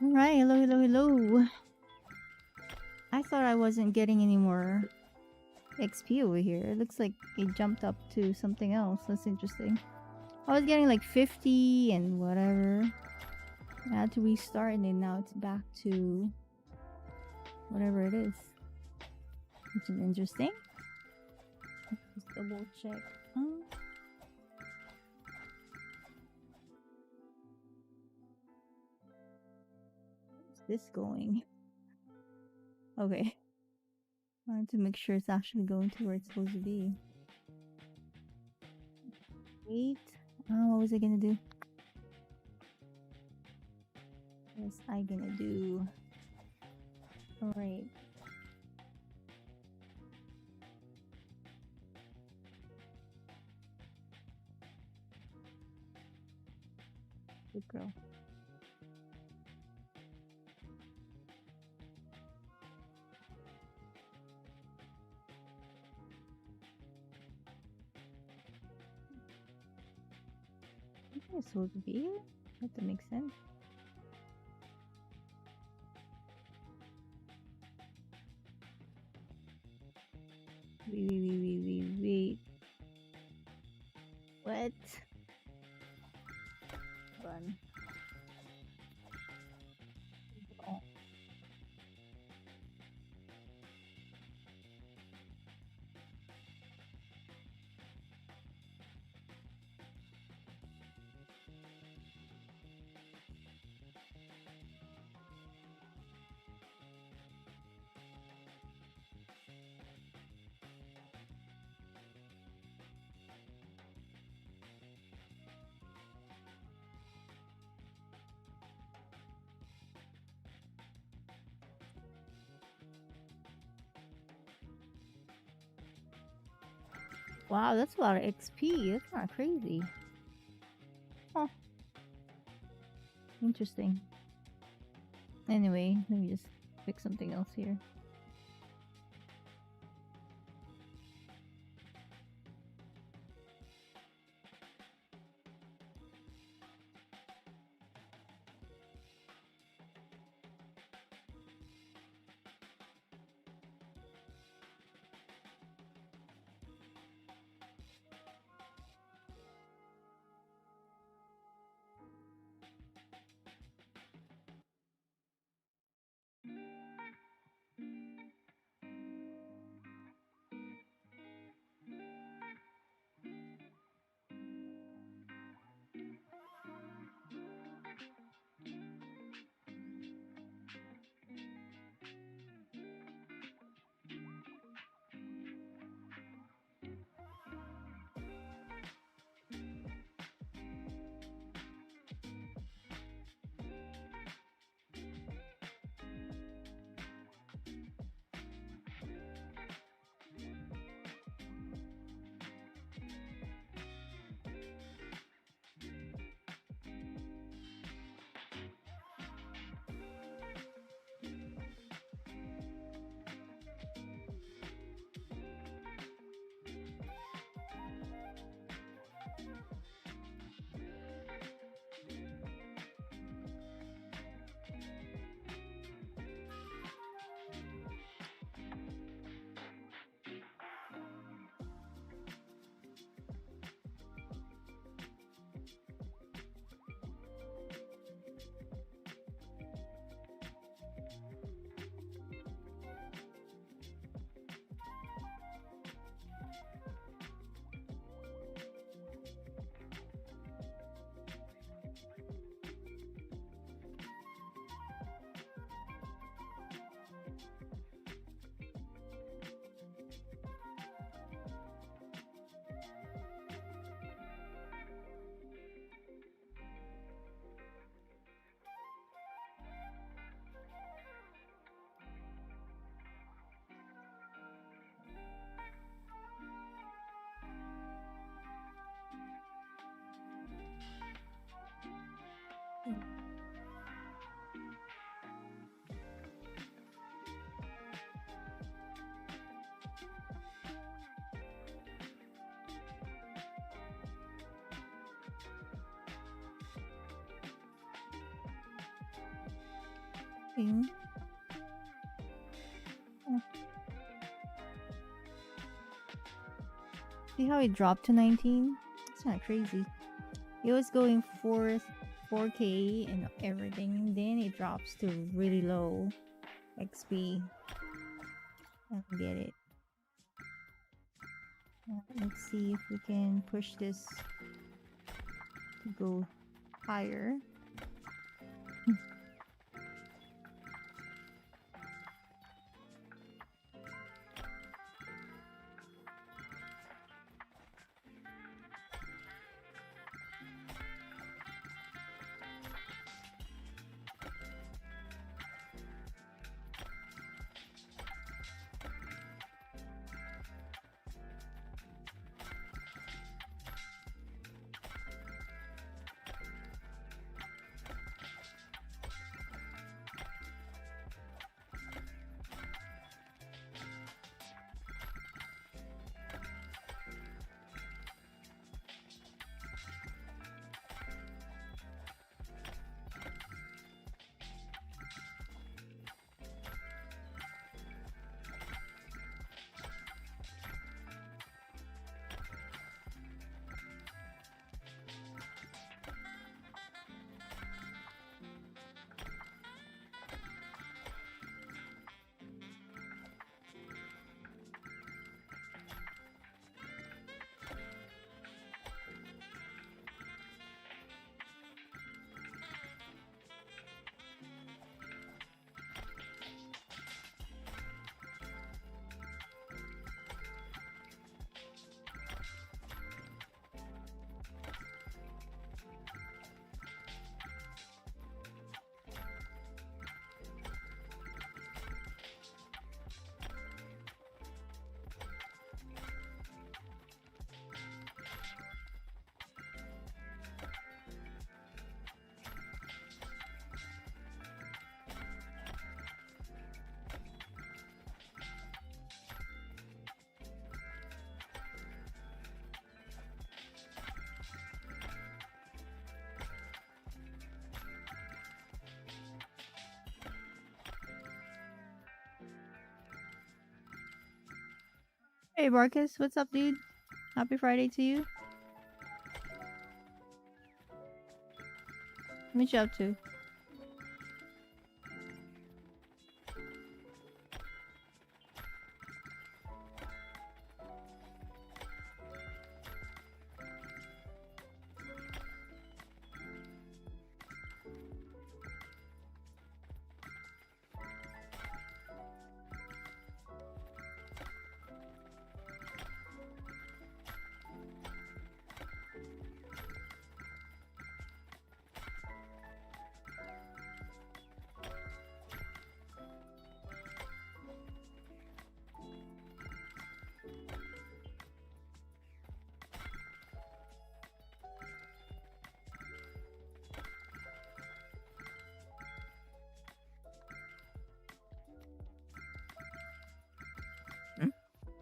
Alright, hello, hello, hello. I thought I wasn't getting any more XP over here. It looks like it jumped up to something else. That's interesting. I was getting like 50 and whatever. I had to restart and then now it's back to whatever it is. Which is interesting. Just double check. Where's this going? Okay. I wanted to make sure it's actually going to where it's supposed to be. Wait. Oh, what was I gonna do? What was I gonna do? Alright. Good girl. I think it's supposed to be here. That makes sense. Wait. What? Run. Oh. Wow, that's a lot of XP. That's not crazy. Huh. Interesting. Anyway, let me just fix something else here. thing. Oh. See how it dropped to 19? It's not crazy. It was going 4K and everything, and then it drops to really low XP. I don't get it. Let's see if we can push this to go higher. Hey Marcus, what's up, dude? Happy Friday to you. What you up to?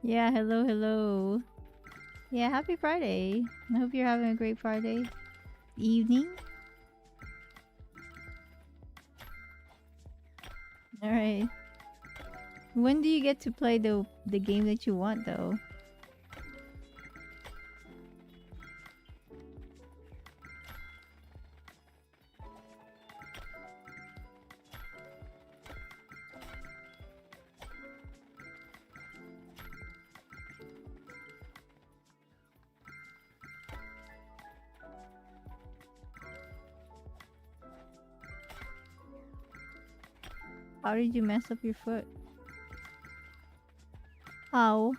Yeah, hello, hello. Yeah, happy Friday. I hope you're having a great Friday evening. All right. When do you get to play the game that you want though? How did you mess up your foot? How?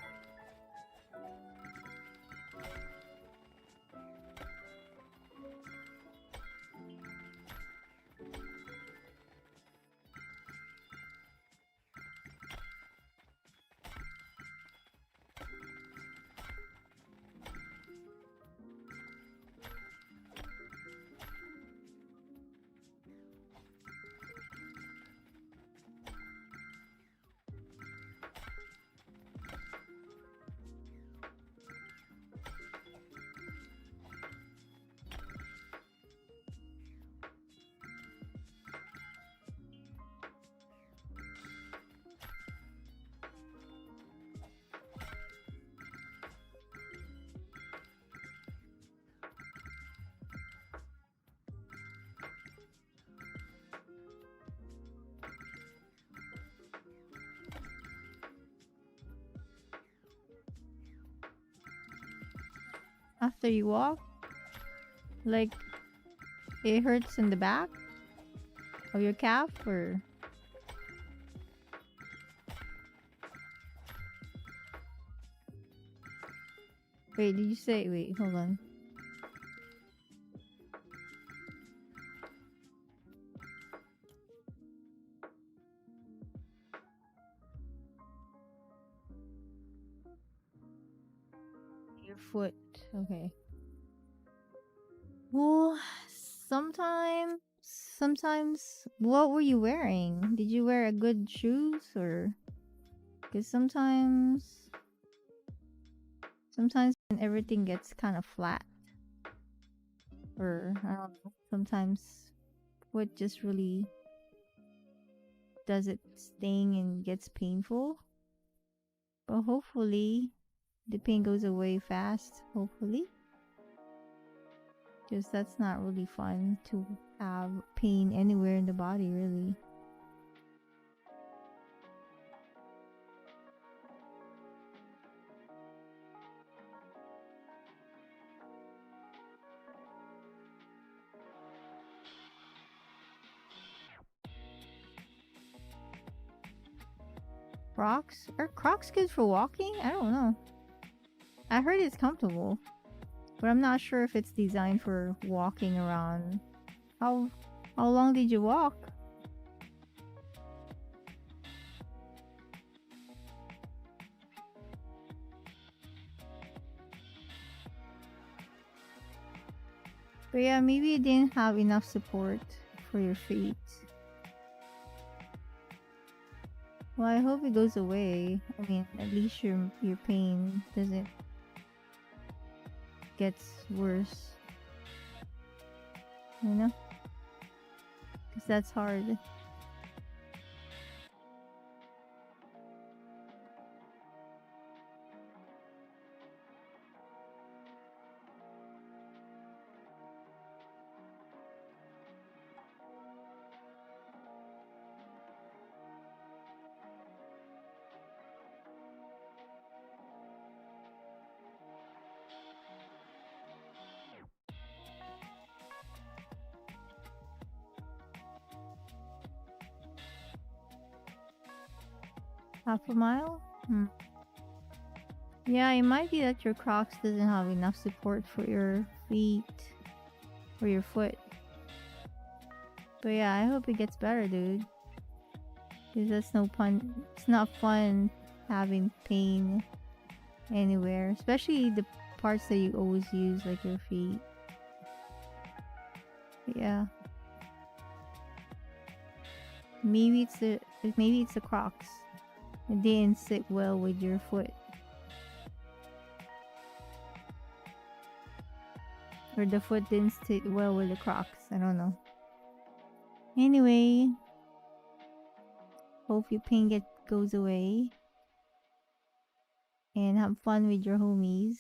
after you walk? Like, it hurts in the back of your calf, or? Wait, did you say? Wait, hold on. Your foot. Okay. Well, sometimes. What were you wearing? Did you wear a good shoes, or? Because sometimes when everything gets kind of flat, or I don't know, sometimes foot just really does it sting and gets painful. But hopefully the pain goes away fast, hopefully. Because that's not really fun to have pain anywhere in the body, really. Crocs? Are Crocs good for walking? I don't know. I heard it's comfortable, but I'm not sure if it's designed for walking around. How long did you walk? But yeah, maybe you didn't have enough support for your feet. Well, I hope it goes away. I mean, at least your pain doesn't gets worse. You know? Because that's hard. Half a mile? Yeah, it might be that your Crocs doesn't have enough support for your feet or your foot. But yeah, I hope it gets better, dude. Because that's no fun. It's not fun having pain anywhere, especially the parts that you always use, like your feet. But yeah. Maybe it's the Crocs. It didn't sit well with your foot. Or the foot didn't sit well with the Crocs. I don't know. Anyway, hope your pain goes away. And have fun with your homies.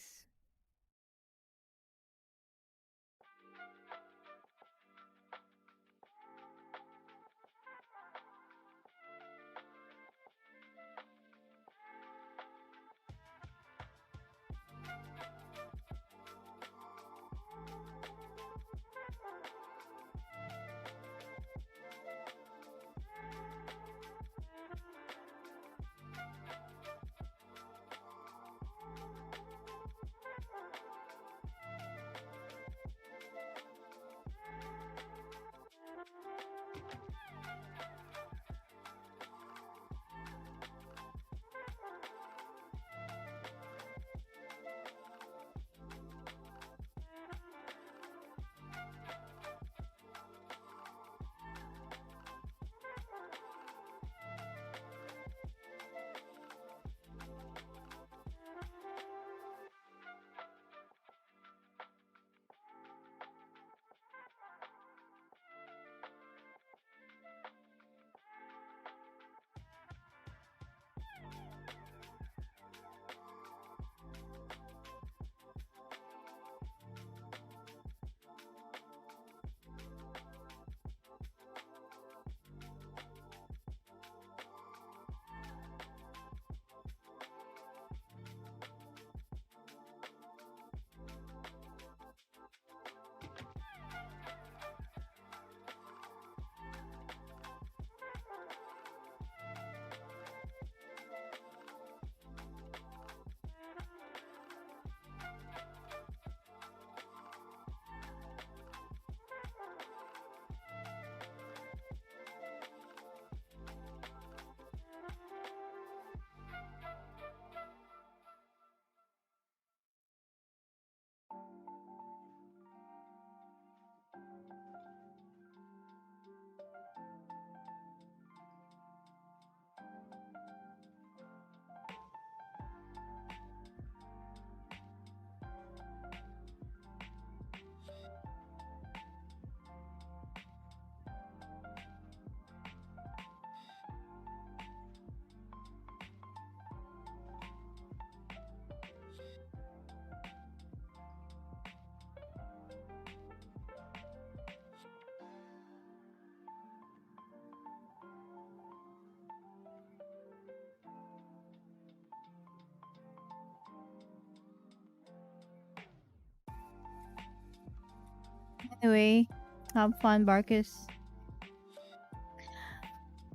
Anyway, have fun, Barkus.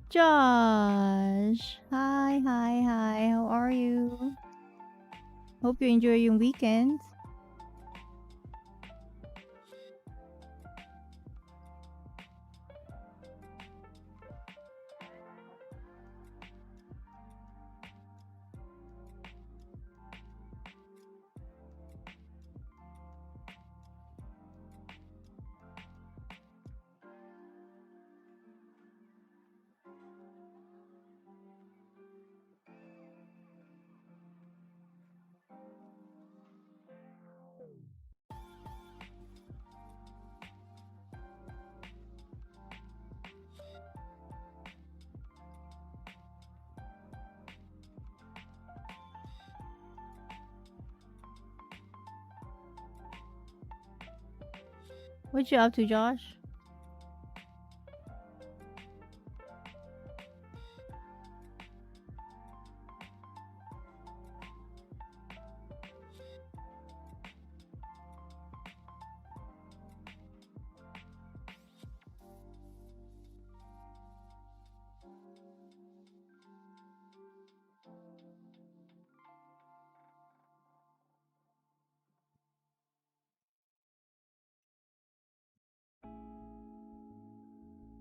Josh! Hi, hi, hi. How are you? Hope you enjoy your weekend. What you up to, Josh?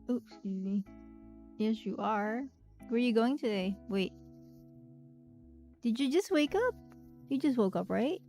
Oops, excuse me. Yes, you are. Where are you going today? Wait, did you just wake up? You just woke up, right?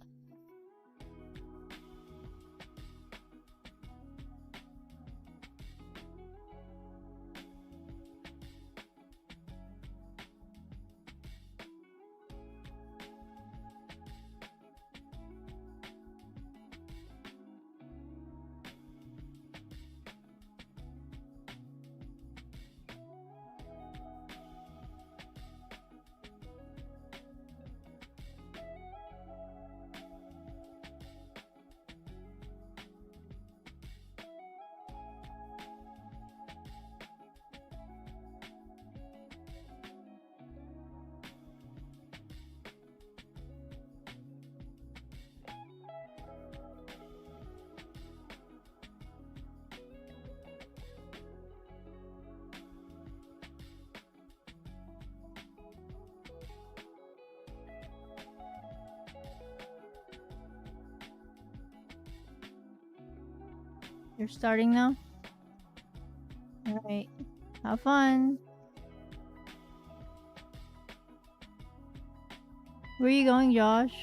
You're starting now? Alright. Have fun. Where are you going, Josh?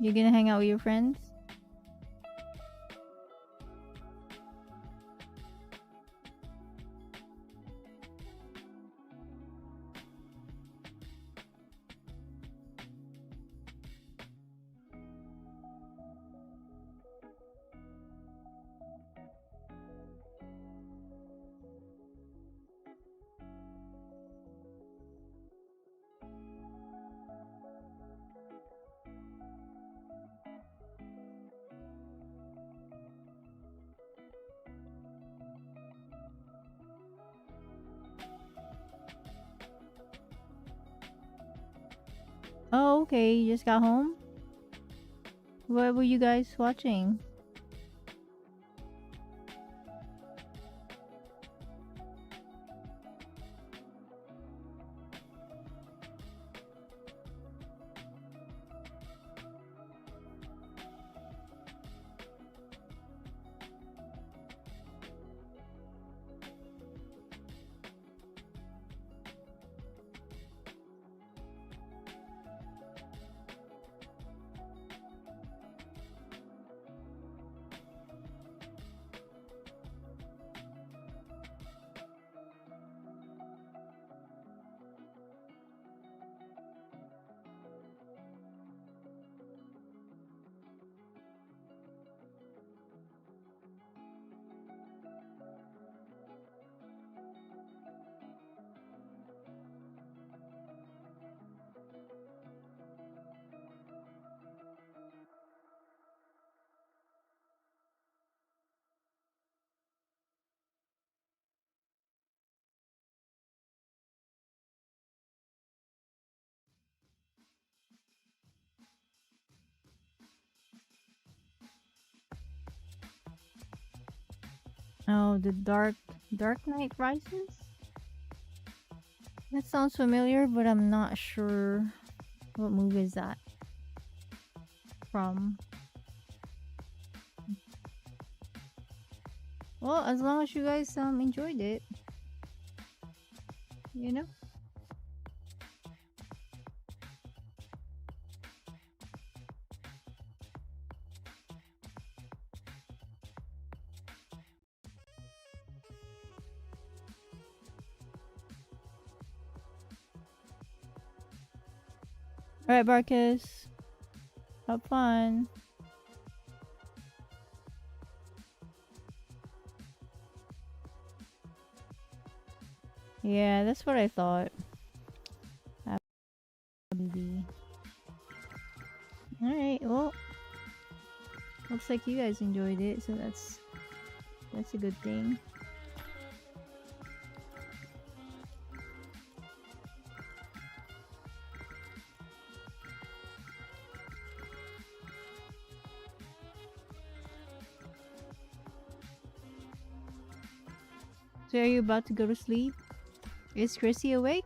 You gonna hang out with your friends? Oh, okay. You just got home? What were you guys watching? Oh, the Dark Knight Rises? That sounds familiar, but I'm not sure what movie is that from. Well, as long as you guys enjoyed it, you know? Alright, Barkus. Have fun. Yeah, that's what I thought. Maybe. Alright, well, looks like you guys enjoyed it, so that's a good thing. So are you about to go to sleep? Is Chrissy awake?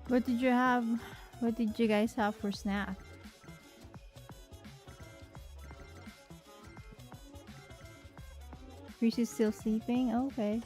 What did you have? What did you guys have for snack? Chrissy's still sleeping? Okay.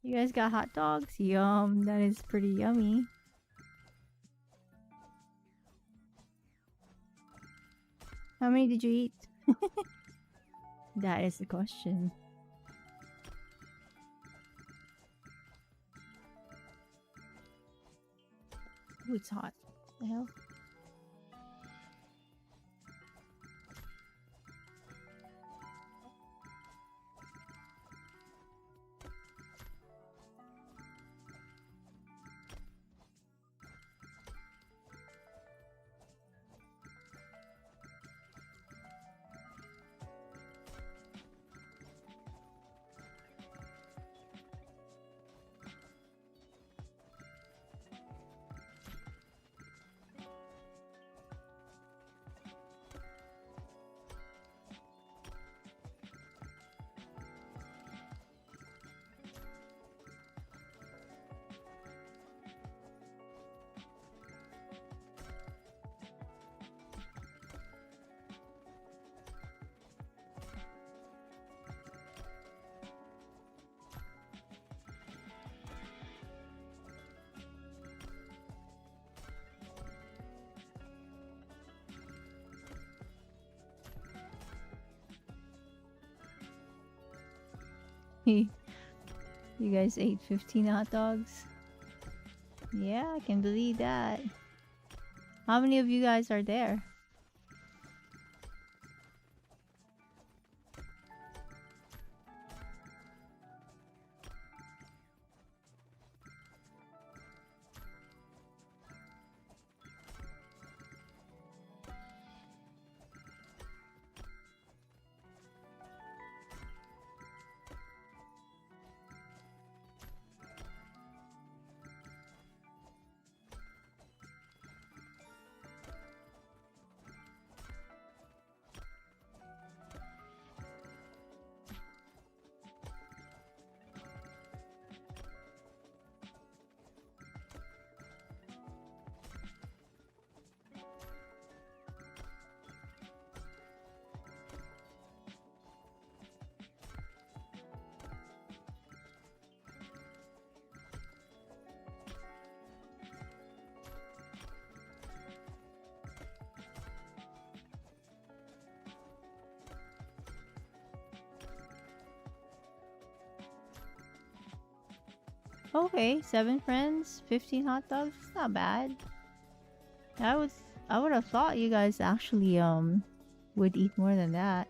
You guys got hot dogs? Yum, that is pretty yummy. How many did you eat? That is the question. Ooh, it's hot. What the hell? You guys ate 15 hot dogs? Yeah, I can believe that. How many of you guys are there? Okay, 7 friends, 15 hot dogs. It's not bad. I would have thought you guys actually would eat more than that.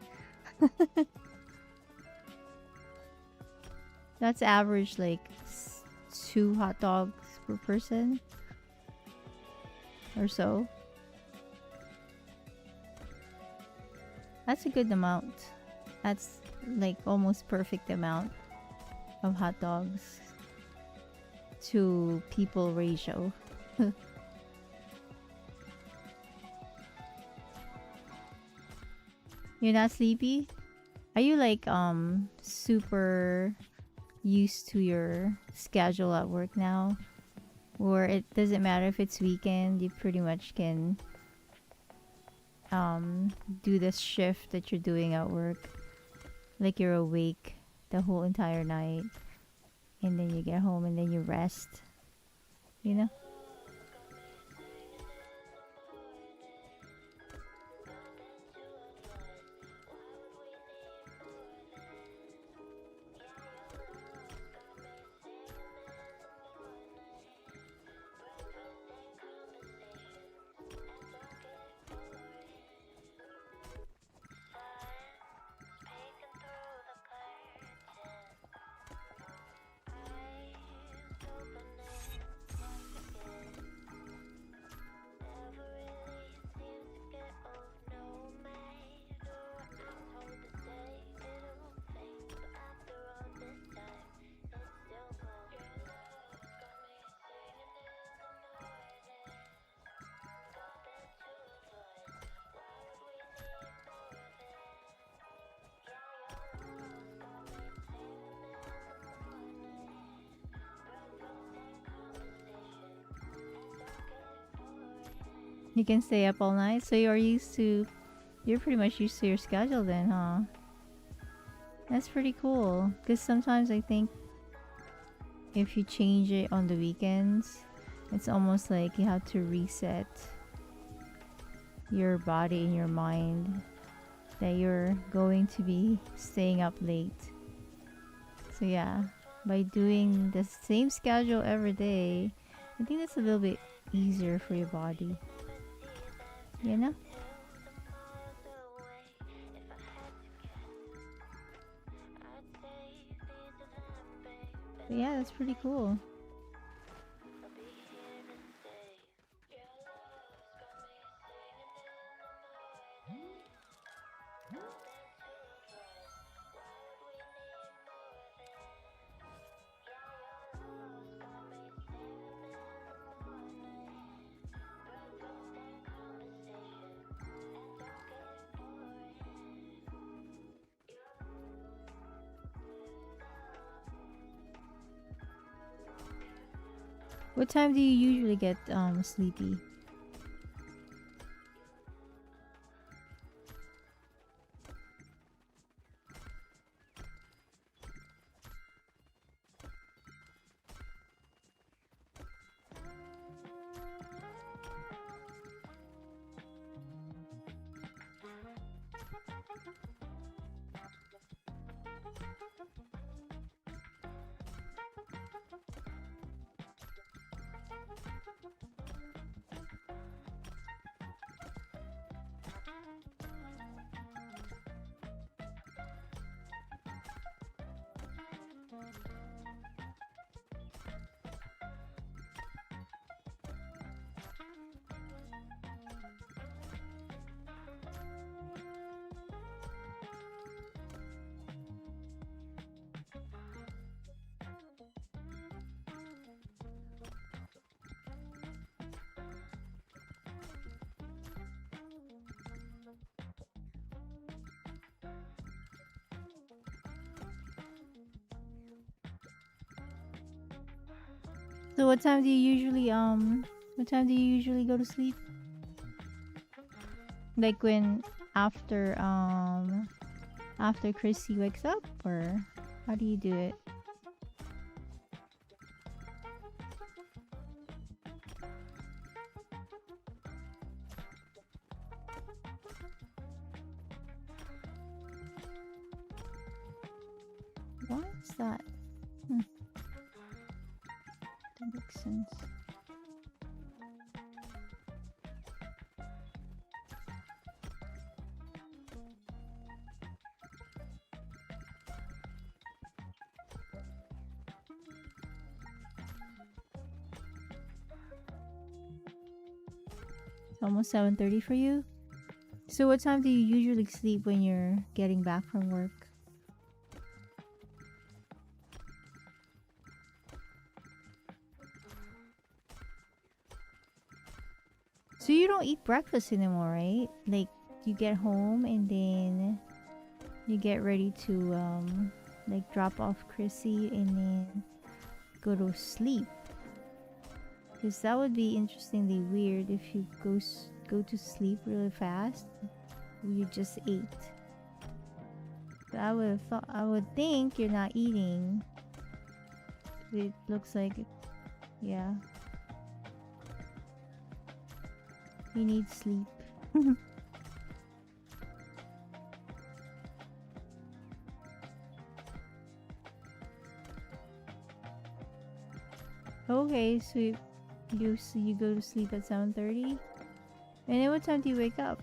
That's average like 2 hot dogs per person or so. That's a good amount. That's like almost perfect amount of hot dogs to people ratio. You're not sleepy? Are you like super used to your schedule at work now? Or it doesn't matter if it's weekend, you pretty much can do this shift that you're doing at work. Like you're awake the whole entire night and then you get home and then you rest. You know? You can stay up all night, so you're pretty much used to your schedule then, huh? That's pretty cool. Because sometimes I think if you change it on the weekends, it's almost like you have to reset your body and your mind that you're going to be staying up late. So yeah, by doing the same schedule every day, I think that's a little bit easier for your body. You know? But yeah, that's pretty cool. What time do you usually get sleepy? So what time do you usually go to sleep? Like when after Chrissy wakes up, or how do you do it? What is that? That makes sense. It's almost 7:30 for you. So what time do you usually sleep when you're getting back from work? So you don't eat breakfast anymore, right? Like you get home and then you get ready to like drop off Chrissy and then go to sleep. Because that would be interestingly weird if you go to sleep really fast. You just ate. But I would think you're not eating. It looks like it, yeah. You need sleep. Okay, so you go to sleep at 7:30, and then what time do you wake up?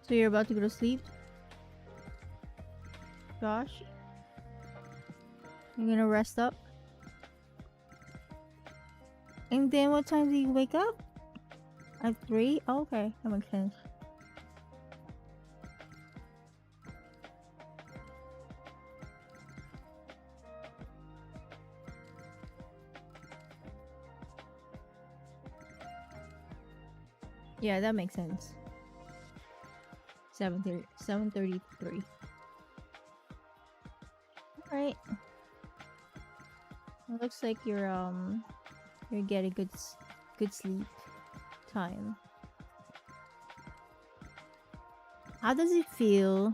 So you're about to go to sleep? Gosh. You're gonna rest up? And then what time do you wake up? At 3? Oh, okay, that makes sense. Yeah, that makes sense. 7:33. Alright. It looks like you're getting good sleep time. How does it feel?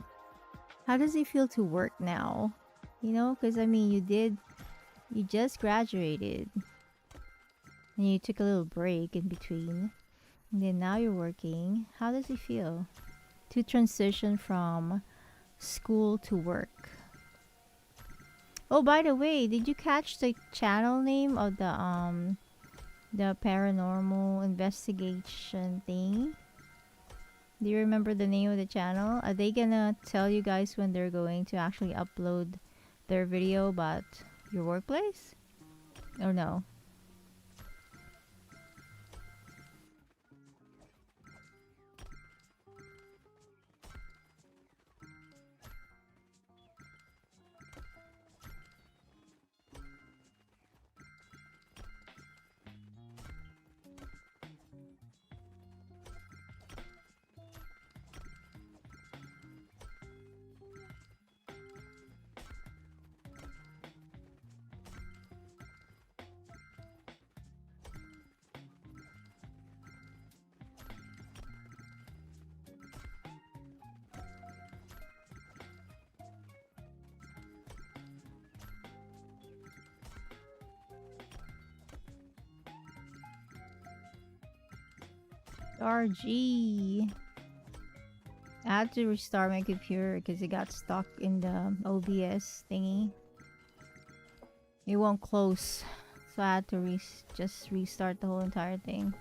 How does it feel to work now? You know, because I mean, you just graduated and you took a little break in between, and then now you're working. How does it feel to transition from school to work? Oh, by the way, did you catch the channel name of the paranormal investigation thing? Do you remember the name of the channel? Are they gonna tell you guys when they're going to actually upload their video about your workplace? Or no? RG. I had to restart my computer because it got stuck in the OBS thingy. It won't close, so I had to just restart the whole entire thing.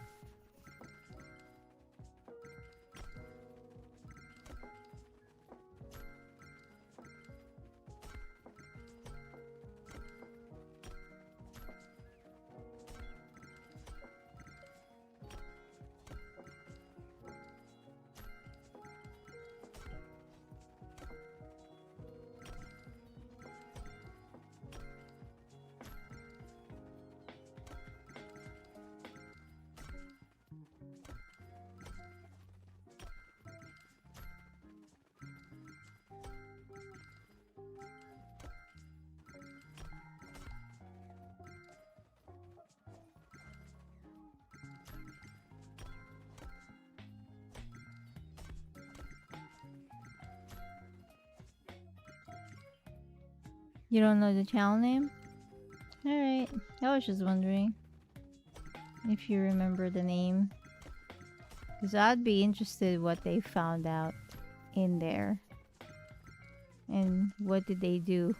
You don't know the channel name? Alright. I was just wondering if you remember the name. Because I'd be interested what they found out in there. And what did they do?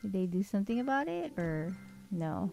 Did they do something about it or no?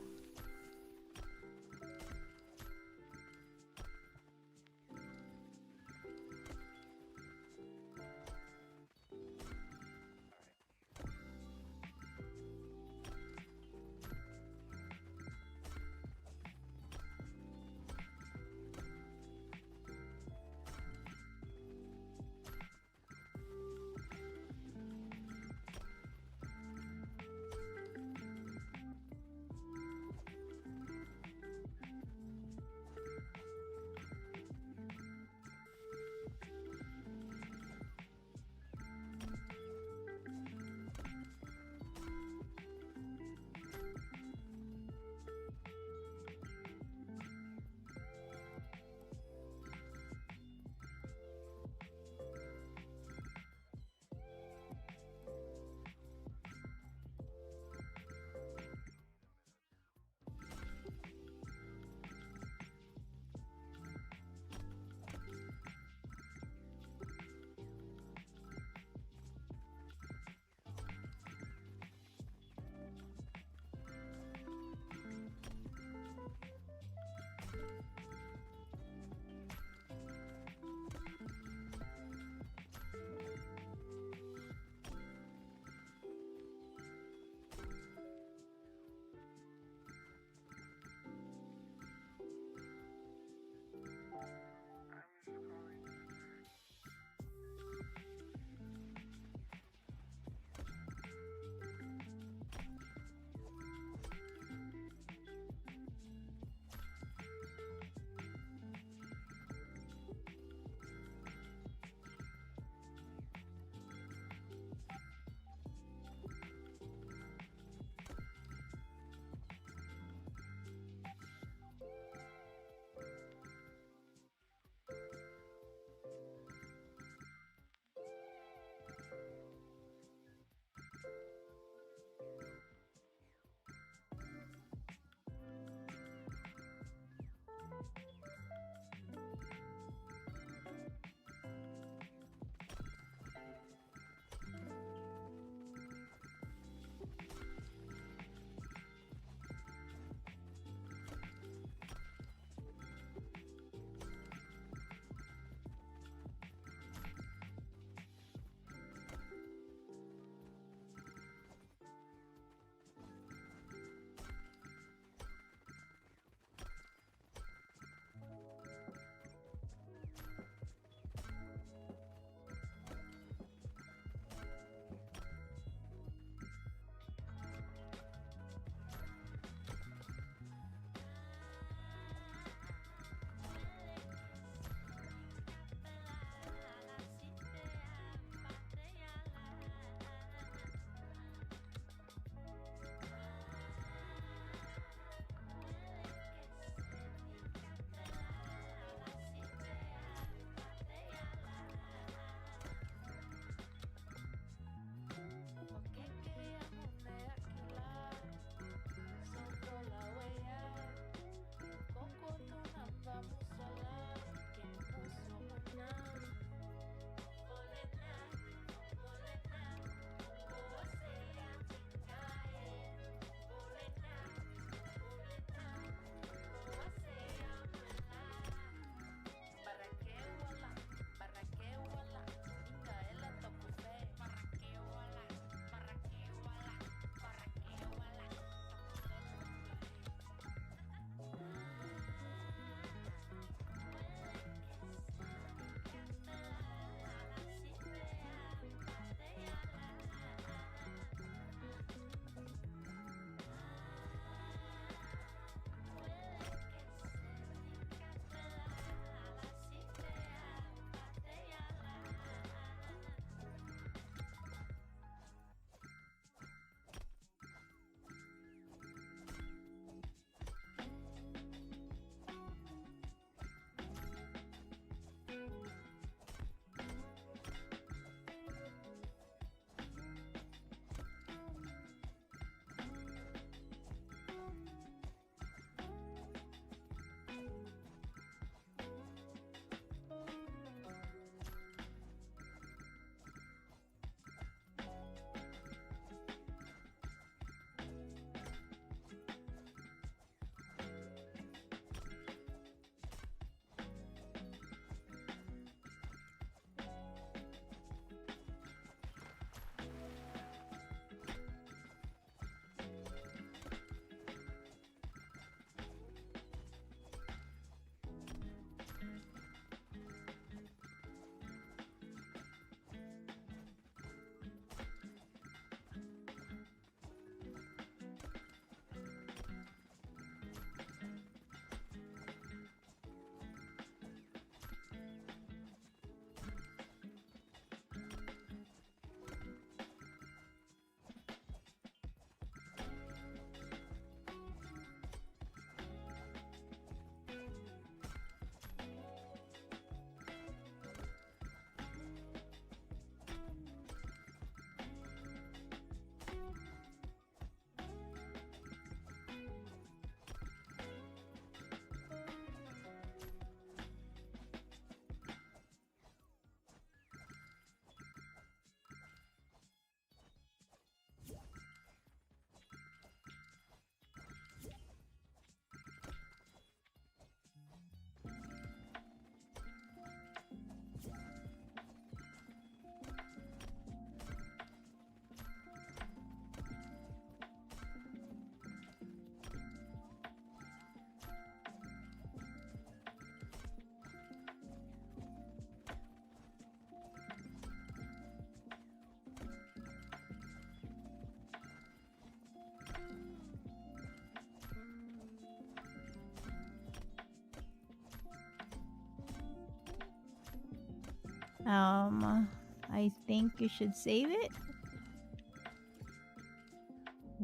I think you should save it.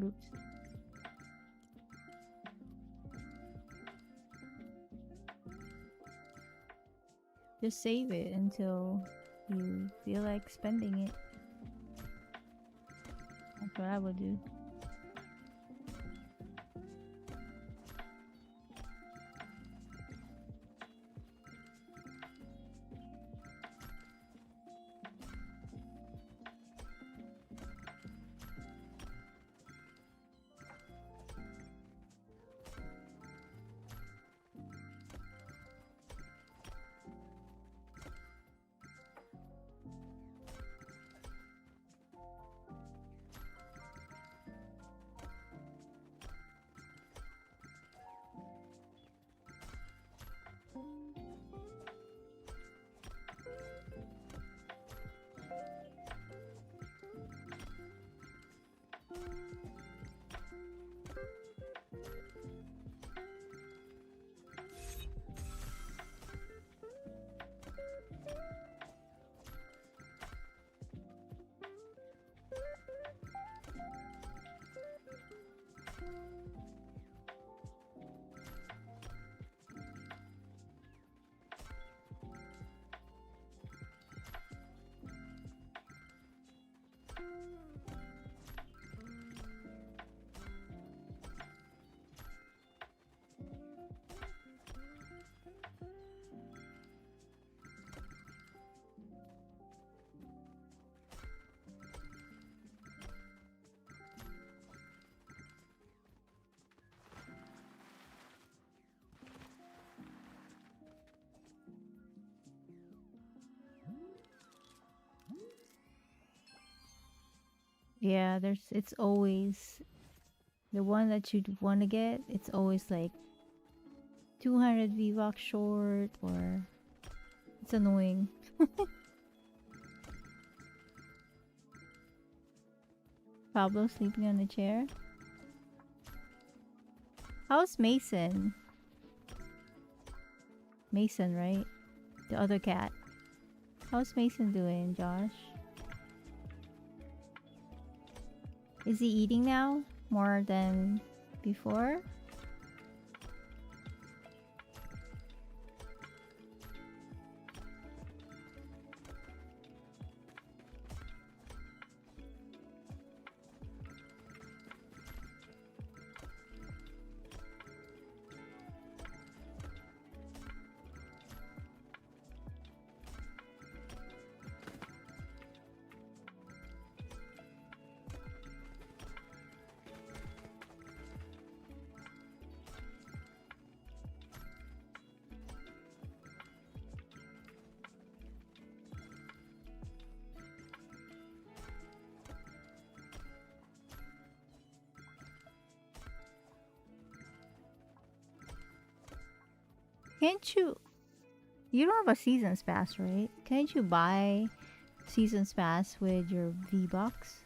Oops. Just save it until you feel like spending it. That's what I would do. Yeah, it's always the one that you'd want to get. It's always like 200 V-Bucks short, or it's annoying. Pablo sleeping on the chair. How's Mason? Mason, right? The other cat. How's Mason doing, Josh? Is he eating now more than before? Can't you? You don't have a season's pass, right? Can't you buy season's pass with your V-Bucks?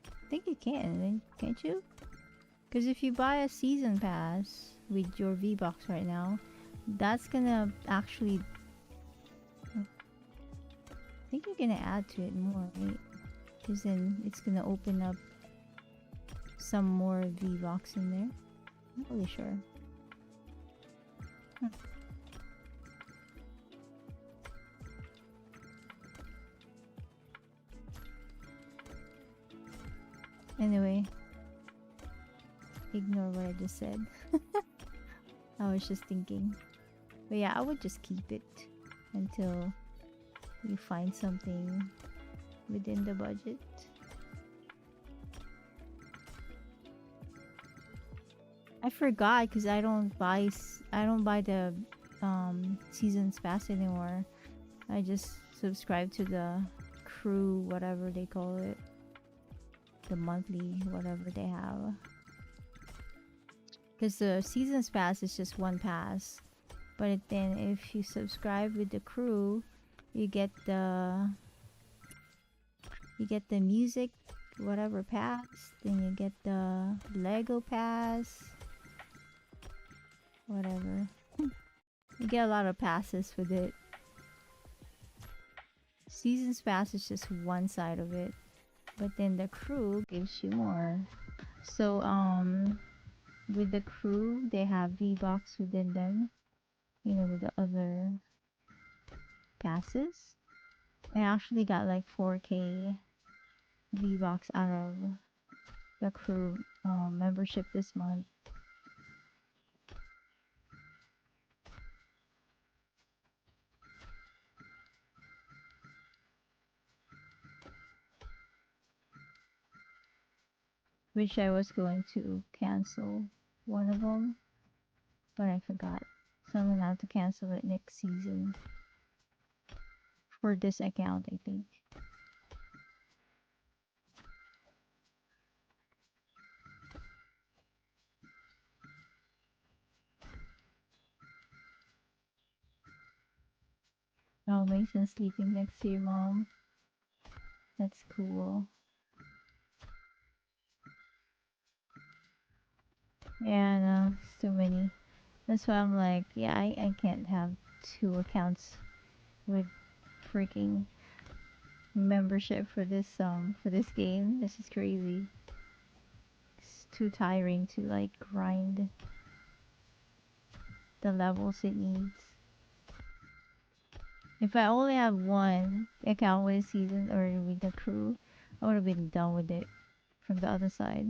I think you can, can't you? Because if you buy a season pass with your V-Bucks right now, that's gonna actually... I think you're gonna add to it more, right? Because then it's gonna open up some more V-Bucks in there. Not really sure. Anyway, ignore what I just said. I was just thinking. But yeah, I would just keep it until you find something within the budget. I forgot because I don't buy the season's pass anymore. I just subscribe to the crew, whatever they call it. The monthly, whatever they have. Because the season's pass is just one pass. But then if you subscribe with the crew, you get the music, whatever pass. Then you get the Lego pass. Whatever. You get a lot of passes with it. Seasons Pass is just one side of it, but then the crew gives you more. So with the crew, they have V-Bucks within them, you know, with the other passes. I actually got like 4K V-Bucks out of the crew membership this month. Wish I was going to cancel one of them, but I forgot. So I'm gonna have to cancel it next season for this account, I think. Oh, Mason's sleeping next to your mom. That's cool. Yeah, no, it's too many. That's why I'm like, yeah, I can't have two accounts with freaking membership for this game. This is crazy. It's too tiring to like grind the levels it needs. If I only have one account with a season or with the crew, I would have been done with it from the other side.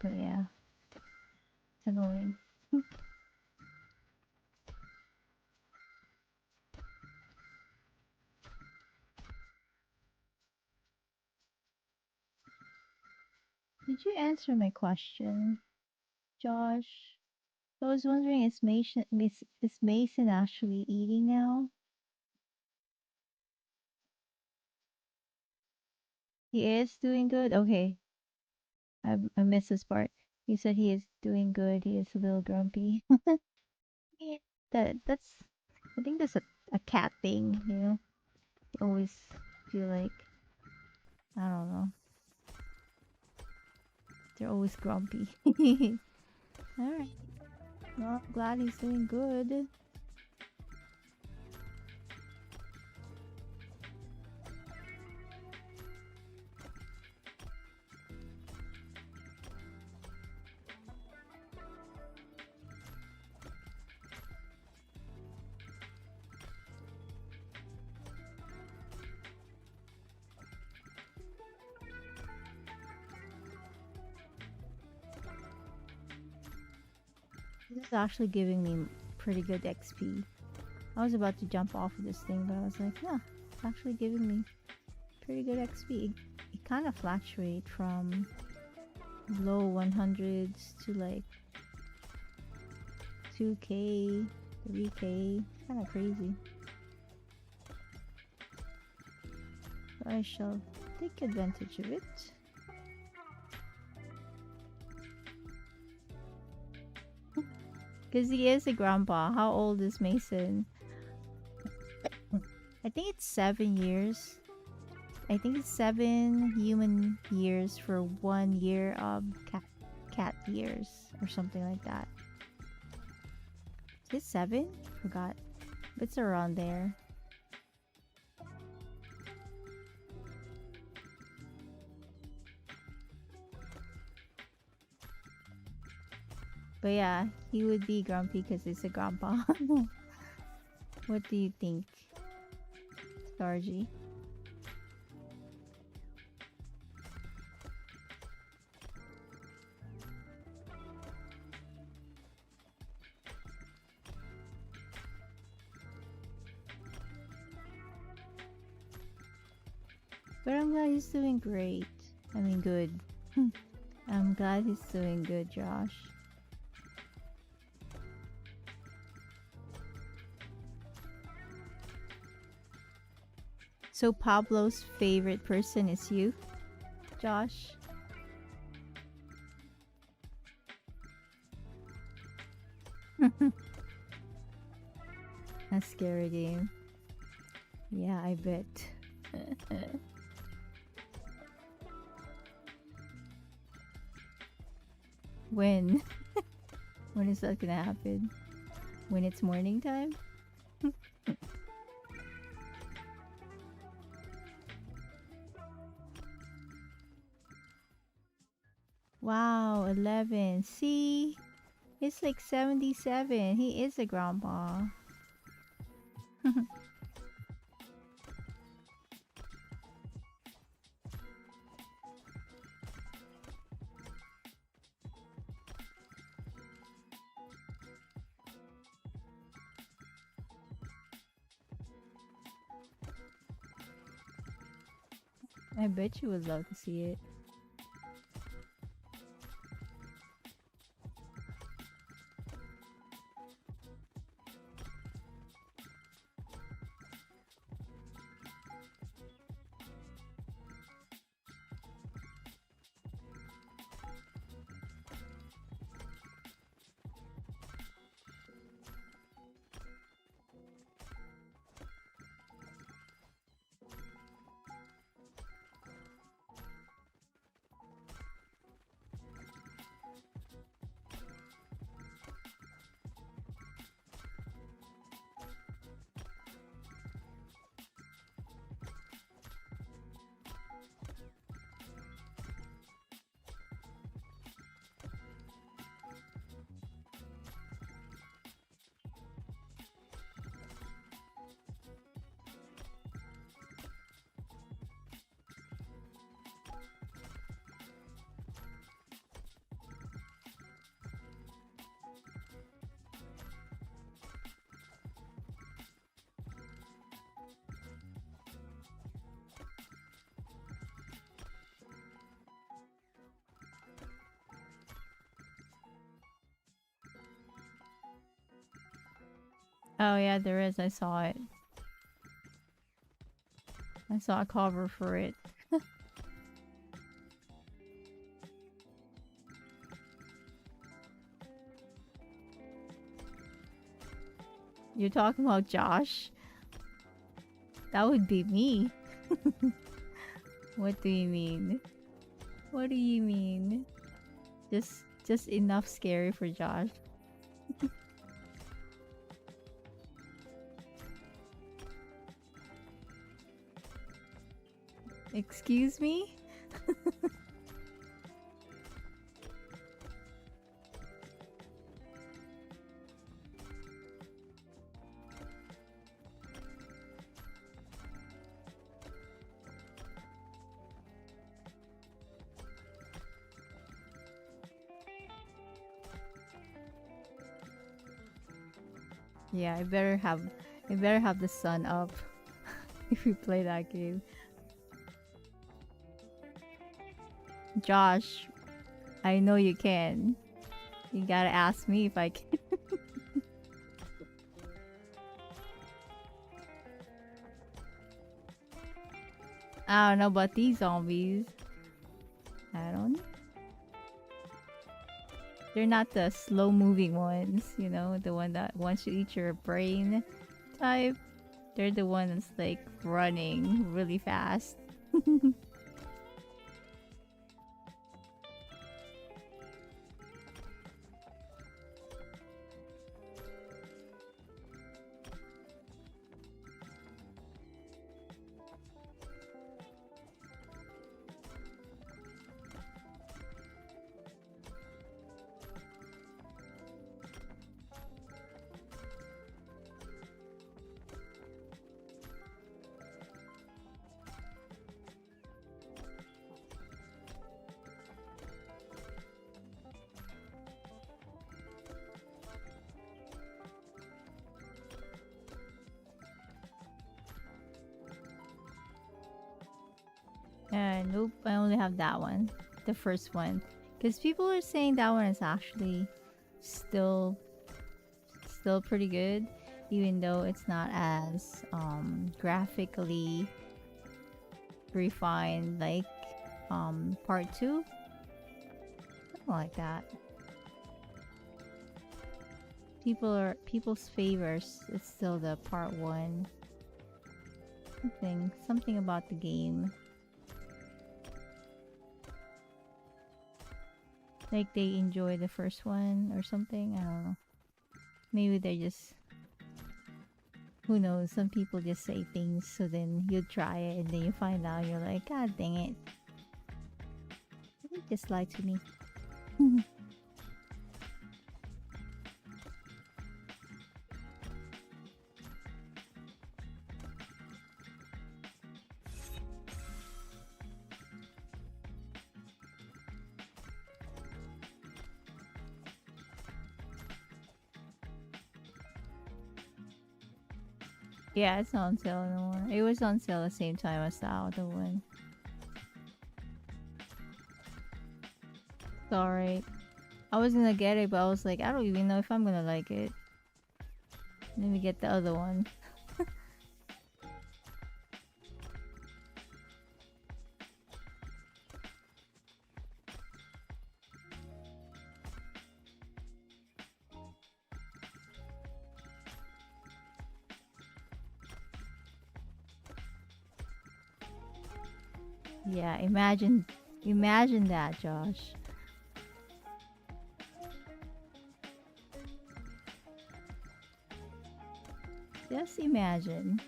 But yeah, it's annoying. Did you answer my question, Josh? I was wondering, is Mason actually eating now? He is doing good? Okay, I missed this part. You said he is doing good. He is a little grumpy. That's I think that's a cat thing, you know. You always feel like I don't know. They're always grumpy. Alright. Well, I'm glad he's doing good. This is actually giving me pretty good XP. I was about to jump off of this thing, but I was like, yeah, it's actually giving me pretty good XP. It kind of fluctuates from low 100s to like 2K, 3K. Kind of crazy. So I shall take advantage of it. Because he is a grandpa. How old is Mason? I think it's 7 years. I think it's 7 human years for 1 year of cat years or something like that. Is it 7? Forgot. But it's around there. But yeah, he would be grumpy because he's a grandpa. What do you think, Stargy? But I'm glad he's doing great. I mean, good. I'm glad he's doing good, Josh. So Pablo's favorite person is you, Josh? A scary game. Yeah, I bet. When? When is that gonna happen? When it's morning time? Wow, 11. See? It's like 77. He is a grandpa. I bet you would love to see it. Oh yeah, there is. I saw it. I saw a cover for it. You're talking about Josh? That would be me. What do you mean? What do you mean? Just enough scary for Josh. Excuse me? Yeah, I better have the sun up if we play that game. Josh, I know you can. You gotta ask me if I can. I don't know about these zombies. I don't know. They're not the slow moving ones, you know, the one that wants to eat your brain type. They're the ones like running really fast. Nope, I only have that one. The first one. Because people are saying that one is actually still pretty good. Even though it's not as graphically refined like part 2. Something like that. People's favors it's still the part 1. Something about the game. Like they enjoy the first one or something. I don't know. Maybe they're just, who knows, some people just say things so then you try it and then you find out you're like, God dang it. You just lied to me. Yeah, it's not on sale anymore. It was on sale at the same time as the other one. It's alright. I was gonna get it, but I was like, I don't even know if I'm gonna like it. Let me get the other one. Yeah, imagine that, Josh. Just imagine.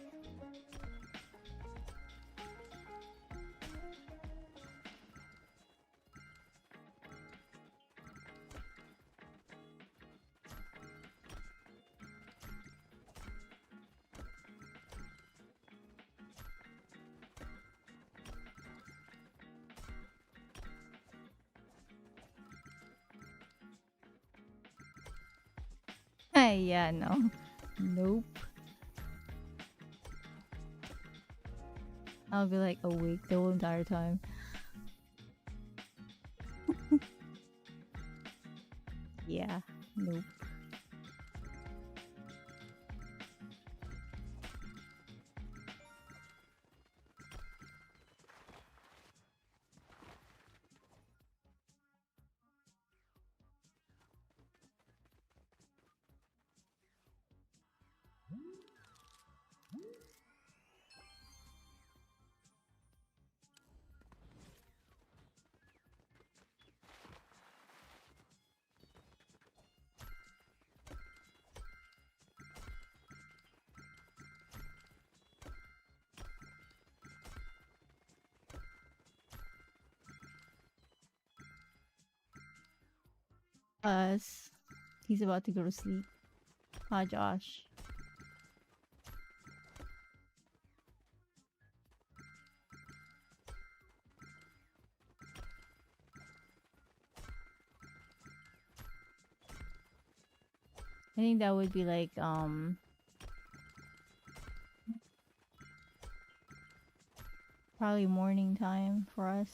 Hey, yeah, no. Nope. I'll be like awake the whole entire time. Yeah, nope. Us. He's about to go to sleep. Hi, Josh. I think that would be like probably morning time for us.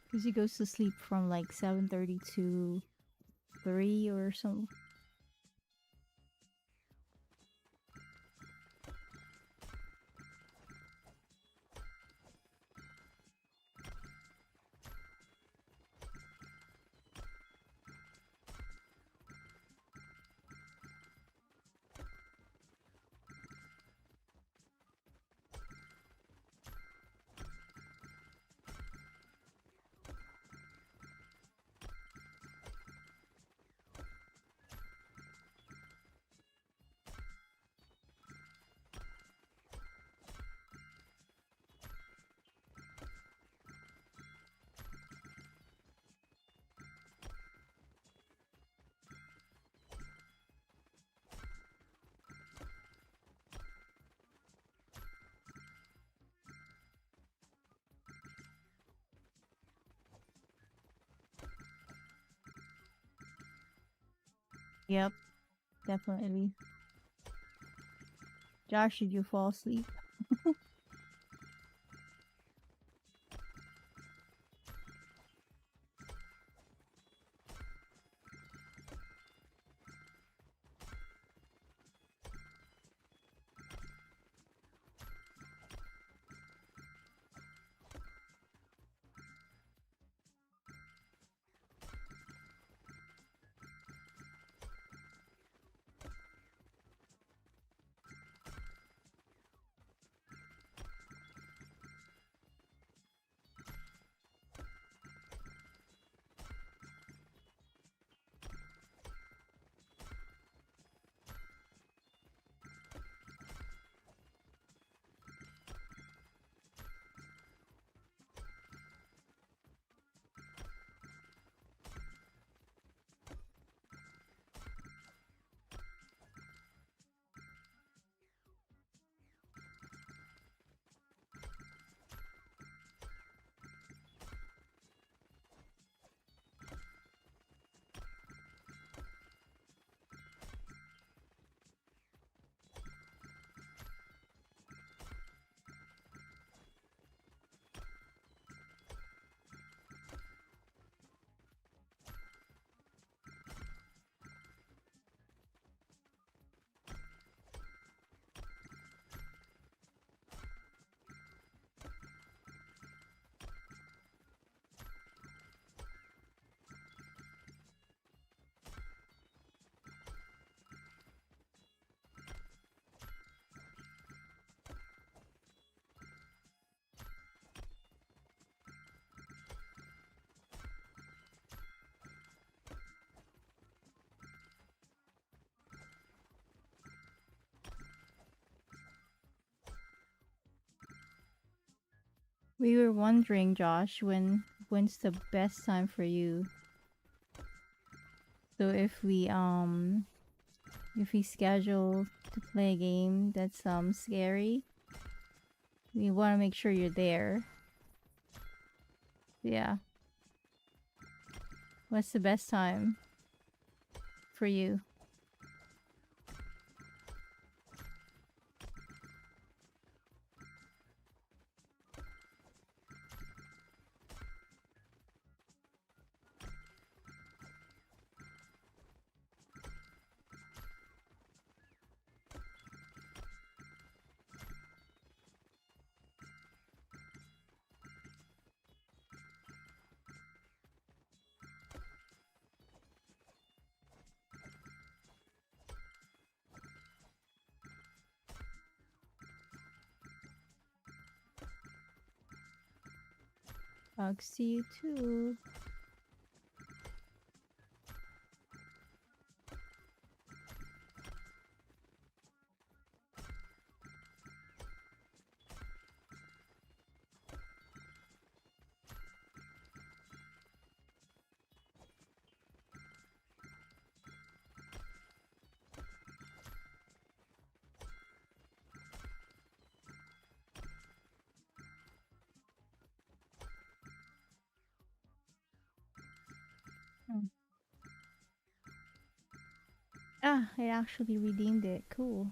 Because he goes to sleep from like 7:30 to 3 or something. Yep, definitely. Josh, did you fall asleep? We were wondering, Josh, when's the best time for you? So if we schedule to play a game that's scary, we want to make sure you're there. Yeah. What's the best time for you? Hugs to you too. Hmm. Ah, I actually redeemed it. Cool.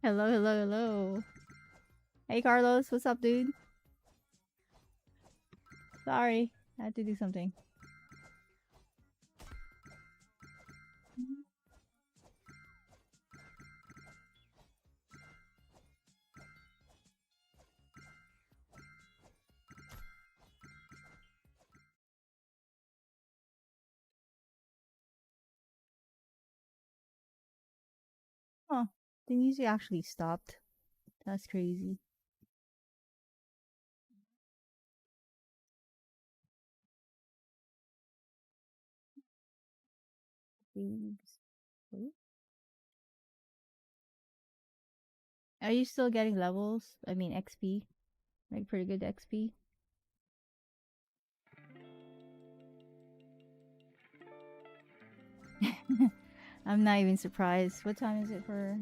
Hello, hello, hello. Hey, Carlos. What's up, dude? Sorry. I had to do something. Huh. The music actually stopped. That's crazy. Oops. Oh. Are you still getting levels? I mean, XP? Like, pretty good XP? I'm not even surprised. What time is it for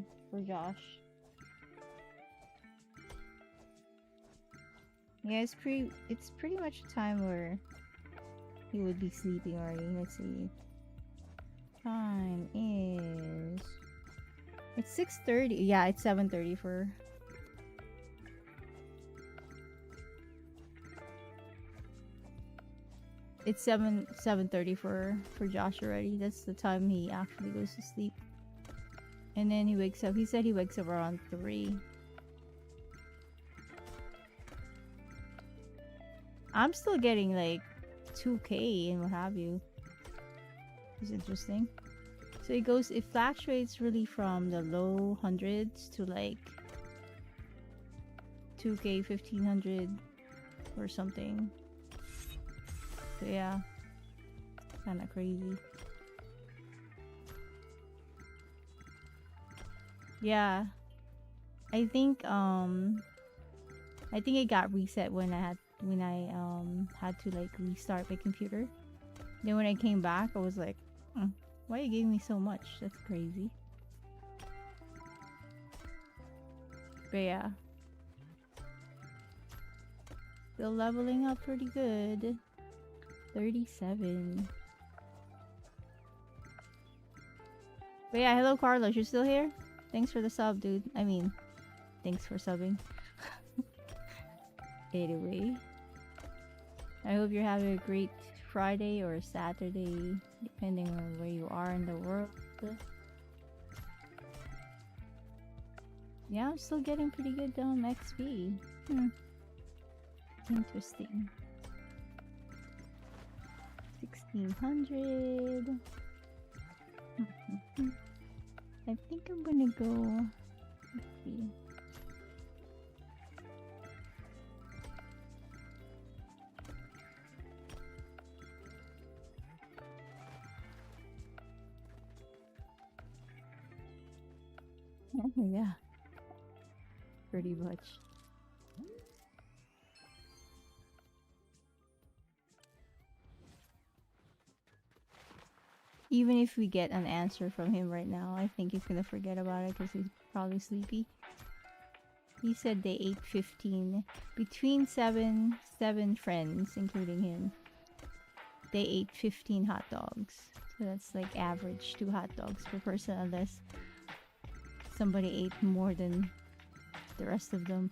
Josh? Yeah, it's pretty much a time where he would be sleeping already. Let's see. Time is it's 6:30. Yeah, it's 7:30 for it's 7:30 for Josh already. That's the time he actually goes to sleep. And then he wakes up. He said he wakes up around 3. I'm still getting like 2K and what have you. It's interesting. So it fluctuates really from the low hundreds to like 2K, 1500 or something. So yeah, kind of crazy. Yeah, I think it got reset when I had to like restart my computer. Then when I came back, I was like, why are you giving me so much? That's crazy. But yeah, still leveling up pretty good. 37. But yeah, hello Carlos, you're still here? Thanks for the sub, dude. I mean, thanks for subbing. Anyway, I hope you're having a great Friday or Saturday, depending on where you are in the world. Yeah, I'm still getting pretty good XP. Interesting. 1600. I think I'm gonna go. Let's see. Yeah, pretty much. Even if we get an answer from him right now, I think he's gonna forget about it because he's probably sleepy. He said they ate 15. Between seven friends, including him, they ate 15 hot dogs. So that's like average 2 hot dogs per person unless somebody ate more than the rest of them.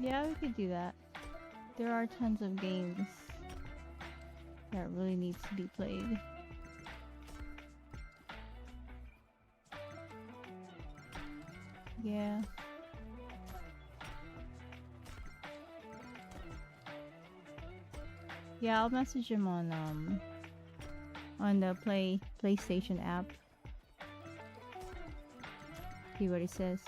Yeah, we could do that. There are tons of games needs to be played. Yeah. Yeah, I'll message him on the PlayStation app. See what he says.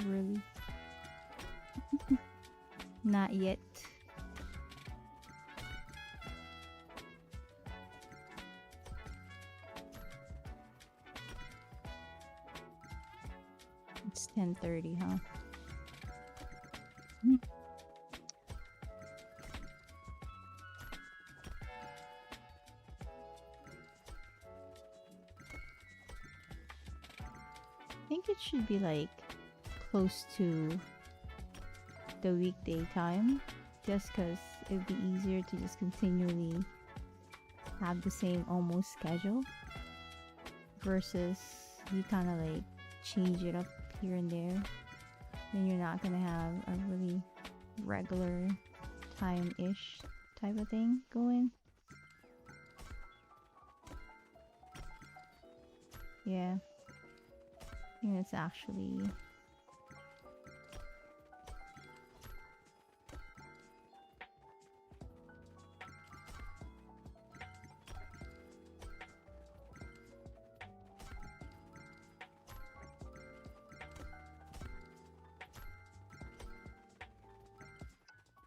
Really? Not yet. It's 10:30, huh? I think it should be like close to the weekday time, just because it'd be easier to just continually have the same almost schedule versus you kind of like change it up here and there. Then you're not gonna have a really regular time-ish type of thing going. Yeah, I think it's actually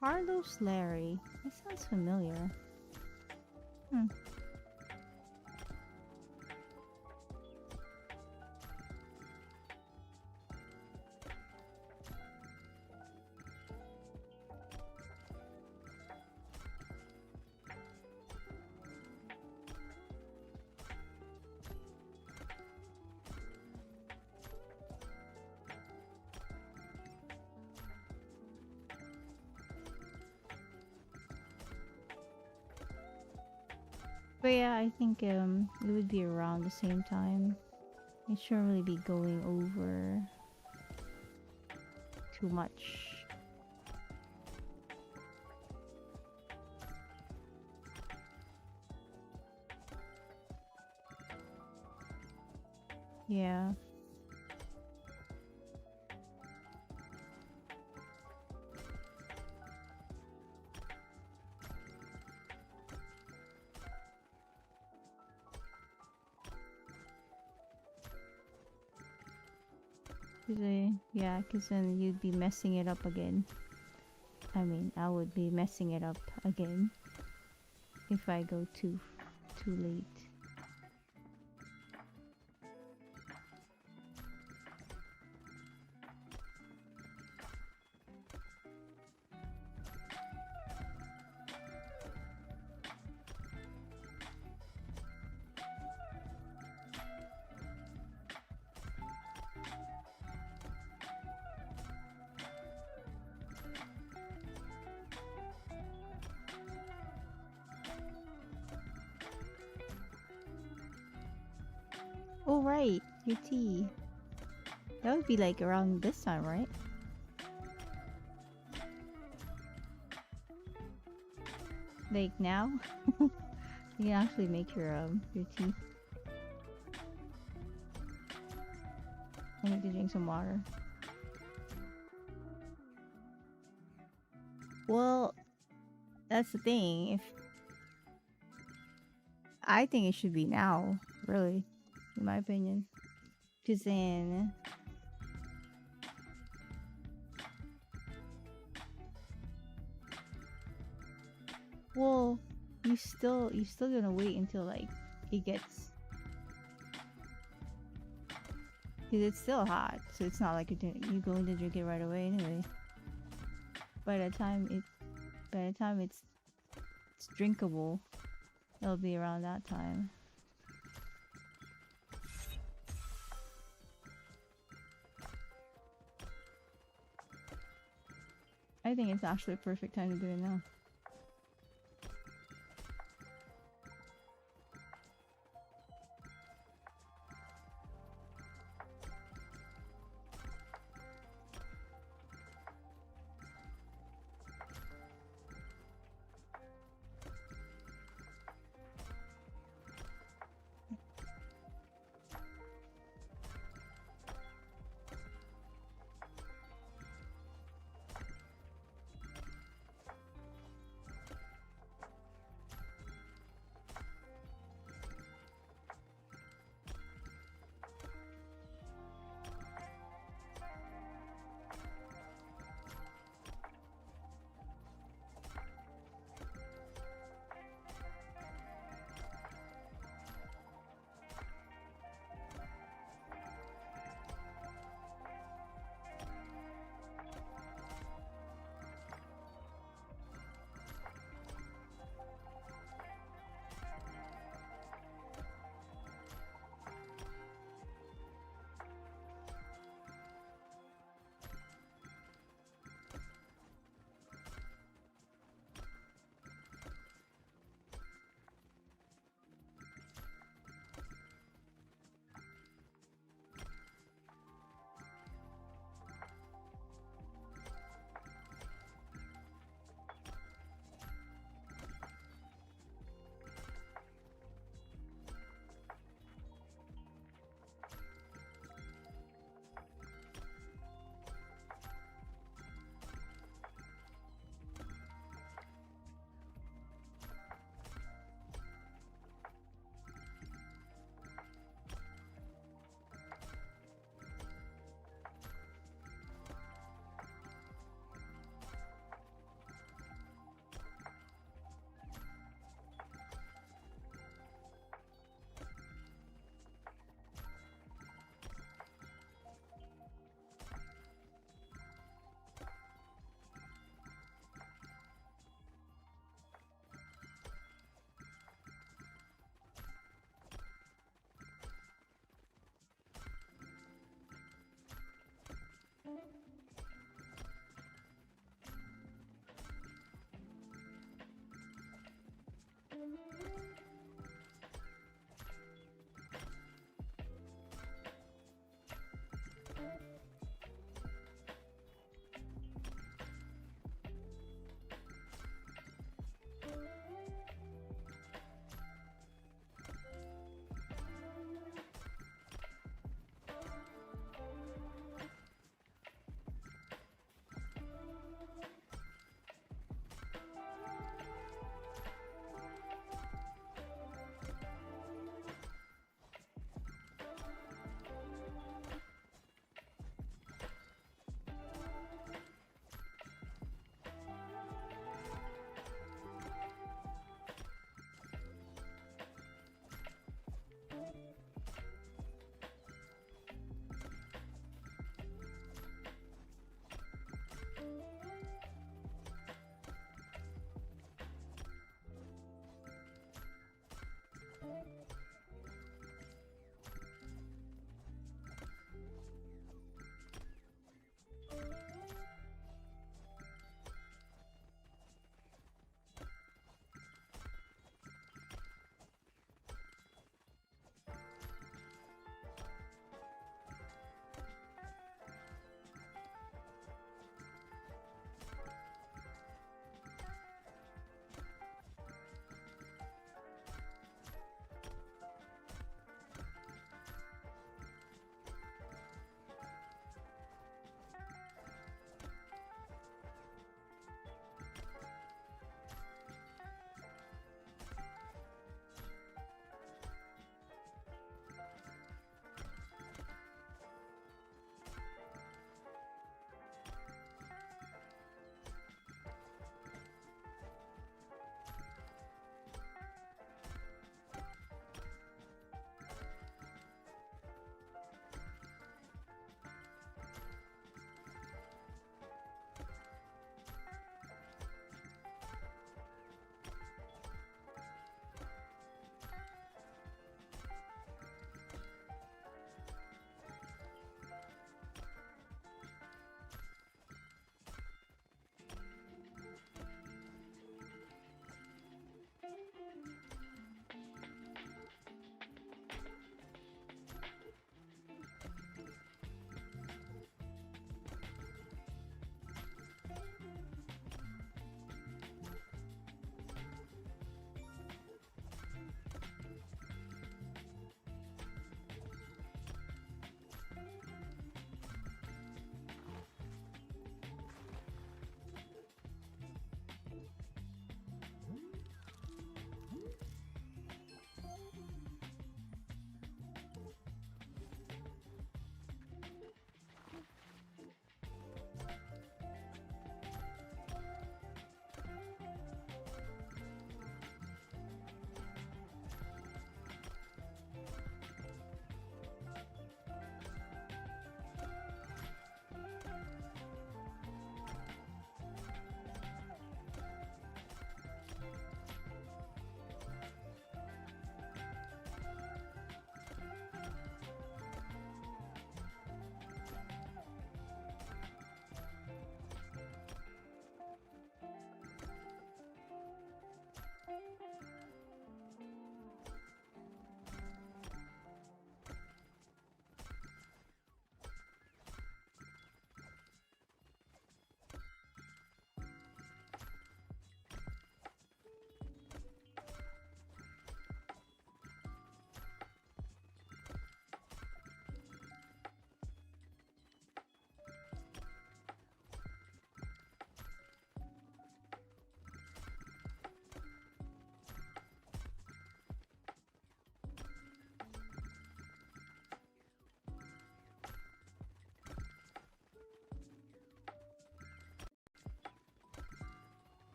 Carlos Larry. That sounds familiar. Hmm. But yeah, I think it would be around the same time. It shouldn't really be going over too much. Yeah. Yeah, because then you'd be messing it up again. I mean, I would be messing it up again if I go too late. Oh right, your tea. That would be like around this time, right? Like now? You can actually make your tea. I need to drink some water. Well, that's the thing. If I think it should be now, really, in my opinion. Cause then well, you still gonna wait until like it gets, cause it's still hot, so it's not like you're going to drink it right away anyway. By the time it's drinkable, it'll be around that time. I think it's actually a perfect time to do it now.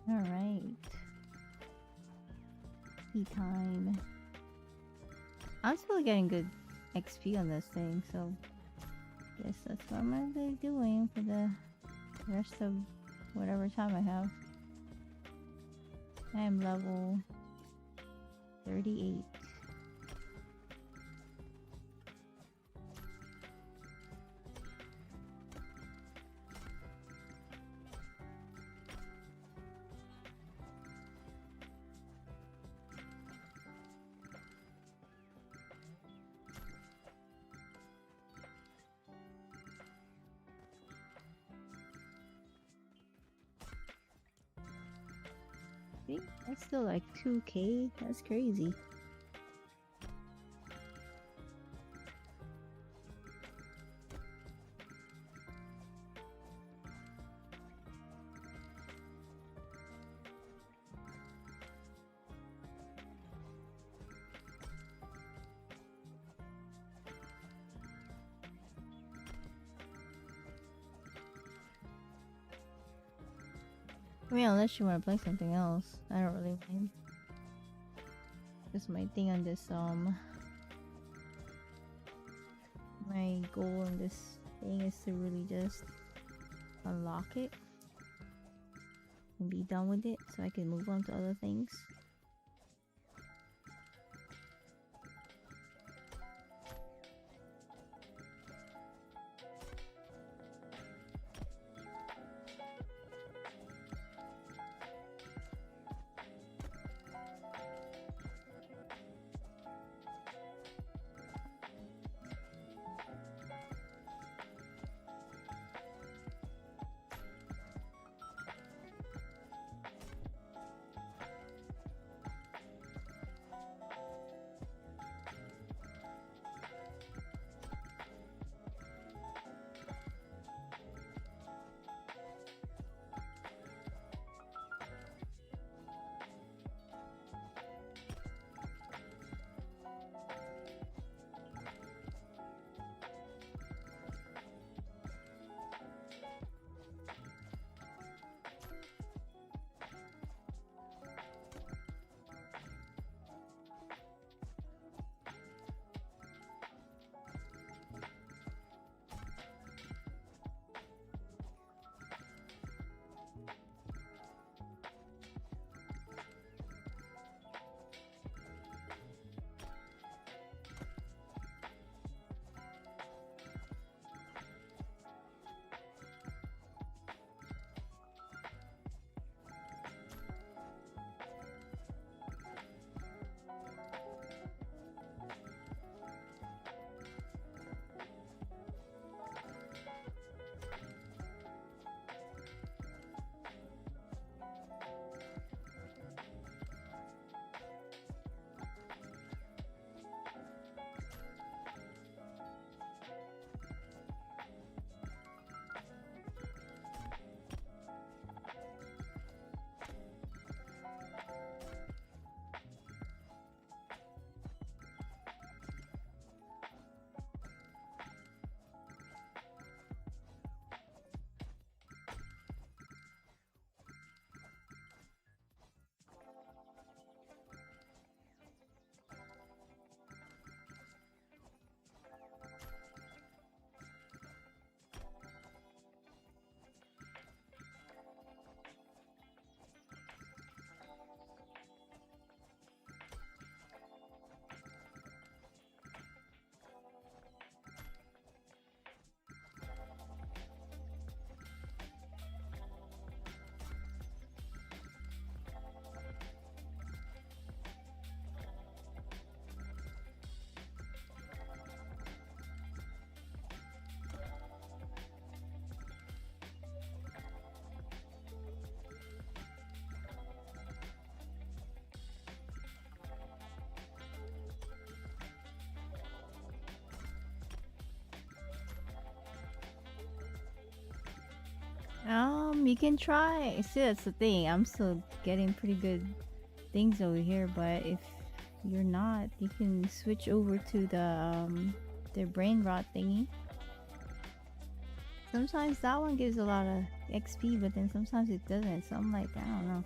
Alright. Tea time. I'm still getting good XP on this thing, so guess that's what I'm gonna be doing for the rest of whatever time I have. I am level 38. See? That's still like 2K. That's crazy. I mean, unless you want to play something else, I don't really mind. Just my thing on this, my goal in this thing is to really just unlock it and be done with it so I can move on to other things. You can try. See, that's the thing. I'm still getting pretty good things over here, but if you're not, you can switch over to the brain rot thingy. Sometimes that one gives a lot of XP, but then sometimes it doesn't. So I'm like, I don't know.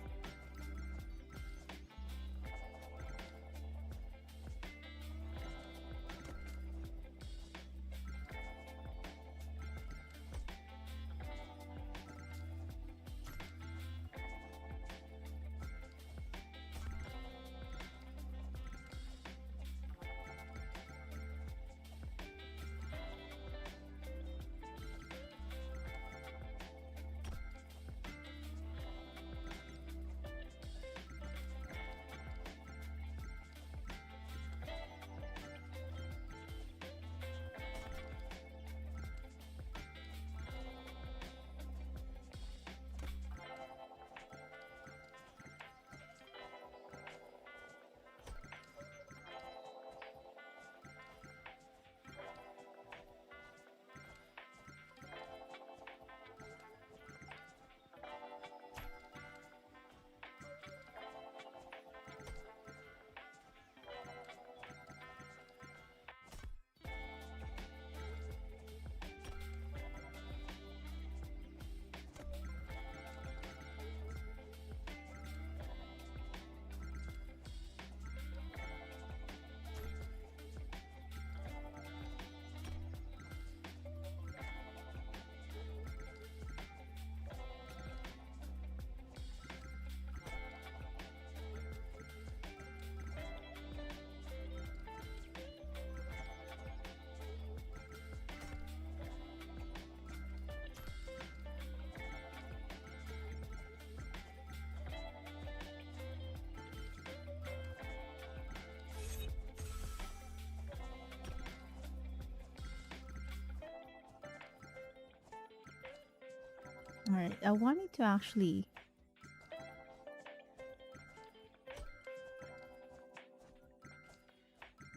Alright, I wanted to actually...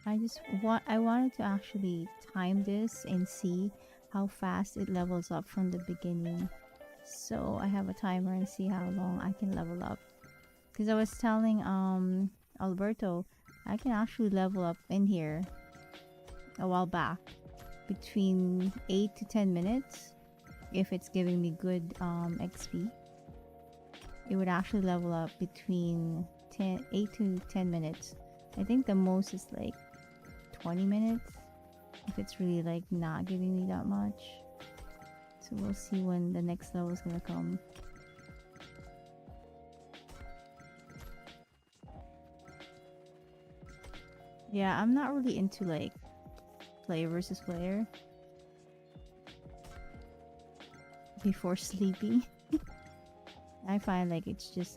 I wanted to actually time this and see how fast it levels up from the beginning. So I have a timer and see how long I can level up. Because I was telling Alberto, I can actually level up in here a while back between 8 to 10 minutes. If it's giving me good XP, it would actually level up between 8 to 10 minutes. I think the most is like 20 minutes if it's really like not giving me that much. So we'll see when the next level is gonna come. Yeah, I'm not really into like player versus player before sleeping. I find like it's just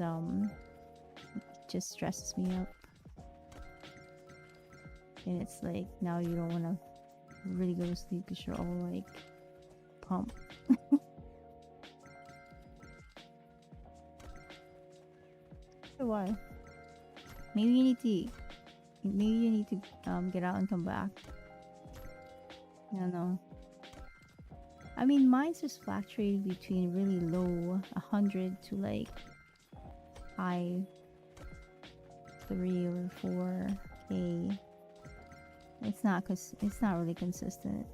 stresses me up. And it's like now you don't want to really go to sleep because you're all like pumped. So why? Maybe you need to get out and come back. I don't know. I mean, mine's just fluctuating between really low 100 to like high 3 or 4k. It's not really consistent.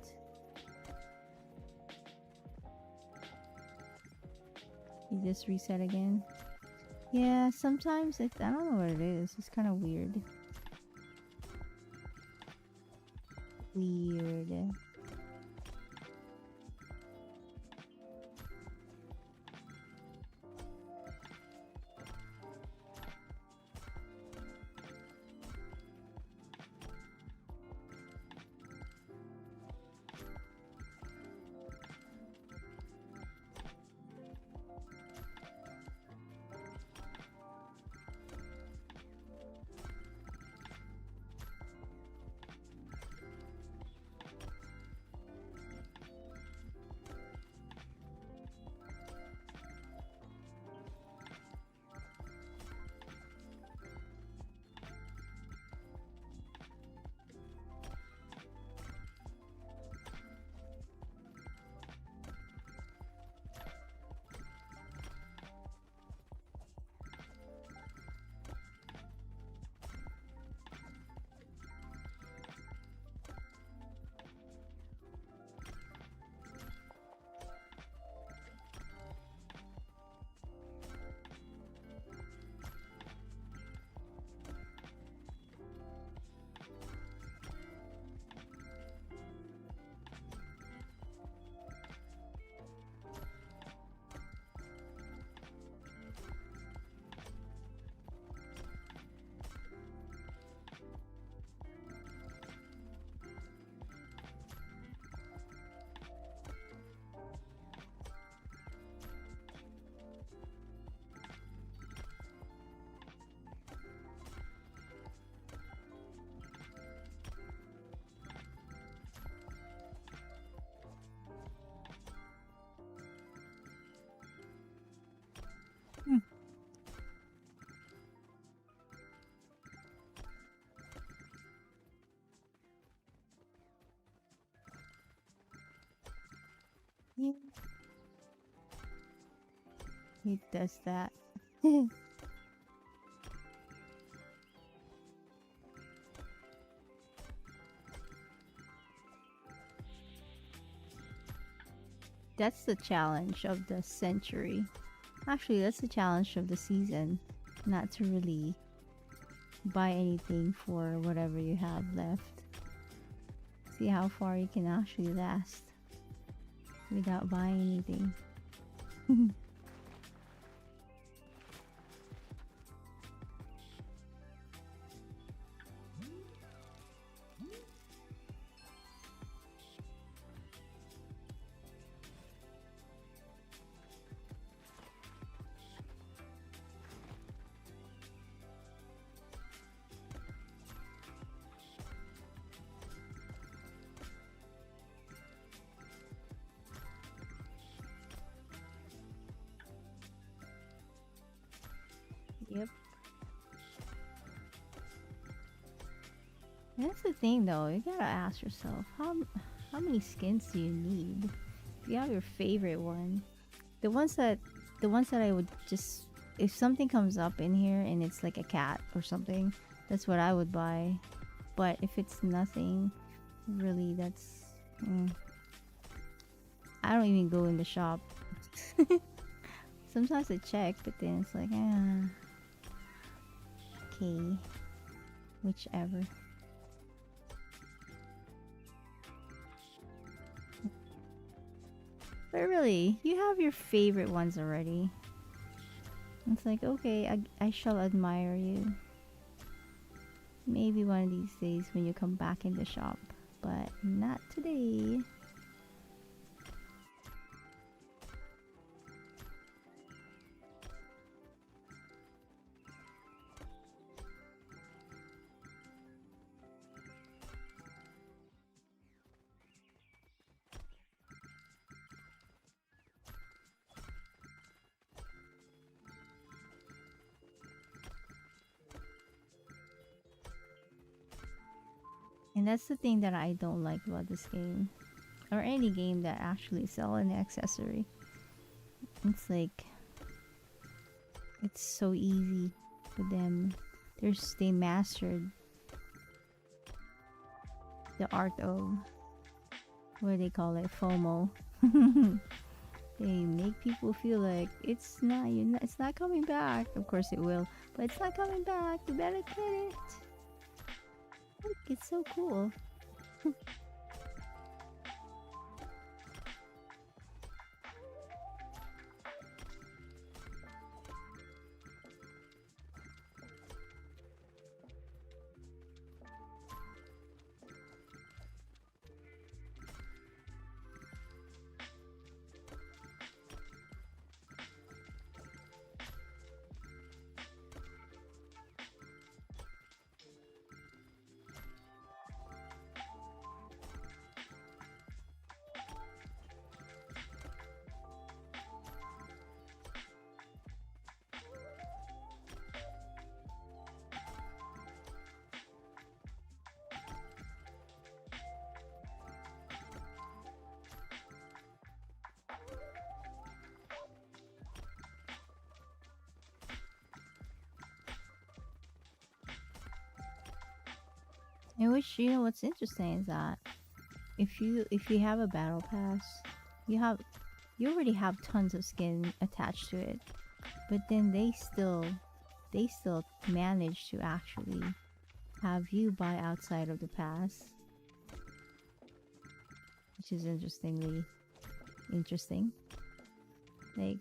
You just reset again. Yeah, sometimes I don't know what it is. It's kind of weird. Weird. It does that. That's the challenge of the century. Actually, that's the challenge of the season. Not to really buy anything for whatever you have left. See how far you can actually last without buying anything. Yep. That's the thing though, you gotta ask yourself, how many skins do you need? If you have your favorite one, the ones that I would just, if something comes up in here and it's like a cat or something, that's what I would buy. But if it's nothing, really, that's I don't even go in the shop. Sometimes I check, but then it's like, okay, whichever. But really, you have your favorite ones already. It's like, okay, I shall admire you. Maybe one of these days when you come back in the shop, but not today. And that's the thing that I don't like about this game. Or any game that actually sell an accessory. It's like, it's so easy for them. They mastered the art of, what do they call it, FOMO. They make people feel like it's not coming back. Of course it will, but it's not coming back. You better get it. Look, it's so cool. And which, you know, what's interesting is that if you have a battle pass, you already have tons of skin attached to it, but then they still manage to actually have you buy outside of the pass, which is interesting. Like,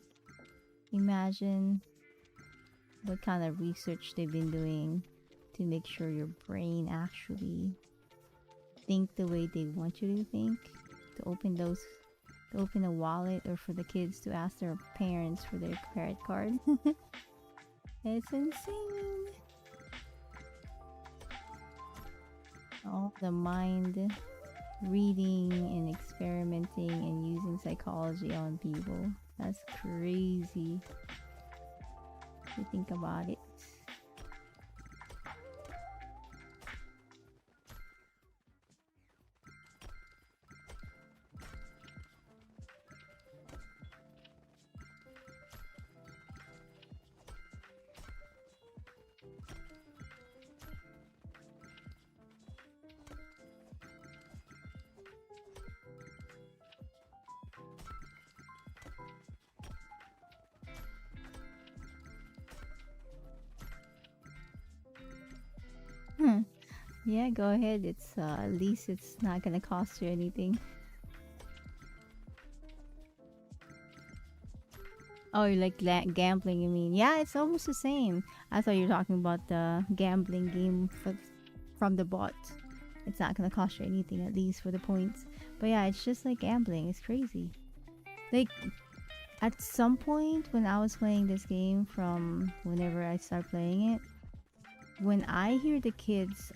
imagine what kind of research they've been doing to make sure your brain actually think the way they want you to think, to open a wallet, or for the kids to ask their parents for their credit card. It's insane. All the mind reading and experimenting and using psychology on people. That's crazy if you think about it. Yeah, go ahead. It's at least it's not gonna cost you anything. Oh, you like gambling, you mean? Yeah, it's almost the same. I thought you were talking about the gambling game from the bot. It's not gonna cost you anything, at least for the points. But yeah, it's just like gambling. It's crazy. Like, at some point when I was playing this game, from whenever I start playing it, when I hear the kids,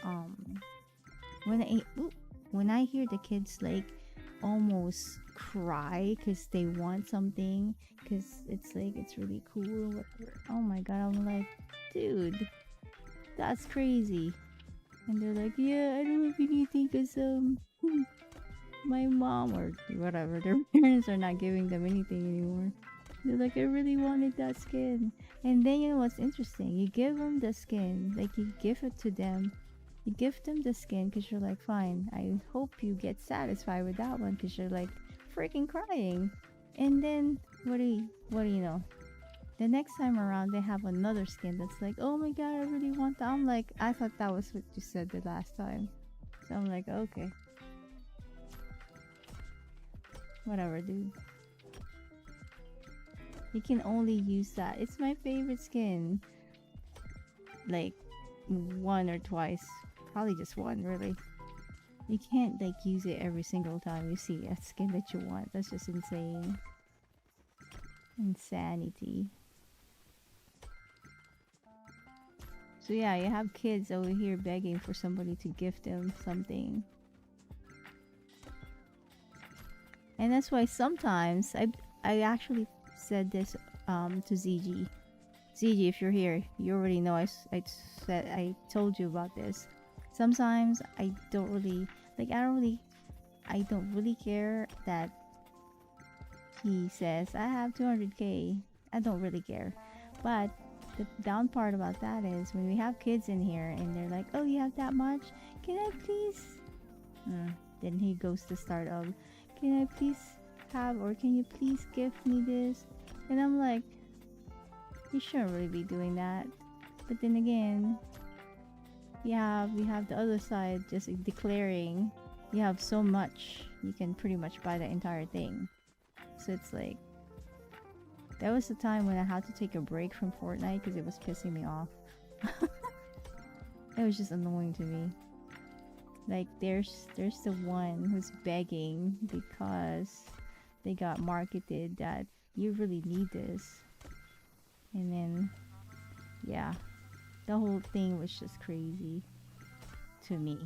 when I ooh, when I hear the kids like almost cry because they want something, because it's like it's really cool or whatever. Oh my god, I'm like, dude, that's crazy. And they're like, yeah, I don't have anything because my mom or whatever, their parents are not giving them anything anymore. They're like, I really wanted that skin. And then you know what's interesting? You give them the skin, like you give it to them. You give them the skin because you're like, fine, I hope you get satisfied with that one because you're like freaking crying. And then what do you know? The next time around they have another skin that's like, oh my god, I really want that. I'm like, I thought that was what you said the last time. So I'm like, okay. Whatever, dude. You can only use that. It's my favorite skin. Like, one or twice. Probably just one, really. You can't, like, use it every single time you see a skin that you want. That's just insane. Insanity. So yeah, you have kids over here begging for somebody to gift them something. And that's why sometimes I actually said this to ZG. ZG, if you're here, you already know I told you about this. Sometimes I don't really I don't really care that he says I have 200k. I don't really care. But the down part about that is when we have kids in here and they're like, oh, you have that much? Can I please? Then he goes to start of, can I please have, or can you please gift me this? And I'm like, you shouldn't really be doing that. But then again, we have the other side just declaring you have so much, you can pretty much buy the entire thing. So it's like, that was the time when I had to take a break from Fortnite because it was pissing me off. It was just annoying to me. Like, there's the one who's begging because they got marketed that you really need this. And then, yeah, the whole thing was just crazy to me.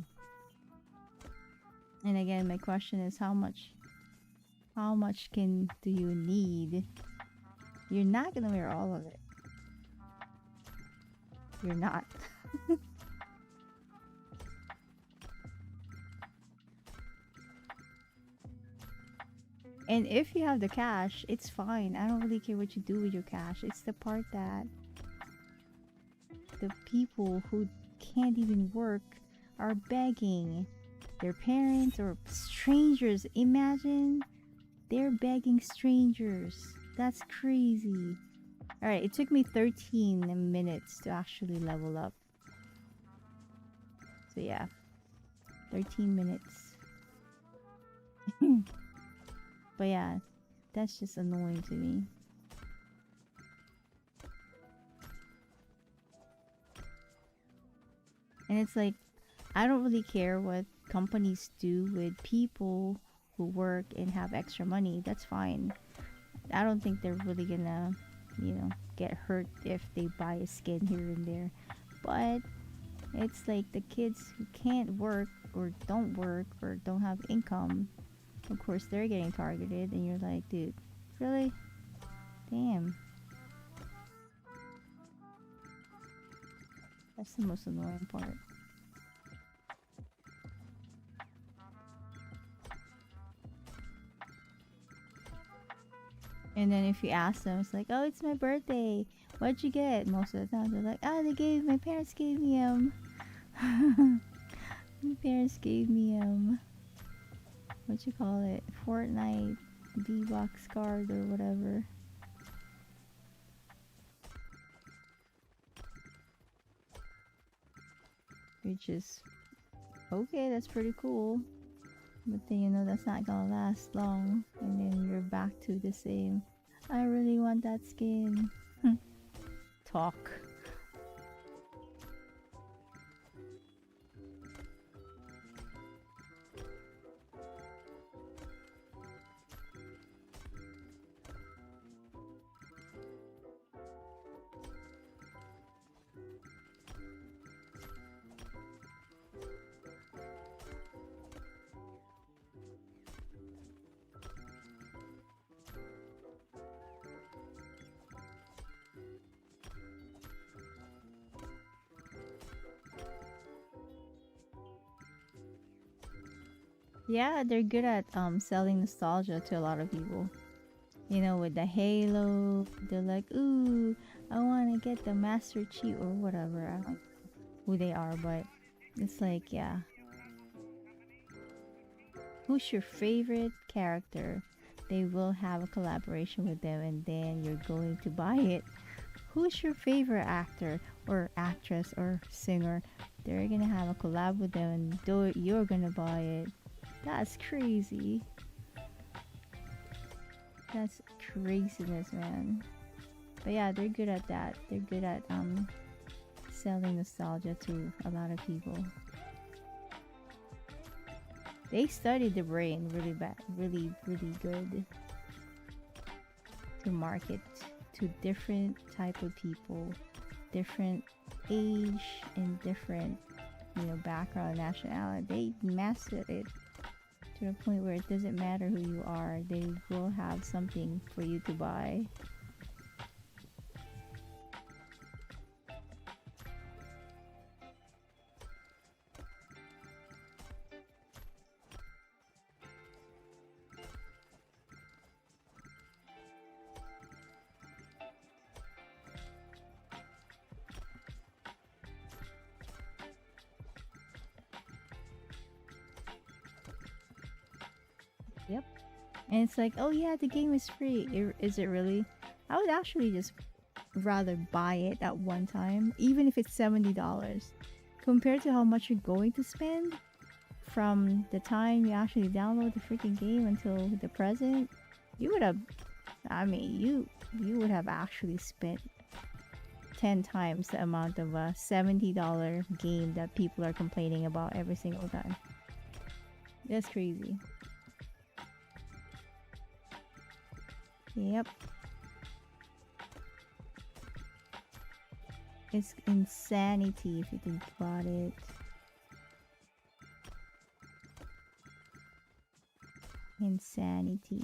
And again, my question is how much do you need? You're not gonna wear all of it. You're not. And if you have the cash, it's fine. I don't really care what you do with your cash. It's the part that the people who can't even work are begging their parents or strangers. Imagine they're begging strangers. That's crazy. Alright, it took me 13 minutes to actually level up. So yeah, 13 minutes. But yeah, that's just annoying to me. And it's like, I don't really care what companies do with people who work and have extra money. That's fine. I don't think they're really gonna, you know, get hurt if they buy a skin here and there. But it's like the kids who can't work or don't have income, of course they're getting targeted, and you're like, dude, really? Damn. That's the most annoying part. And then if you ask them, it's like, oh, it's my birthday. What'd you get? Most of the time they're like, oh, my parents gave me my parents gave me what you call it, Fortnite V-Box card or whatever. Which is Okay, that's pretty cool. But then you know that's not gonna last long, and then you're back to the same. I really want that skin. Talk. Yeah, they're good at selling nostalgia to a lot of people. You know, with the Halo, they're like, ooh, I want to get the Master Chief or whatever. I don't know who they are, but it's like, yeah. Who's your favorite character? They will have a collaboration with them, and then you're going to buy it. Who's your favorite actor or actress or singer? They're gonna have a collab with them, and you're gonna buy it. That's crazy. That's craziness, man. But yeah, they're good at that. They're good at selling nostalgia to a lot of people. They studied the brain really bad, really good to market to different type of people, different age and different, you know, background, nationality. They mastered it to the point where it doesn't matter who you are, they will have something for you to buy. Yep. And it's like, oh yeah, the game is free. Is it really? I would actually just rather buy it at one time, even if it's $70, compared to how much you're going to spend from the time you actually download the freaking game until the present. You would have, I mean, you would have actually spent 10 times the amount of a $70 game that people are complaining about every single time. That's crazy. Yep. It's insanity if you think about it. Insanity.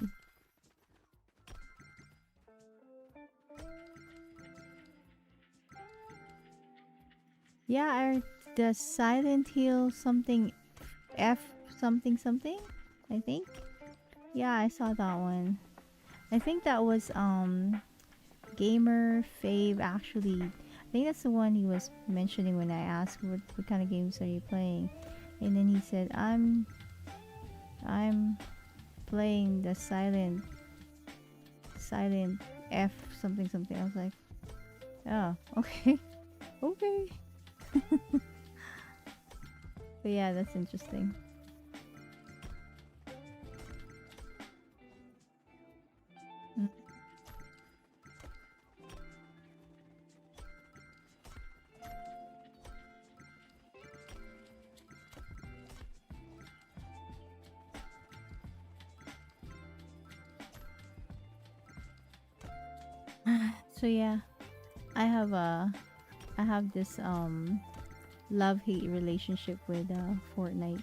Yeah, the Silent Hill something F something something, I think. Yeah, I saw that one. I think that was Gamer Fave actually. I think that's the one he was mentioning when I asked what kind of games are you playing, and then he said I'm playing the Silent F something something. I was like, oh, okay. Okay. But yeah, that's interesting. Mm. So yeah, I have this love-hate relationship with Fortnite.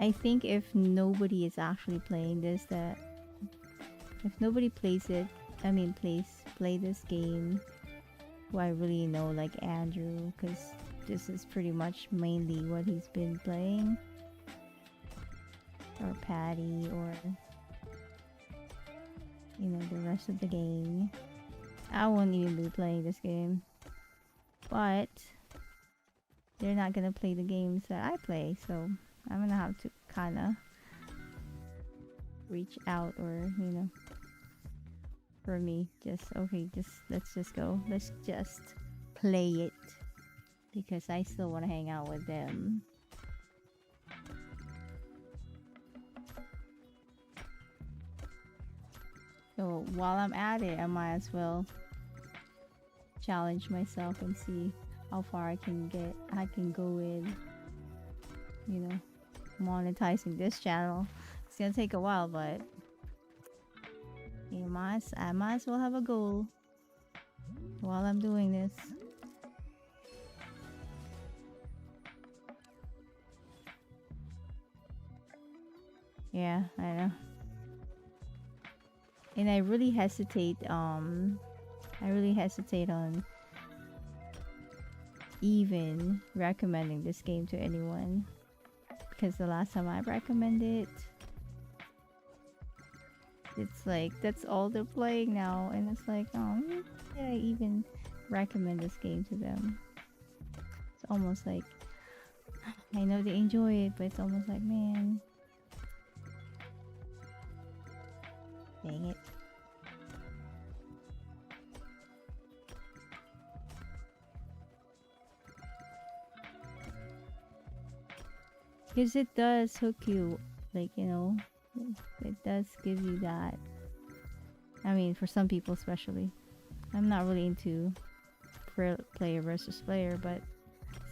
I think if nobody is actually playing this, that if nobody plays it, I mean play this game, who I really know, like Andrew, because this is pretty much mainly what he's been playing, or Patty, or you know, the rest of the gang. I won't even be playing this game, but they're not gonna play the games that I play, so I'm gonna have to kind of reach out, or you know, for me, just okay, just let's just go, let's just play it. because I still want to hang out with them. So while I'm at it, I might as well challenge myself and see how far I can go with, you know, monetizing this channel. It's gonna take a while, but I might as well have a goal while I'm doing this. Yeah, I know. And I really hesitate on even recommending this game to anyone, because the last time I recommended it, it's like that's all they're playing now, and it's like, oh, did I even recommend this game to them? It's almost like I know they enjoy it, but it's almost like, man, dang it. Because it does hook you, like, you know, it does give you that. I mean, for some people especially. I'm not really into player versus player, but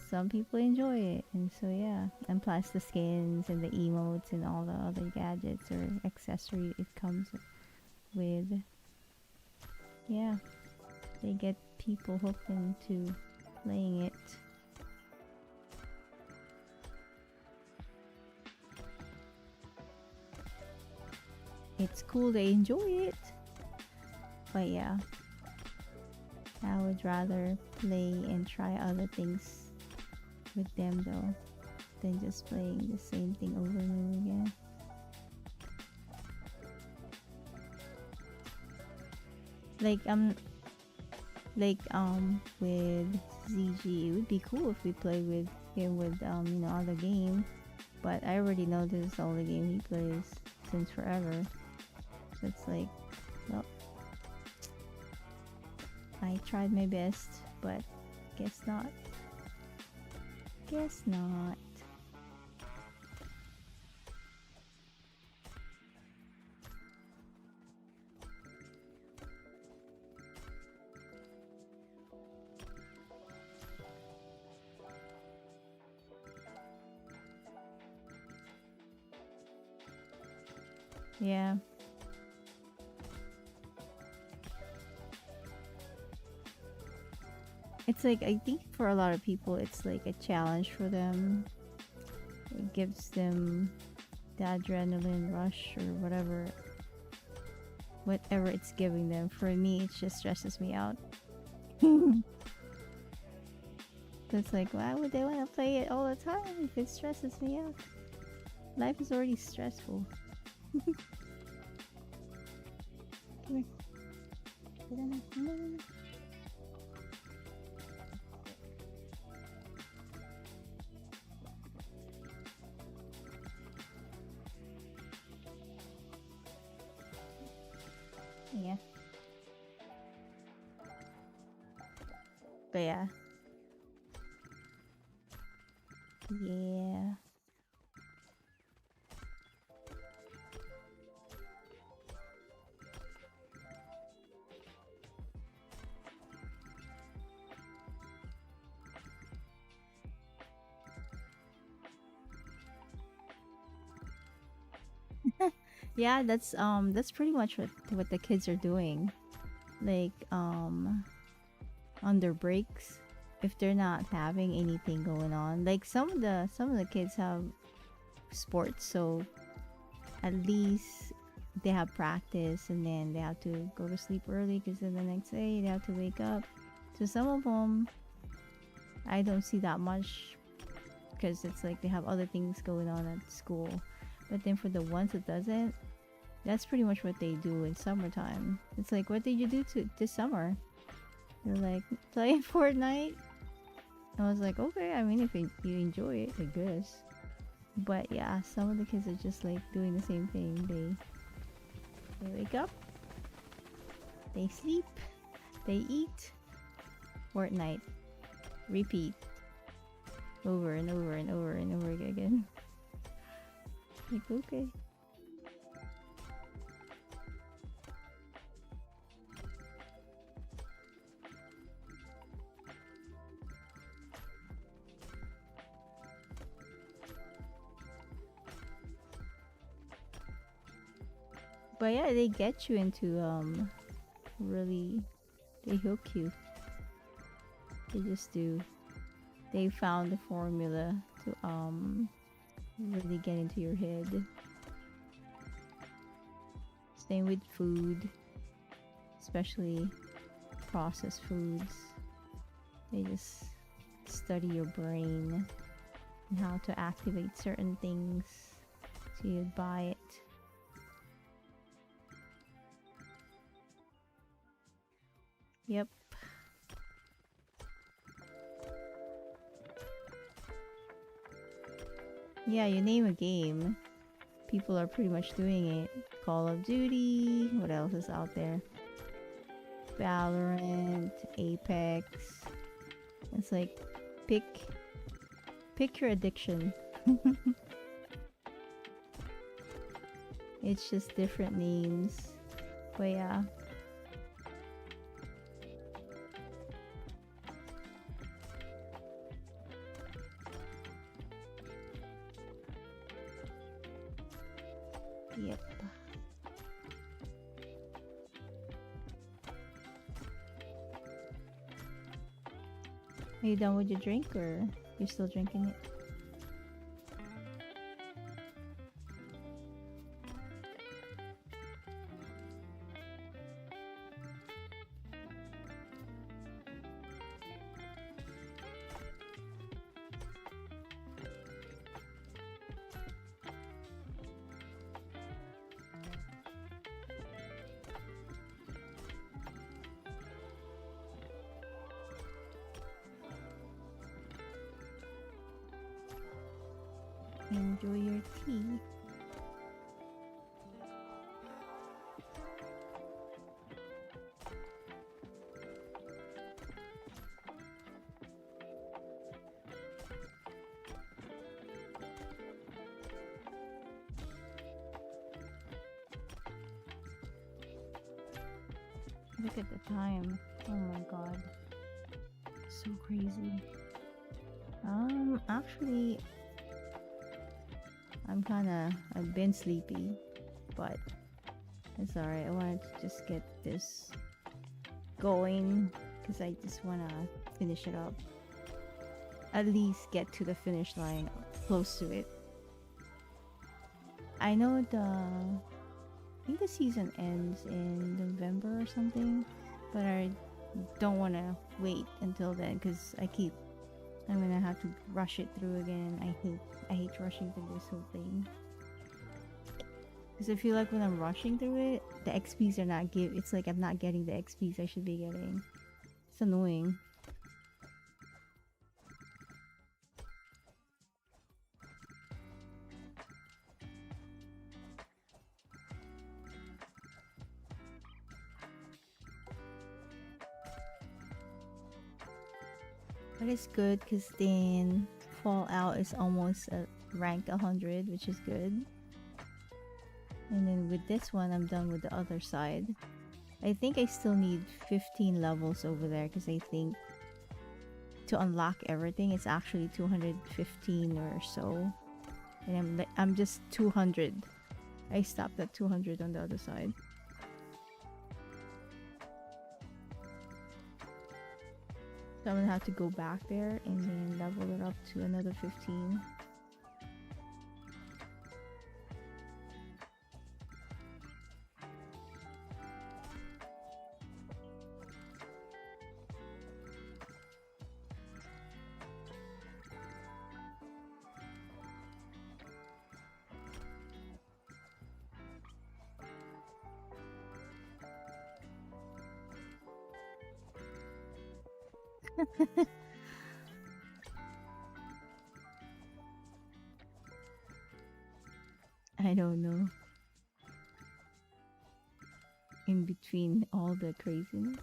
some people enjoy it, and so yeah. And plus the skins and the emotes and all the other gadgets or accessory it comes with. Yeah, they get people hooked into playing it. It's cool, they enjoy it. But yeah, I would rather play and try other things with them though, than just playing the same thing over and over again. With ZG, it would be cool if we play with him with you know, other game, but I already know this is the only game he plays since forever. So it's like, well, I tried my best, but guess not. Guess not. Yeah. It's like, I think for a lot of people, it's like a challenge for them. It gives them the adrenaline rush or whatever it's giving them. For me, it just stresses me out. It's like, why would they want to play it all the time if it stresses me out? Life is already stressful. Come here. Get in there. No. Yeah. But yeah. Yeah. Yeah, that's pretty much what the kids are doing. Like on their breaks, if they're not having anything going on, like some of the kids have sports, so at least they have practice, and then they have to go to sleep early because then the next day they have to wake up. So some of them I don't see that much because it's like they have other things going on at school. But then for the ones that doesn't, that's pretty much what they do in summertime. It's like, what did you do this summer? They're like, playing Fortnite. I was like, okay, I mean, if you enjoy it, I guess. But yeah, some of the kids are just like doing the same thing. They wake up, they sleep, they eat, Fortnite, repeat. over and over and over and over again. Like, okay. But yeah, they get you into really, they hook you. They just do. They found the formula to really get into your head. Same with food, especially processed foods. They just study your brain and how to activate certain things so you'd buy it. Yep. Yeah, you name a game, people are pretty much doing it. Call of Duty, what else is out there? Valorant, Apex. It's like, pick your addiction. It's just different names. But yeah. Yep. Are you done with your drink or you're still drinking it? Enjoy your tea. Look at the time. Oh my god. So crazy. Actually, I've been sleepy, but it's alright. I wanted to just get this going because I just want to finish it up. At least get to the finish line, close to it. I know I think the season ends in November or something, but I don't want to wait until then because I'm gonna have to rush it through again. I hate rushing through this whole thing. Because I feel like when I'm rushing through it, the XPs are not it's like I'm not getting the XPs I should be getting. It's annoying. But it's good because then Fallout is almost at rank 100, which is good. And then with this one, I'm done with the other side. I think I still need 15 levels over there because I think to unlock everything, it's actually 215 or so. And I'm just 200. I stopped at 200 on the other side. So I'm gonna have to go back there and then level it up to another 15. I don't know. In between all the craziness.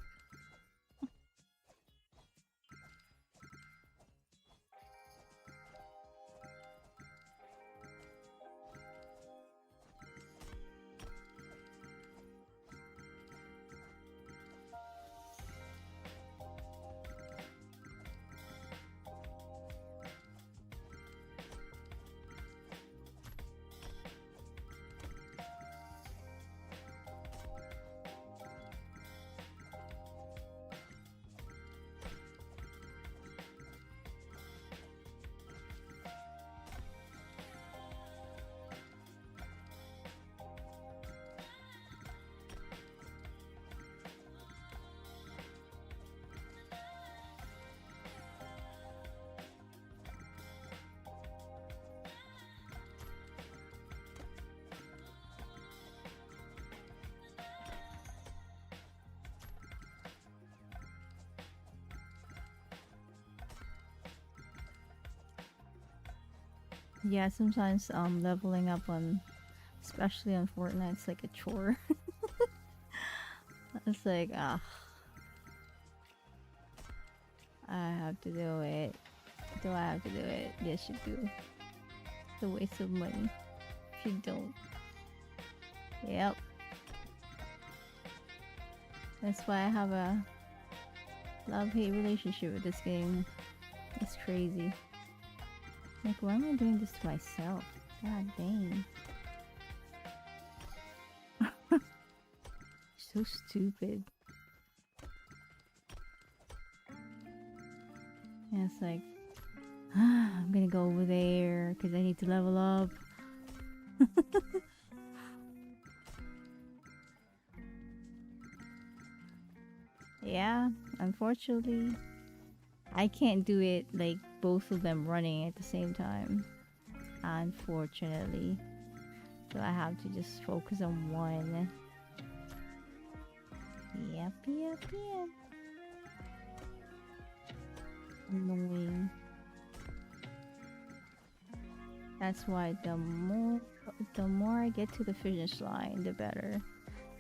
Yeah, sometimes leveling up on, especially on Fortnite, it's like a chore. It's like, ah, I have to do it. Do I have to do it? Yes, you do. It's a waste of money if you don't. Yep. That's why I have a love-hate relationship with this game. It's crazy. Like, why am I doing this to myself? God dang. So stupid. And it's like, I'm gonna go over there because I need to level up. Yeah, unfortunately, I can't do it like both of them running at the same time. Unfortunately. So I have to just focus on one. Yep. Annoying. That's why the more I get to the finish line, the better.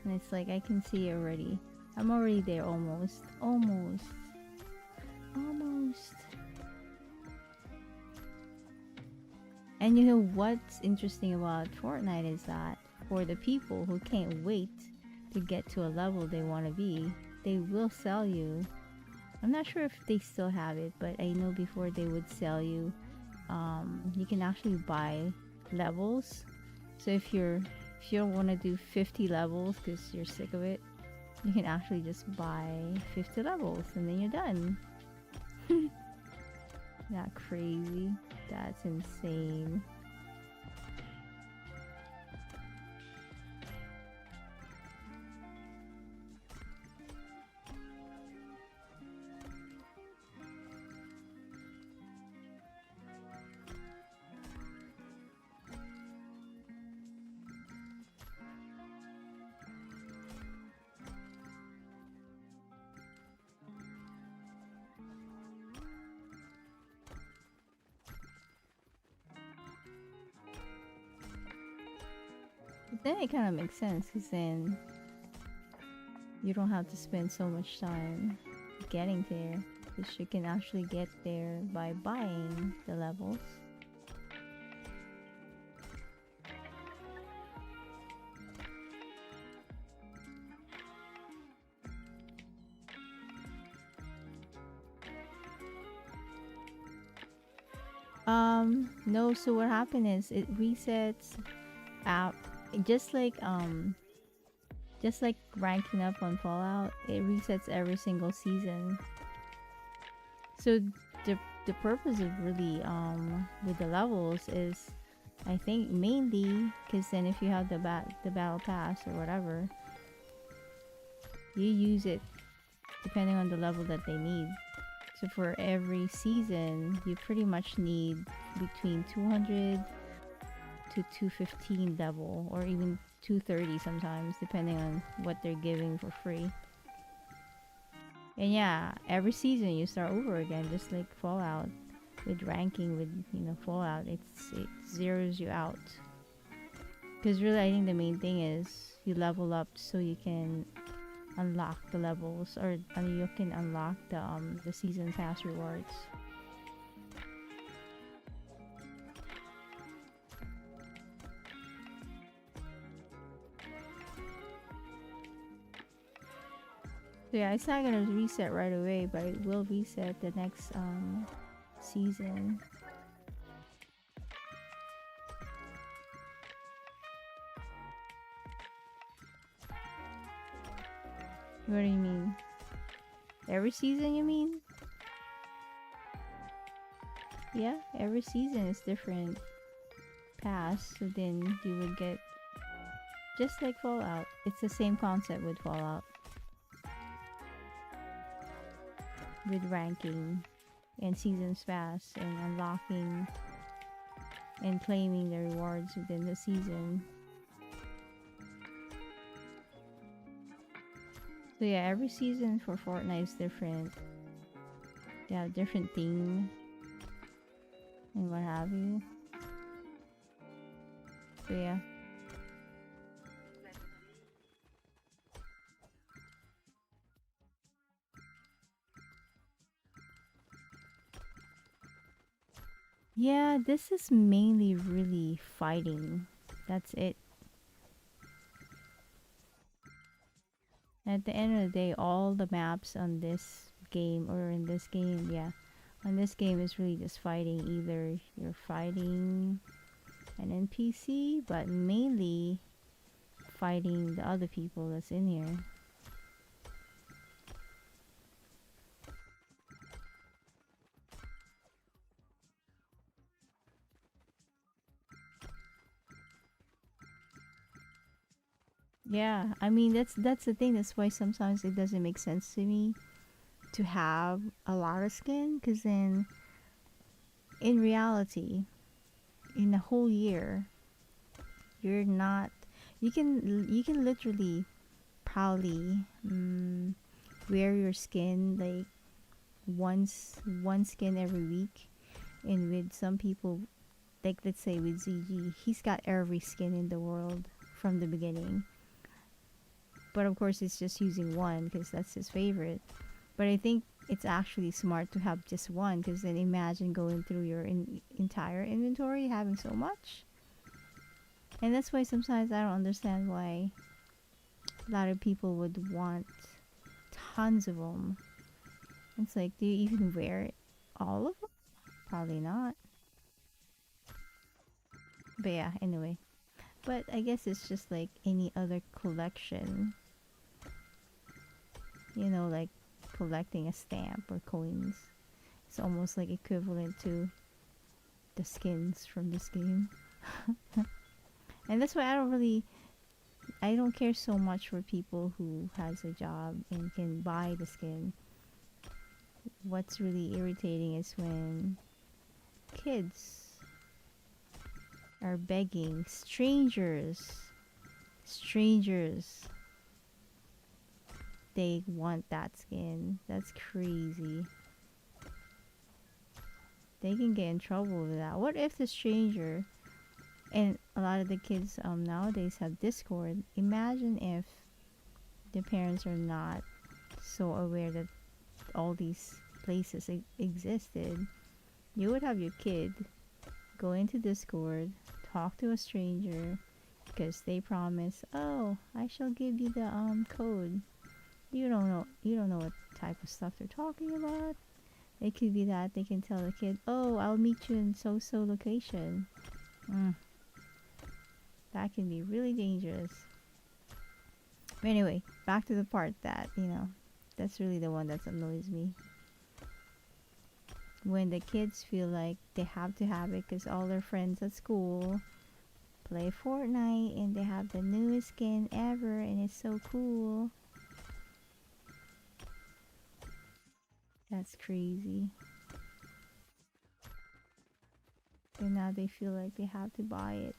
And it's like I can see it already. I'm already there almost. Almost. And you know what's interesting about Fortnite is that for the people who can't wait to get to a level they want to be, they will sell you. I'm not sure if they still have it, but I know before they would sell you. You can actually buy levels. So if you don't want to do 50 levels because you're sick of it, you can actually just buy 50 levels and then you're done. Not crazy. That's insane. But then it kind of makes sense because then you don't have to spend so much time getting there, because you can actually get there by buying the levels. No, so what happened is it resets out just like ranking up on Fallout, it resets every single season. So the purpose of really with the levels is, I think, mainly because then if you have the battle pass or whatever, you use it depending on the level that they need. So for every season, you pretty much need between 200 to 215 level, or even 230 sometimes, depending on what they're giving for free. And yeah, every season you start over again, just like Fallout. With ranking, with Fallout, it zeroes you out. Because really, I think the main thing is you level up so you can unlock the levels, or you can unlock the season pass rewards. So yeah, it's not gonna reset right away, but it will reset the next season. What do you mean? Every season, you mean? Yeah, every season is different pass, so then you would get, just like Fallout. It's the same concept with Fallout. With ranking and seasons pass and unlocking and claiming the rewards within the season. So yeah, every season for Fortnite is different. They have different theme and what have you. So yeah. Yeah, this is mainly really fighting. That's it. At the end of the day, all the maps on this game or in this game, yeah, on this game is really just fighting. Either you're fighting an NPC, but mainly fighting the other people that's in here. Yeah, I mean that's the thing. That's why sometimes it doesn't make sense to me to have a lot of skin, because then in reality, in a whole year, you're not. You can literally probably wear your skin like one skin every week, and with some people, like let's say with ZG, he's got every skin in the world from the beginning. But of course, it's just using one because that's his favorite. But I think it's actually smart to have just one, because then imagine going through your entire inventory having so much. And that's why sometimes I don't understand why a lot of people would want tons of them. It's like, do you even wear all of them? Probably not. But yeah, anyway. But I guess it's just like any other collection. Like collecting a stamp or coins. It's almost like equivalent to the skins from this game. And that's why I don't care so much for people who has a job and can buy the skin. What's really irritating is when kids are begging strangers, they want that skin. That's crazy. They can get in trouble with that. What if the stranger, and a lot of the kids nowadays have Discord. Imagine if the parents are not so aware that all these places existed. You would have your kid go into Discord, talk to a stranger, because they promise, "Oh, I shall give you the code." You don't know what type of stuff they're talking about. It could be that they can tell the kid, "Oh, I'll meet you in so location." Mm, that can be really dangerous. But anyway, back to the part that, that's really the one that annoys me. When the kids feel like they have to have it because all their friends at school play Fortnite and they have the newest skin ever and it's so cool. That's crazy. And now they feel like they have to buy it.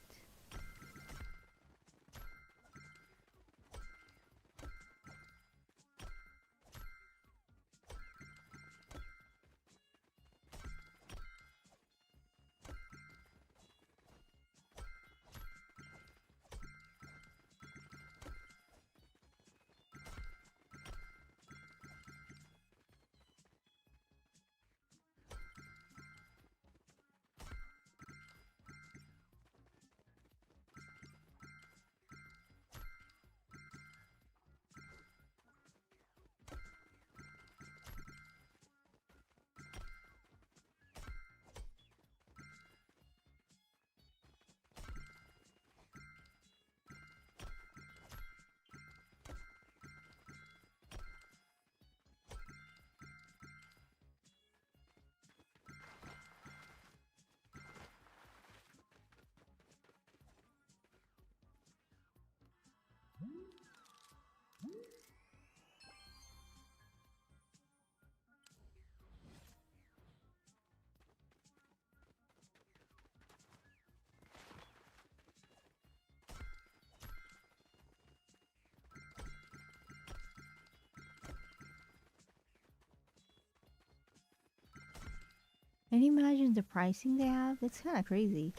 And imagine the pricing they have. It's kind of crazy.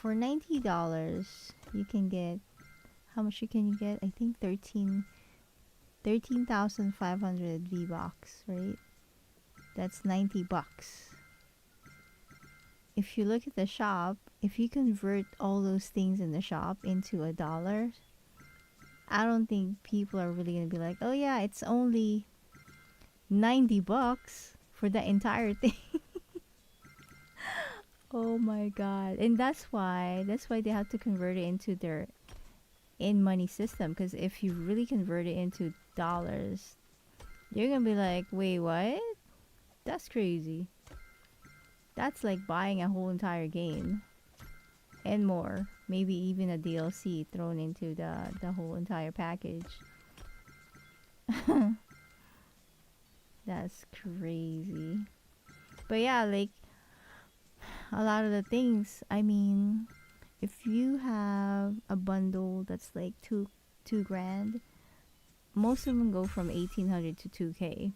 for $90, you can get, how much can you get? I think 13,500 V-Bucks, right? That's $90. If you look at the shop, if you convert all those things in the shop into a dollar, I don't think people are really gonna be like, oh yeah, it's only $90 for the entire thing. Oh my god. And that's why they have to convert it into their in money system, because if you really convert it into dollars, you're gonna be like, wait, what? That's crazy. That's like buying a whole entire game and more. Maybe even a DLC thrown into the whole entire package. That's crazy. But yeah, like a lot of the things, I mean, if you have a bundle that's like two grand, most of them go from 1800 to 2K,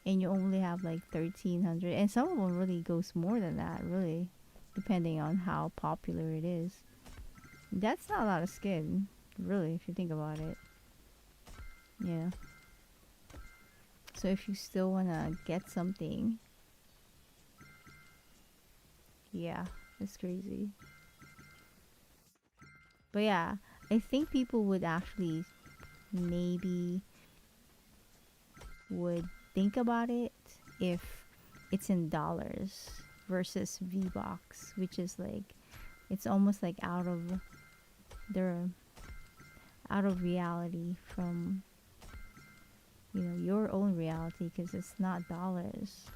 and you only have like 1300, and some of them really goes more than that, really, depending on how popular it is. That's not a lot of skin, really, if you think about it. Yeah. So if you still wanna get something, yeah, it's crazy. But yeah, I think people would actually maybe would think about it if it's in dollars versus V-Bucks, which is like, it's almost like their out of reality from, you know, your own reality, because it's not dollars.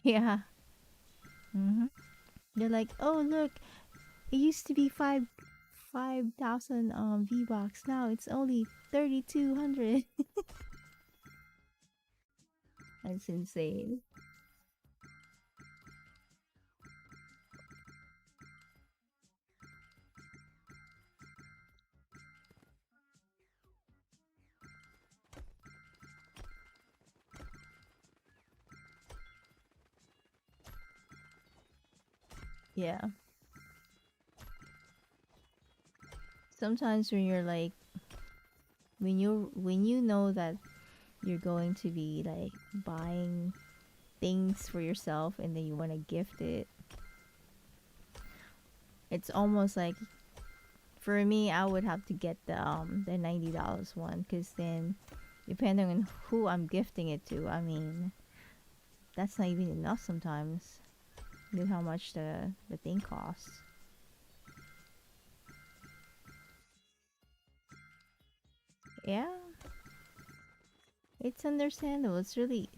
Yeah. Mm-hmm. They're like, oh look, it used to be 5,000 V-Bucks. Now it's only 3,200. That's insane. Yeah. Sometimes when you're like, when you know that you're going to be like buying things for yourself and then you want to gift it, it's almost like, for me, I would have to get the $90 one, because then depending on who I'm gifting it to, I mean, that's not even enough sometimes with how much the thing costs. Yeah, it's understandable. It's really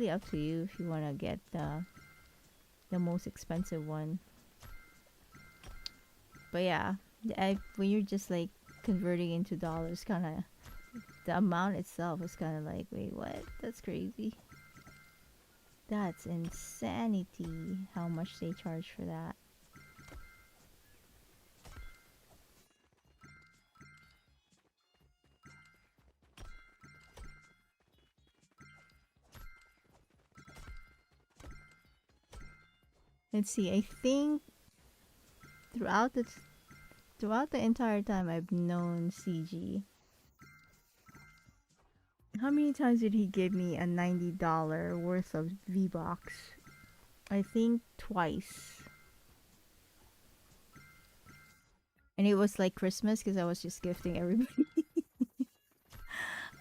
up to you if you want to get the most expensive one. But yeah, when you're just like converting into dollars, kind of, the amount itself is kind of like, wait, what? That's crazy. That's insanity how much they charge for that. Let's see. I think throughout the throughout the entire time I've known CG, how many times did he give me a $90 worth of V-Bucks? I think twice. And it was like Christmas, because I was just gifting everybody.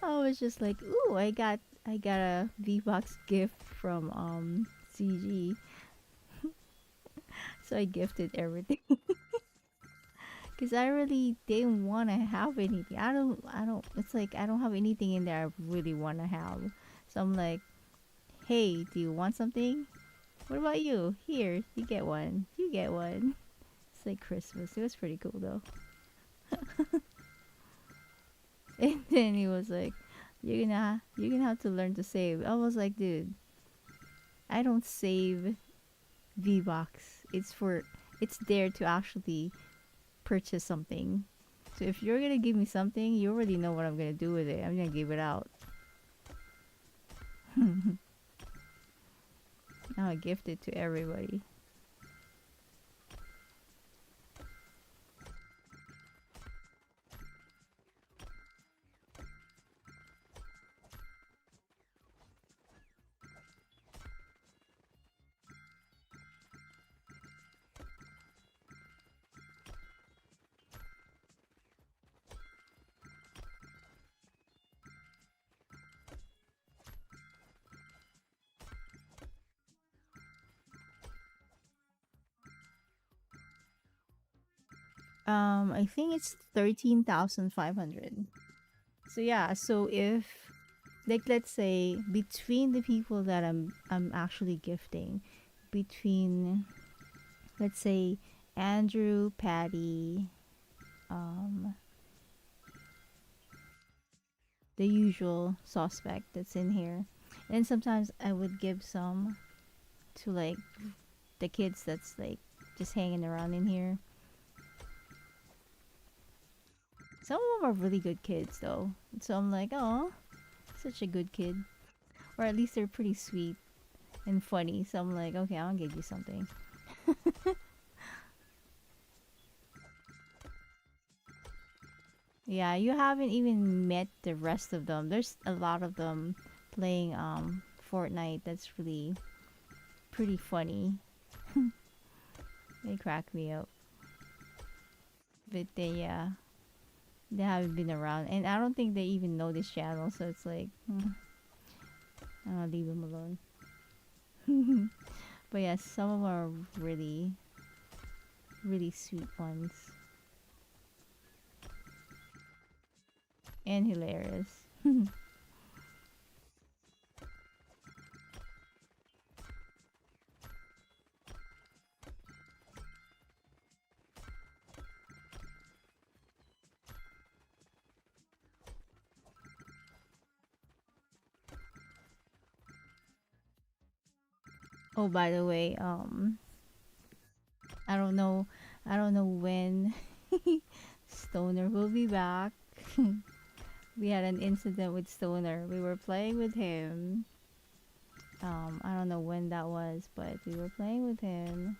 I was just like, ooh, I got a V-Bucks gift from CG. So I gifted everything. Cause I really didn't want to have anything. I don't. It's like I don't have anything in there I really want to have. So I'm like, hey, do you want something? What about you? Here, you get one. You get one. It's like Christmas. It was pretty cool though. And then he was like, you're gonna have to learn to save. I was like, dude, I don't save V-Bucks. It's there to actually purchase something. So if you're gonna give me something, you already know what I'm gonna do with it. I'm gonna give it out. Now I gift it to everybody. I think it's 13,500. So yeah, so if like let's say between the people that I'm actually gifting, between let's say Andrew, Patty, um the usual suspect that's in here. And sometimes I would give some to like the kids that's like just hanging around in here. Some of them are really good kids though. So I'm like, oh, such a good kid. Or at least they're pretty sweet and funny. So I'm like, okay, I'll give you something. Yeah, you haven't even met the rest of them. There's a lot of them playing Fortnite that's really pretty funny. They crack me up. But they haven't been around and I don't think they even know this channel, so it's like I'll leave them alone. But yeah, some of them are really really sweet ones. And hilarious. Oh, by the way, I don't know, I don't know when Stoner will be back. We had an incident with Stoner. We were playing with him. I don't know when that was, but we were playing with him.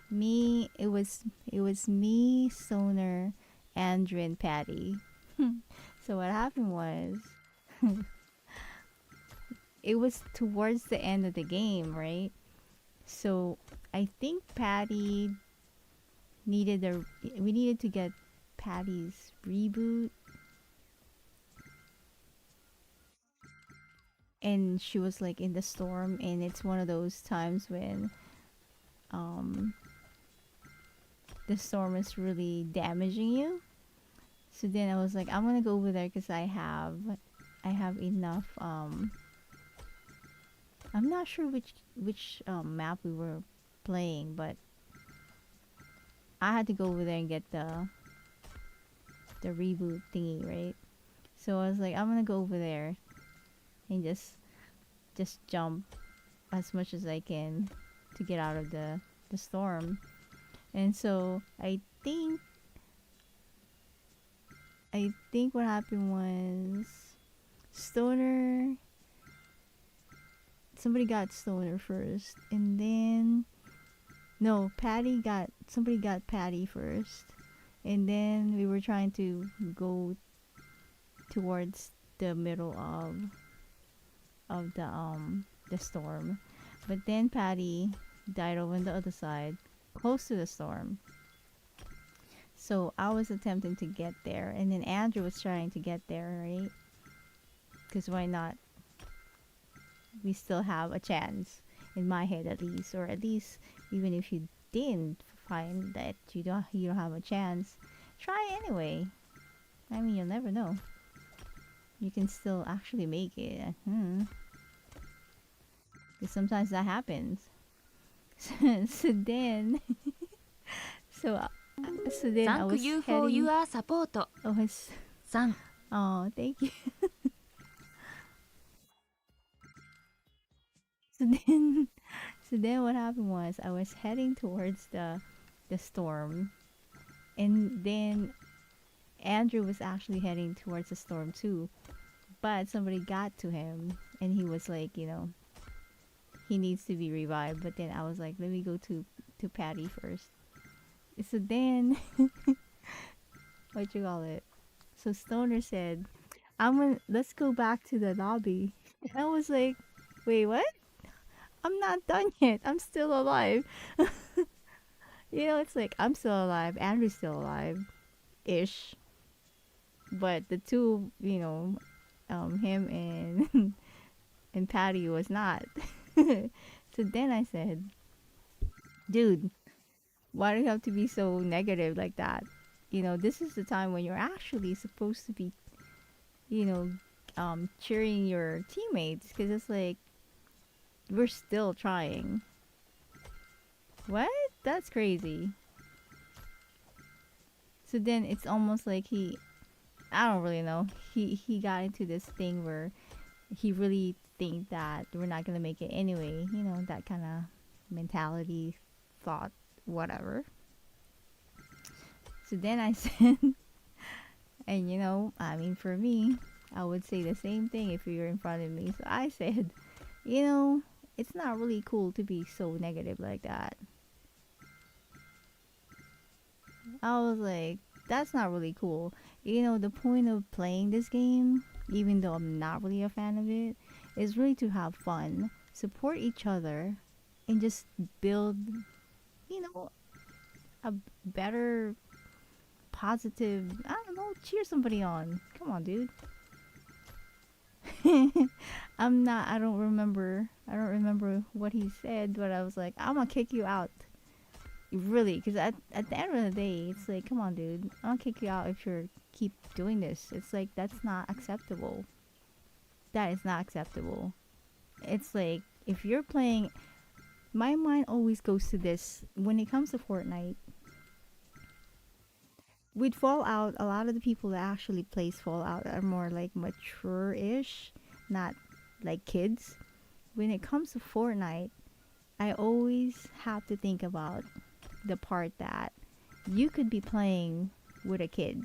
It was me, Stoner, Andrew, and Patty. So what happened was, it was towards the end of the game, right? So I think Patty needed a we needed to get Patty's reboot, and she was like in the storm, and it's one of those times when um the storm is really damaging you. So then I was like, I'm gonna go over there because I have enough. I'm not sure which map we were playing, but I had to go over there and get the reboot thingy, right? So I was like, I'm gonna go over there and just jump as much as I can to get out of the storm. And so I think what happened was Stoner somebody got Stoner first, and then no, Patty got somebody got Patty first, and then we were trying to go towards the middle of the storm, but then Patty died over on the other side, close to the storm. So I was attempting to get there, and then Andrew was trying to get there, right? Because why not? We still have a chance, in my head at least, or at least even if you didn't find that you don't have a chance, try anyway. I mean, you'll never know. You can still actually make it. Because sometimes that happens. So then, so so then I was Thank you for heading. your support. Oh, it's, 3 oh, thank you. So then, so then what happened was I was heading towards the storm, and then Andrew was actually heading towards the storm too. But somebody got to him, and he was like, he needs to be revived. But then I was like, let me go to Patty first. So then, what you call it? So Stoner said, let's go back to the lobby. And I was like, wait, what? I'm not done yet. I'm still alive. You know, it's like I'm still alive. Andrew's still alive, ish. But the two, him and and Patty was not. So then I said, dude, why do you have to be so negative like that? This is the time when you're actually supposed to be, you know, cheering your teammates because it's like we're still trying. What? That's crazy. So then it's almost like I don't really know. He got into this thing where he really think that we're not gonna make it anyway. That kind of mentality, thought, whatever. So then I said, and I mean, for me, I would say the same thing if you were in front of me. So I said, it's not really cool to be so negative like that. I was like, that's not really cool. The point of playing this game, even though I'm not really a fan of it, is really to have fun, support each other, and just build, a better, positive, I don't know, cheer somebody on. Come on, dude. I don't remember what he said, but I was like, I'm gonna kick you out. Really, because at the end of the day, it's like, come on, dude. I'll kick you out if you keep doing this. It's like, that's not acceptable. That is not acceptable. It's like, if you're playing... My mind always goes to this. When it comes to Fortnite, with Fallout, a lot of the people that actually plays Fallout are more like mature-ish, not like kids. When it comes to Fortnite, I always have to think about the part that you could be playing with a kid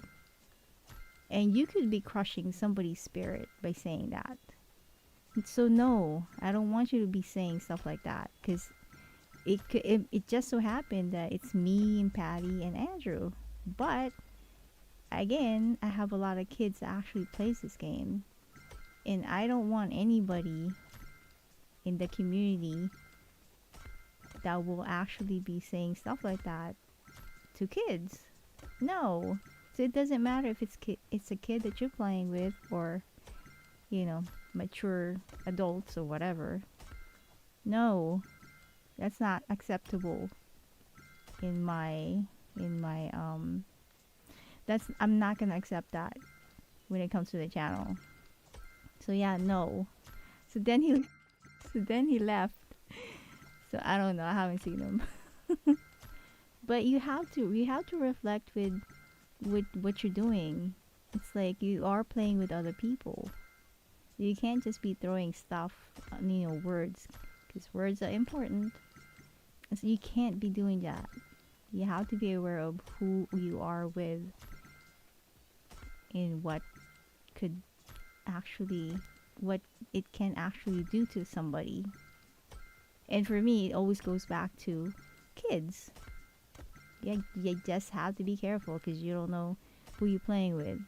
and you could be crushing somebody's spirit by saying that. So no, I don't want you to be saying stuff like that because it just so happened that it's me and Patty and Andrew. But again, I have a lot of kids that actually plays this game, and I don't want anybody in the community that will actually be saying stuff like that to kids. No. So it doesn't matter if it's a kid that you're playing with or mature adults or whatever. No. That's not acceptable in my I'm not going to accept that when it comes to the channel. So yeah, no. So then he left. So I don't know. I haven't seen him. But you have to reflect with what you're doing. It's like you are playing with other people. You can't just be throwing stuff, words, because words are important. So you can't be doing that. You have to be aware of who you are with and what it can actually do to somebody. And for me, it always goes back to kids. You just have to be careful because you don't know who you're playing with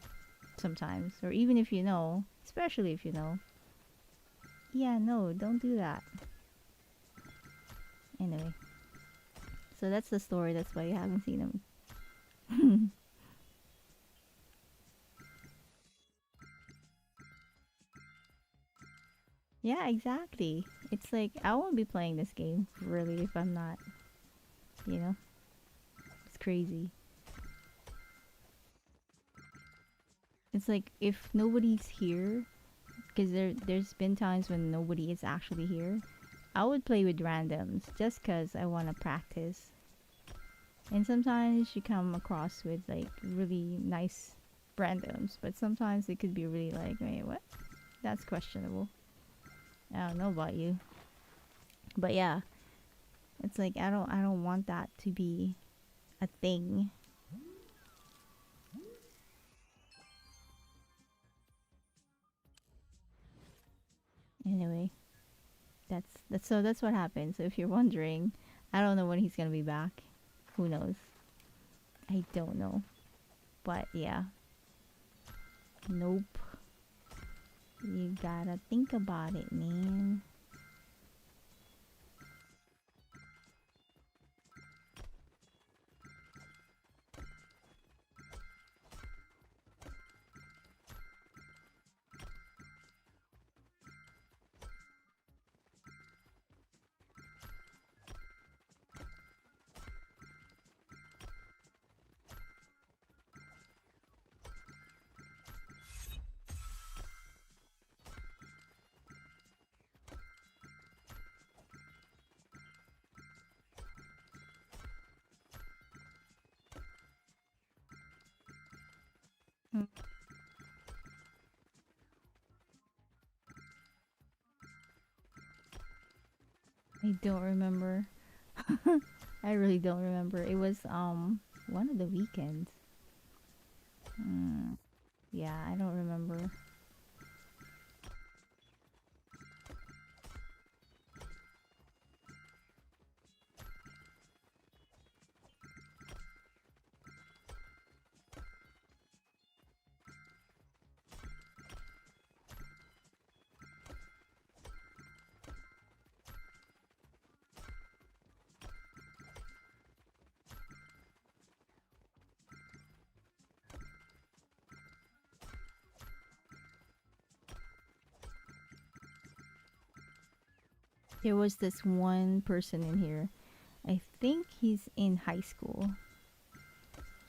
sometimes. Or even if you know, especially if you know. Yeah, no, don't do that. Anyway. So that's the story. That's why you haven't seen him. Yeah, exactly. It's like, I won't be playing this game, really, if I'm not, It's crazy. It's like, if nobody's here, because there's been times when nobody is actually here, I would play with randoms, just because I want to practice. And sometimes you come across with, like, really nice randoms, but sometimes it could be really like, wait, what? That's questionable. I don't know about you. But yeah, it's like I don't want that to be a thing. Anyway. That's what happened. So if you're wondering, I don't know when he's gonna be back. Who knows? I don't know. But yeah. Nope. You gotta think about it, man. Mm, I don't remember. I really don't remember. It was one of the weekends. Mm, yeah, I don't remember. There was this one person in here. I think he's in high school.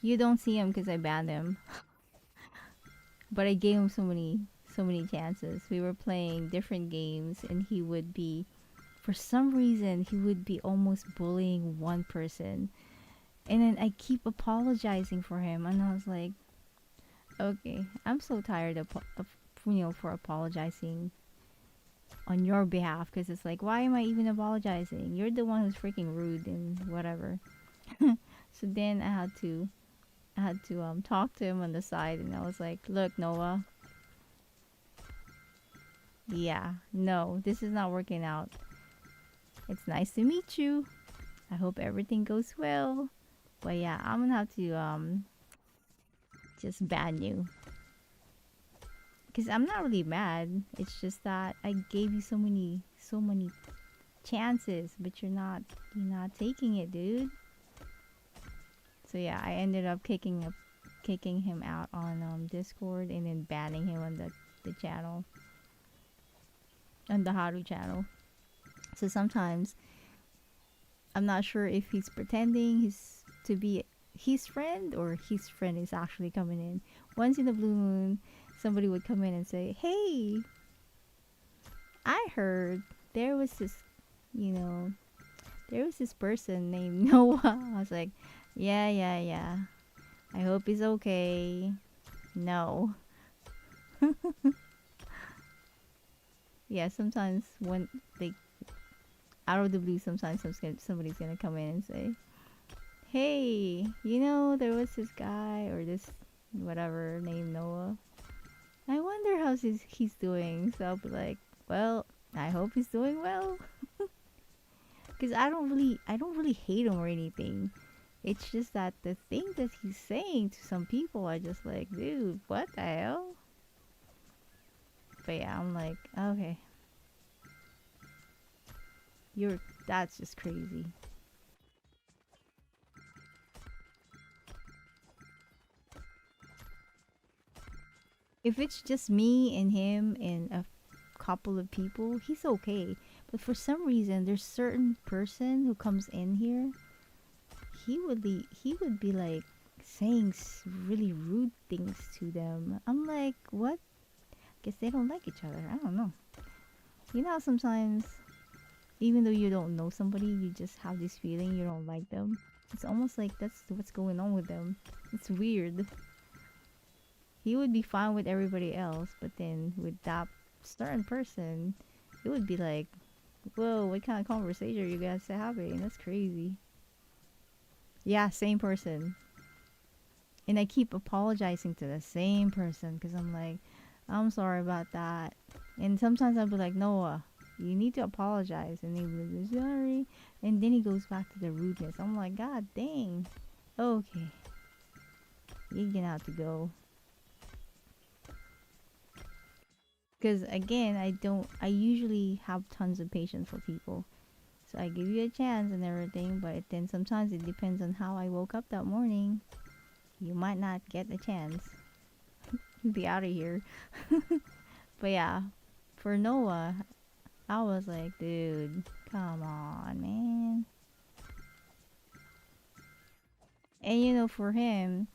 You don't see him because I banned him, but I gave him so many chances. We were playing different games, and he would be, for some reason, he would be almost bullying one person, and then I keep apologizing for him, and I was like, okay, I'm so tired of for apologizing on your behalf, because it's like, why am I even apologizing? You're the one who's freaking rude and whatever. So then I had to talk to him on the side, and I was like, look, Noah, yeah, no, this is not working out. It's nice to meet you. I hope everything goes well. But yeah, I'm gonna have to just ban you. Cause I'm not really mad. It's just that I gave you so many chances, but you're not taking it, dude. So yeah, I ended up kicking him out on Discord, and then banning him on the channel, on the Haru channel. So sometimes I'm not sure if he's pretending he's to be his friend, or his friend is actually coming in. Once in a blue moon, somebody would come in and say, "Hey, I heard there was this, you know, there was this person named Noah." I was like, "Yeah, yeah, yeah. I hope he's okay." No. Yeah, sometimes when they out of the blue, sometimes somebody's gonna come in and say, "Hey, there was this guy or this whatever named Noah. I wonder how he's doing." So I'll be like, "Well, I hope he's doing well." Because I don't really hate him or anything. It's just that the thing that he's saying to some people are just like, dude, what the hell? But yeah, I'm like, okay, that's just crazy. If it's just me and him and a couple of people, he's okay. But for some reason, there's certain person who comes in here, he would be like saying really rude things to them. I'm like, what? Guess they don't like each other. I don't know. You know how sometimes, even though you don't know somebody, you just have this feeling you don't like them. It's almost like that's what's going on with them. It's weird. He would be fine with everybody else, but then with that certain person, it would be like, whoa, what kind of conversation are you guys having? That's crazy. Yeah, same person. And I keep apologizing to the same person because I'm like, I'm sorry about that. And sometimes I'll be like, Noah, You need to apologize. And he was like, sorry. And then he goes back to the rudeness. I'm like, God dang. Okay. You're gonna have to go. Because again, I usually have tons of patience for people. So I give you a chance and everything, but then sometimes it depends on how I woke up that morning. You might not get a chance. Be out of here. But yeah, for Noah, I was like, dude, come on, man. And you know, for him,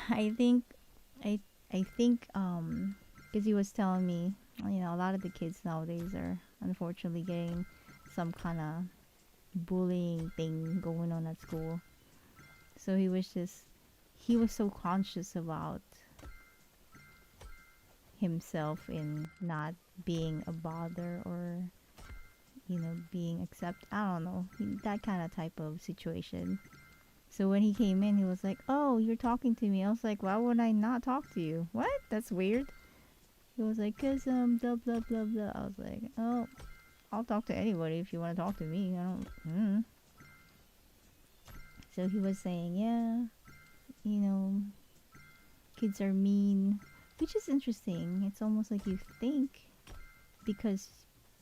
I think, I, I think, because he was telling me, you know, a lot of the kids nowadays are unfortunately getting some kind of bullying thing going on at school. So he was so conscious about himself in not being a bother or, you know, being accepted. I don't know, that kind of type of situation. So when he came in, he was like, oh, you're talking to me. I was like, why would I not talk to you? What? That's weird. He was like, cause blah blah blah blah. I was like, oh, I'll talk to anybody if you want to talk to me. I don't. So he was saying, yeah, you know, kids are mean, which is interesting. It's almost like you think because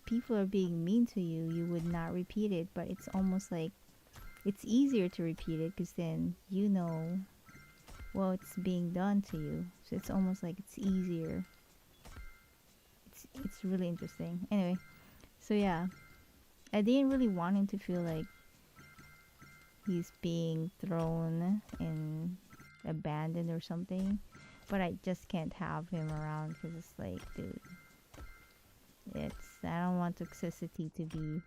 people are being mean to you, you would not repeat it, but it's almost like it's easier to repeat it because then you know what's being done to you. So it's almost like it's easier. It's really interesting. Anyway, so yeah, I didn't really want him to feel like he's being thrown and abandoned or something, but I just can't have him around because it's like, dude, I don't want toxicity to be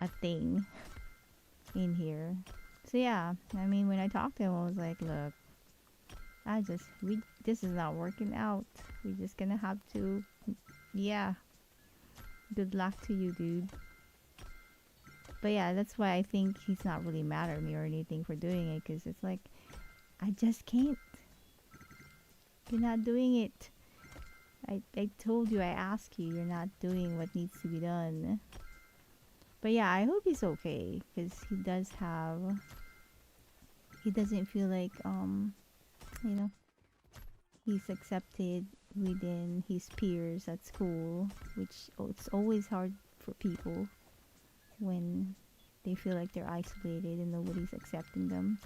a thing in here. So yeah, I mean, when I talked to him, I was like, look, this is not working out. We're just gonna have to, yeah, good luck to you, dude. But yeah, that's why I think he's not really mad at me or anything for doing it, because it's like, I just can't. You're not doing it. I told you, I asked you, you're not doing what needs to be done. But yeah, I hope he's okay, because he doesn't feel like, you know, he's accepted within his peers at school, which it's always hard for people when they feel like they're isolated and nobody's accepting them.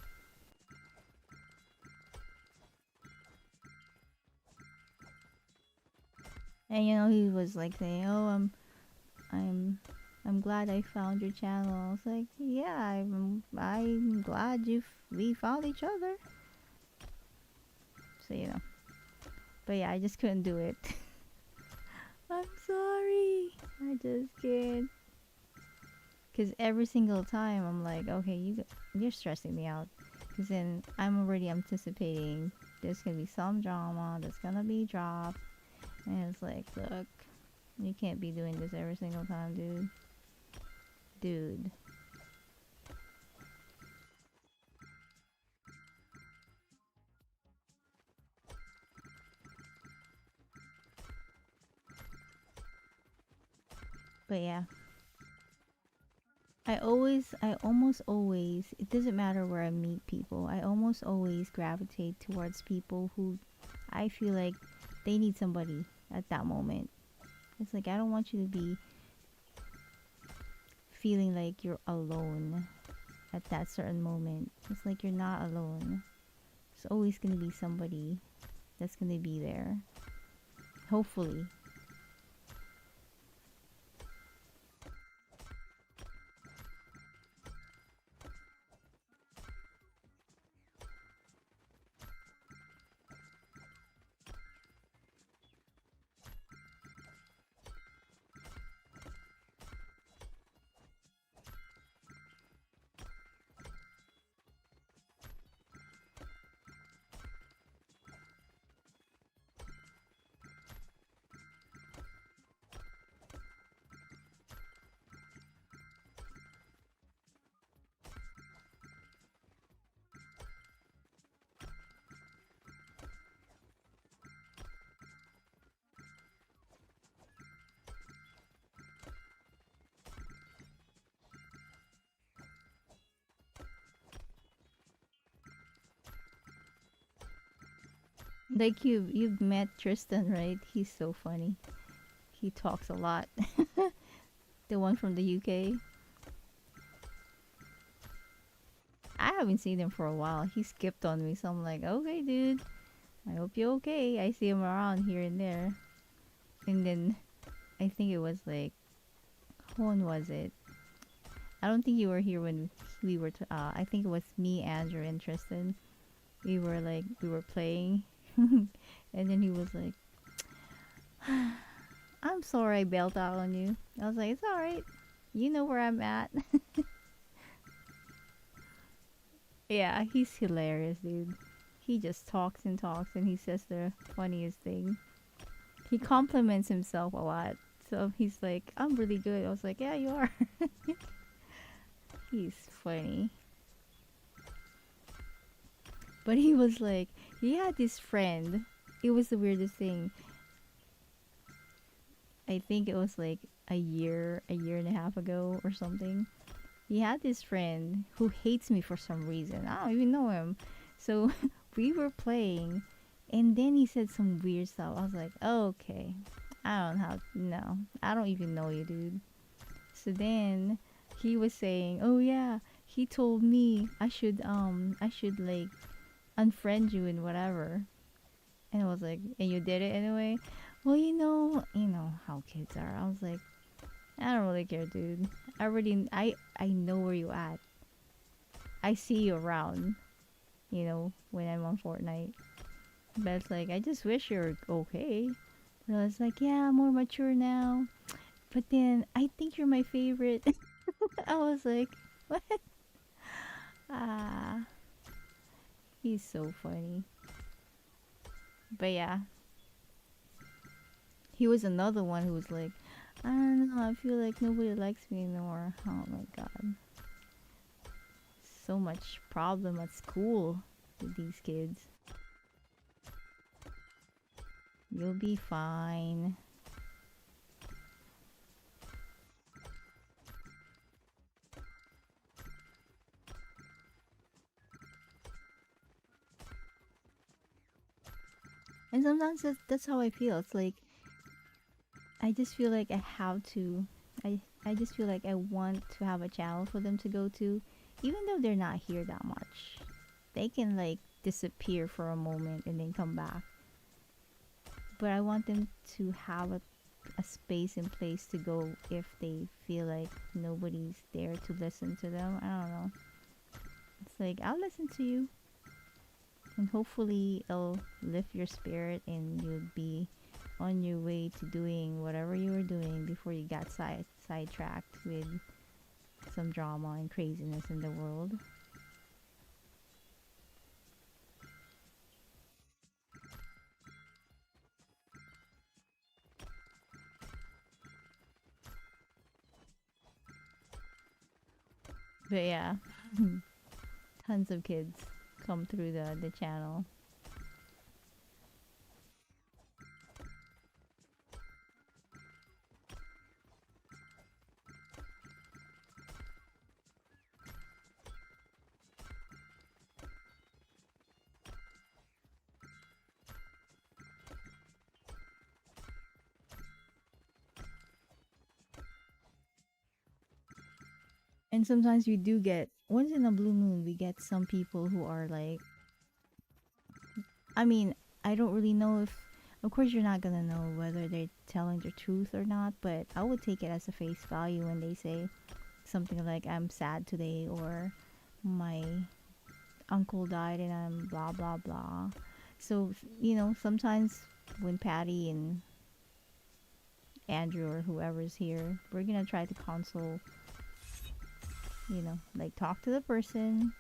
And you know, he was like saying, "Oh, I'm glad I found your channel." I was like, "Yeah, I'm glad we found each other." So you know, but yeah, I just couldn't do it. I'm sorry, I just can't. Cause every single time I'm like, okay, you're stressing me out. Cause then I'm already anticipating there's gonna be some drama that's gonna be dropped, and it's like, look, you can't be doing this every single time, dude. Dude. But yeah, I almost always, it doesn't matter where I meet people, I almost always gravitate towards people who I feel like they need somebody at that moment. It's like, I don't want you to be feeling like you're alone at that certain moment. It's like you're not alone. There's always gonna be somebody that's gonna be there. Hopefully. Like you've met Tristan, right? He's so funny. He talks a lot. The one from the UK. I haven't seen him for a while. He skipped on me, so I'm like, okay, dude. I hope you're okay. I see him around here and there. And then I think it was like, when was it? I don't think you were here when we were. I think it was me, Andrew, and Tristan. We were playing, and then he was like, "I'm sorry I bailed out on you." I was like, "It's all right. You know where I'm at." Yeah, he's hilarious, dude. He just talks and talks, and he says the funniest thing. He compliments himself a lot. So he's like, "I'm really good." I was like, "Yeah, you are." He's funny. But he was like, he had this friend. It was the weirdest thing. I think it was like a year and a half ago or something. He had this friend who hates me for some reason. I don't even know him. So we were playing, and then he said some weird stuff. I was like, okay, I don't have, no, I don't even know you, dude. So then he was saying, oh yeah, he told me I should like unfriend you and whatever. And I was like, and you did it anyway? Well, you know how kids are. I was like, I don't really care, dude. I know where you at. I see you around, when I'm on Fortnite. But it's like, I just wish you're okay. But I was like, yeah, I'm more mature now. But then, I think you're my favorite. I was like, what? Ah, he's so funny. But yeah, he was another one who was like, I don't know, I feel like nobody likes me anymore. Oh my god. So much problem at school with these kids. You'll be fine. And sometimes that's how I feel. It's like I just feel like I have to. I just feel like I want to have a channel for them to go to, even though they're not here that much. They can like disappear for a moment and then come back. But I want them to have a space and place to go if they feel like nobody's there to listen to them. I don't know. It's like I'll listen to you, and hopefully it'll lift your spirit and you'll be on your way to doing whatever you were doing before you got sidetracked with some drama and craziness in the world. But yeah, tons of kids come through the channel. And sometimes we do get, once in a blue moon, we get some people who are like, I mean, I don't really know if, of course, you're not gonna know whether they're telling the truth or not, but I would take it as a face value when they say something like, I'm sad today, or my uncle died and I'm blah blah blah. So, sometimes when Patty and Andrew or whoever's here, we're gonna try to console, like talk to the person.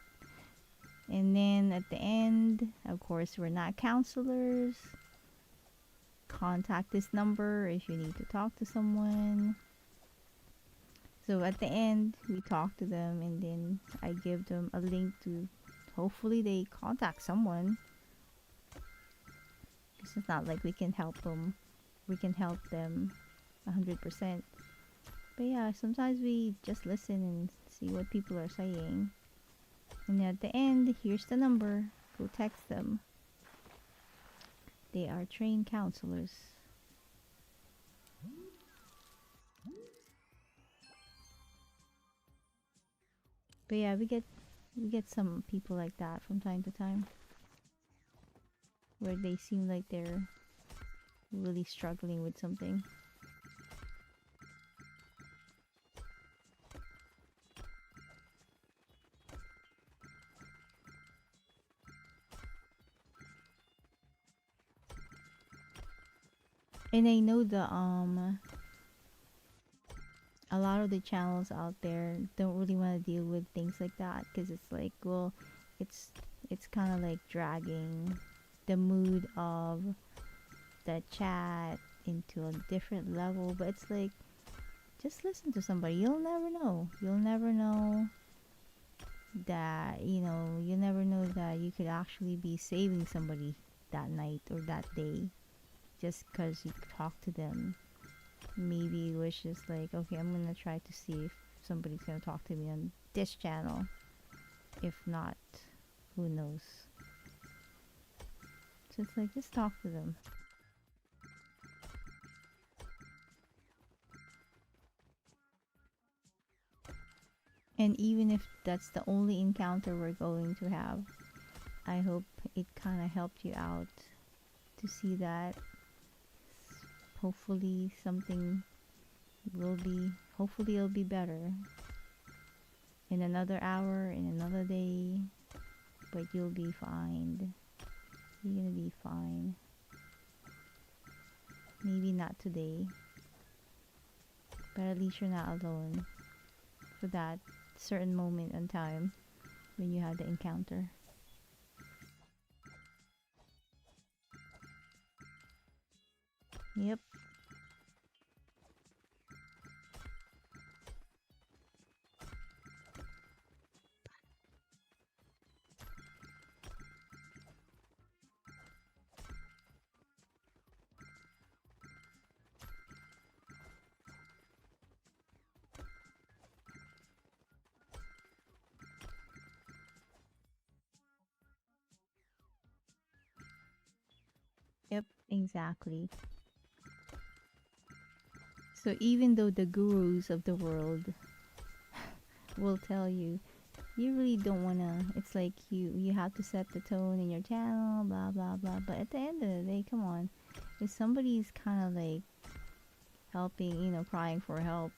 And then at the end, of course, we're not counselors. Contact this number if you need to talk to someone. So at the end, we talk to them and then I give them a link to, hopefully they contact someone. Because it's not like we can help them. We can help them 100%. But yeah, sometimes we just listen and see what people are saying. And at the end, here's the number. Go text them. They are trained counselors. But yeah, we get some people like that from time to time, where they seem like they're really struggling with something. And I know a lot of the channels out there don't really want to deal with things like that, because it's like, well, it's it's kind of like dragging the mood of the chat into a different level. But it's like, just listen to somebody. You'll never know. You'll never know that, you never know that you could actually be saving somebody that night or that day, just because you talk to them. Maybe it was just like, okay, I'm gonna try to see if somebody's gonna talk to me on this channel. If not, who knows? So it's like, just talk to them. And even if that's the only encounter we're going to have, I hope it kind of helped you out to see that hopefully something hopefully it'll be better in another hour, in another day, but you'll be fine. You're gonna be fine. Maybe not today, but at least you're not alone for that certain moment in time when you had the encounter. Yep. Yep, exactly. So even though the gurus of the world will tell you, you really don't wanna, it's like you have to set the tone in your channel, blah blah blah. But at the end of the day, come on, if somebody's kind of like helping, crying for help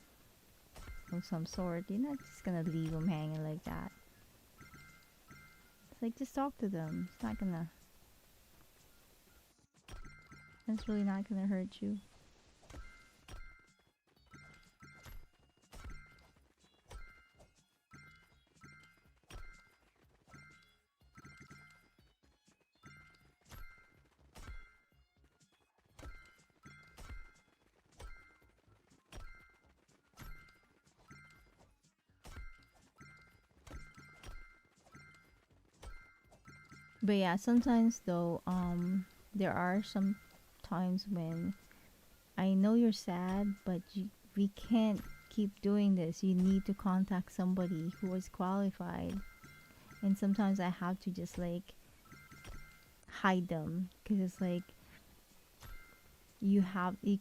of some sort, you're not just gonna leave them hanging like that. It's like, just talk to them. It's really not gonna hurt you. But yeah, sometimes though, there are some times when I know you're sad, but we can't keep doing this. You need to contact somebody who is qualified. And sometimes I have to just like hide them, because it's like, you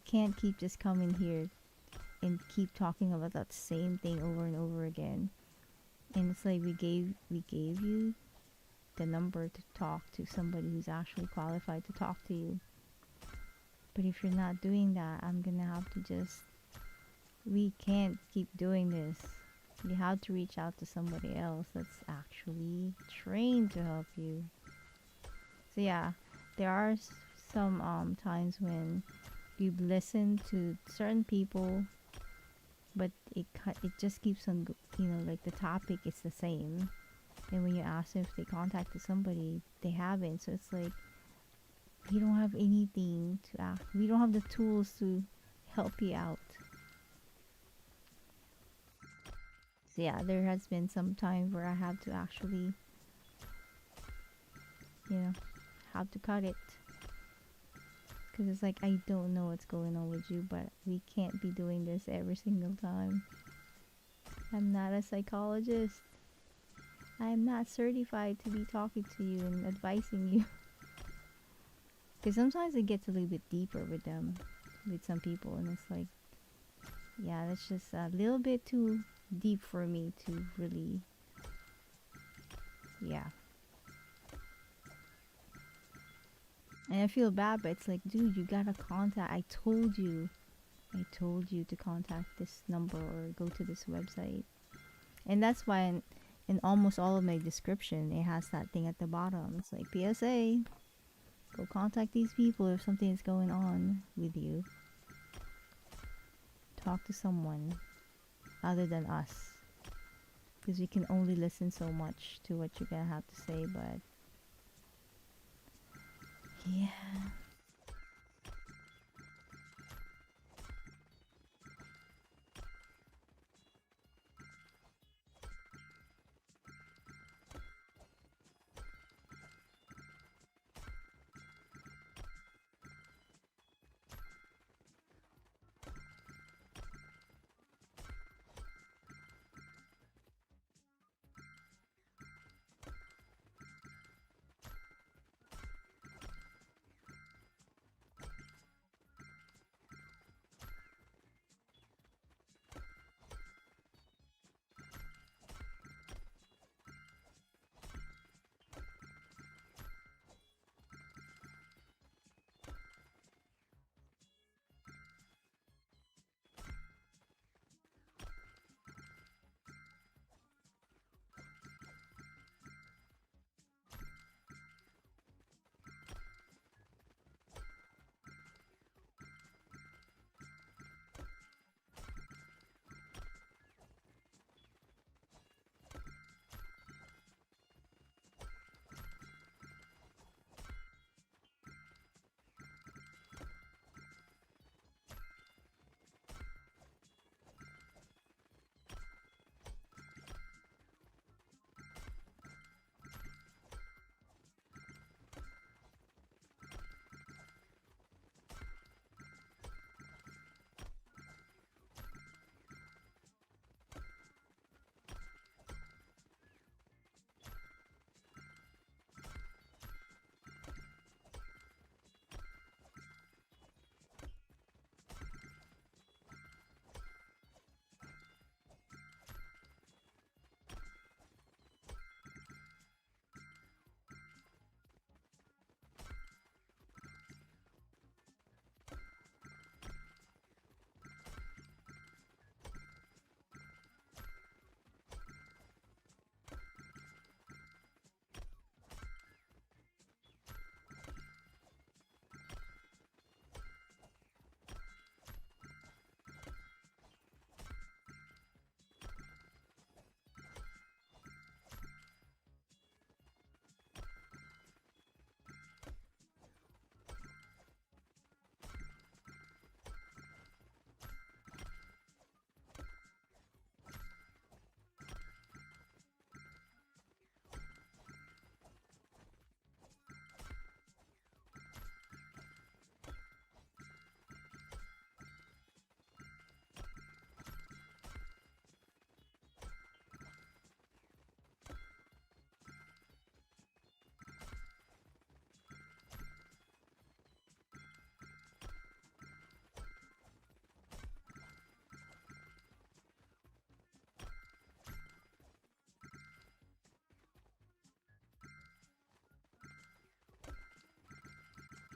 can't keep just coming here and keep talking about that same thing over and over again. And it's like, we gave you the number to talk to somebody who's actually qualified to talk to you. But if you're not doing that, I'm gonna have to just, we can't keep doing this. You have to reach out to somebody else that's actually trained to help you. So yeah, there are some times when you listen to certain people, but it just keeps on like the topic is the same. And when you ask them if they contacted somebody, they haven't. So it's like, we don't have anything to ask. We don't have the tools to help you out. So yeah, there has been some time where I have to actually, you know, have to cut it. Because it's like, I don't know what's going on with you, but we can't be doing this every single time. I'm not a psychologist. I'm not certified to be talking to you and advising you. Because sometimes it gets a little bit deeper with them, with some people, and it's like, yeah, that's just a little bit too deep for me to really, yeah. And I feel bad, but it's like, dude, you gotta contact. I told you to contact this number or go to this website. And that's why in almost all of my description, it has that thing at the bottom. It's like, PSA, go contact these people if something is going on with you. Talk to someone other than us. Because we can only listen so much to what you're gonna have to say, but yeah.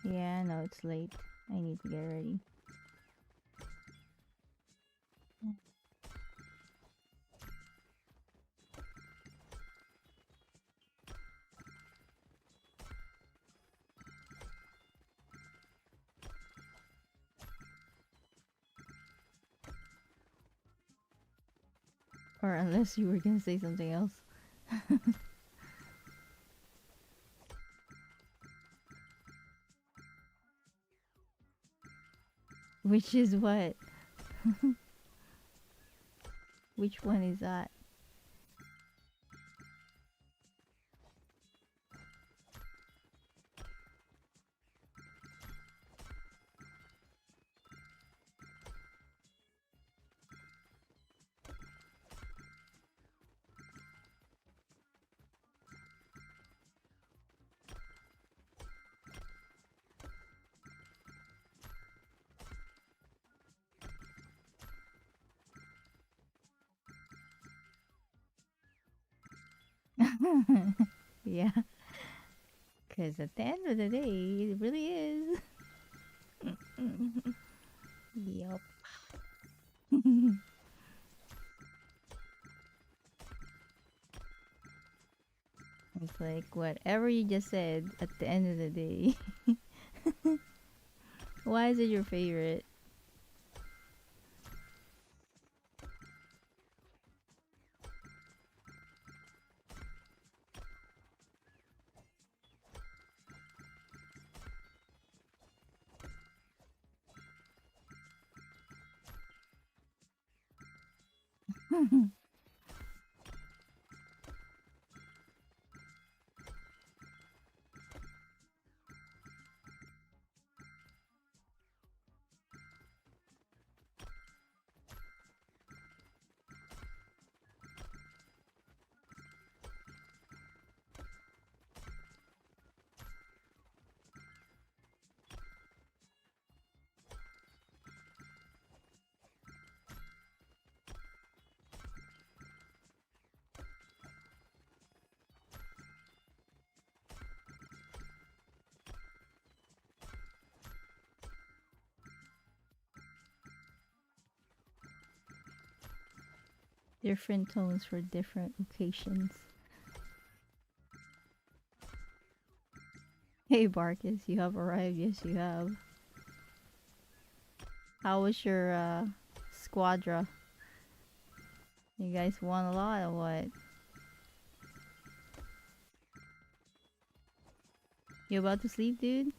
Yeah, no, it's late. I need to get ready. Or unless you were gonna say something else. Which is what? Which one is that? Yeah, because at the end of the day, it really is. Yup. It's like whatever you just said at the end of the day. Why is it your favorite? Different tones for different occasions. Hey Barkus, you have arrived. Yes, you have. How was your squadra? You guys won a lot or what? You about to sleep, dude?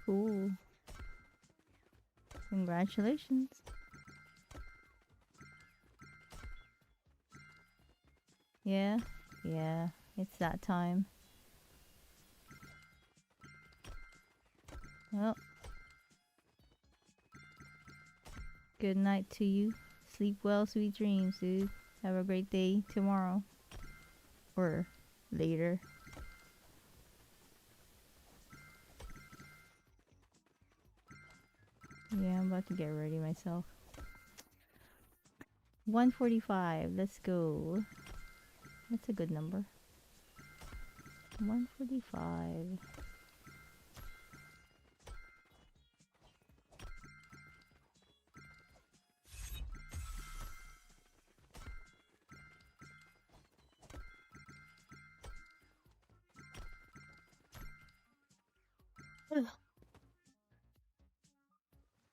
Cool. Congratulations. Yeah, yeah, it's that time. Well, good night to you. Sleep well, sweet dreams, dude. Have a great day tomorrow. Or later. Yeah, I'm about to get ready myself. 145. Let's go. That's a good number. 145.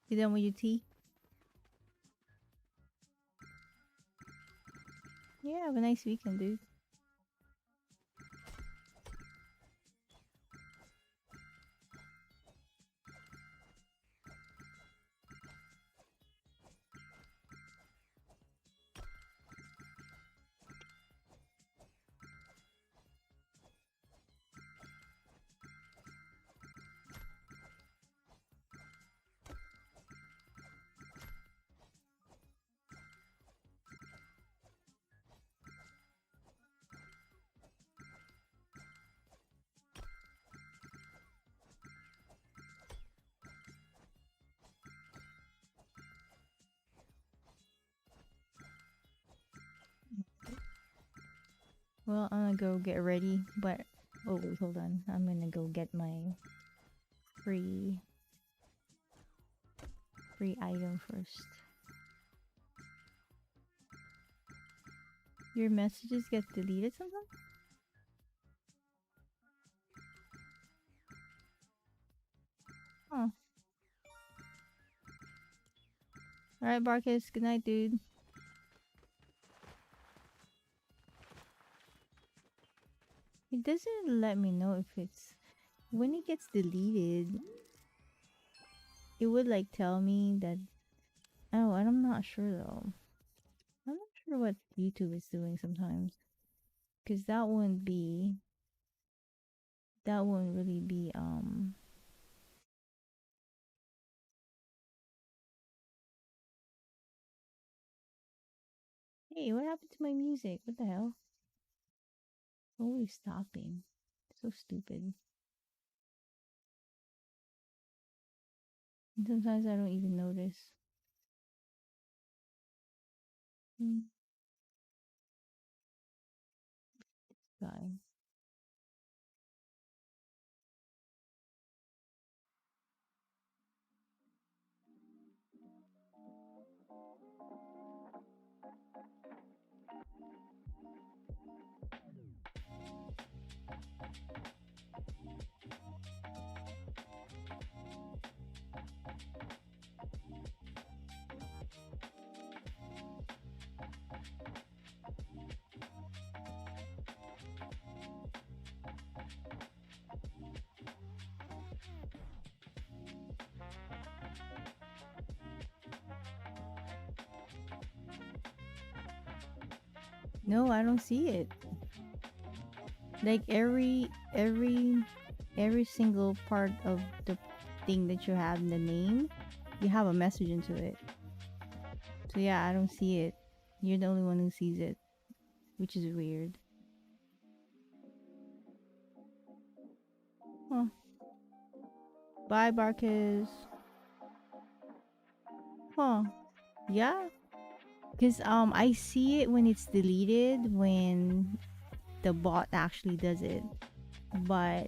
You done with your tea? Yeah, have a nice weekend, dude. Well, I'm gonna go get ready, but oh wait, hold on. I'm gonna go get my free item first. Your messages get deleted sometimes? Huh. Alright, Barkus. Good night, dude. doesn't let me know if it's when it gets deleted. It would like tell me that. Oh, I'm not sure though. I'm not sure what YouTube is doing sometimes, because that wouldn't really be Hey, what happened to my music? What the hell? Always stopping. So stupid. And sometimes I don't even notice. Hmm. Guy. No, I don't see it. Like every single part of the thing that you have in the name, you have a message into it. So yeah, I don't see it. You're the only one who sees it, which is weird. Huh. Bye, Barkis. Huh. Yeah. Cause I see it when it's deleted when the bot actually does it. But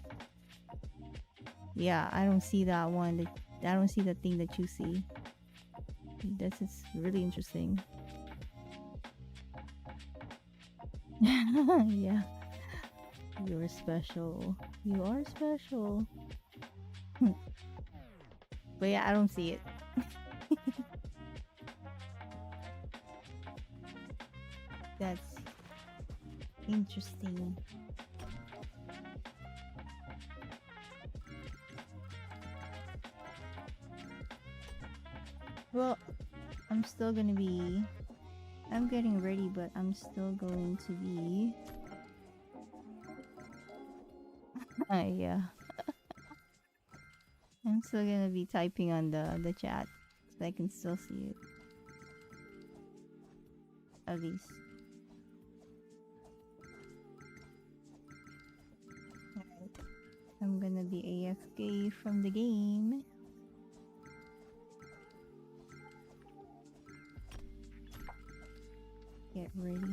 yeah, I don't see that one. I don't see the thing that you see. This is really interesting. Yeah, you're special. You are special. But yeah, I don't see it. That's interesting. Well, I'm still gonna be. I'm getting ready, but I'm still going to be. Yeah. I'm still gonna be typing on the chat so I can still see it. At least. Alright. I'm gonna be AFK from the game. Get ready.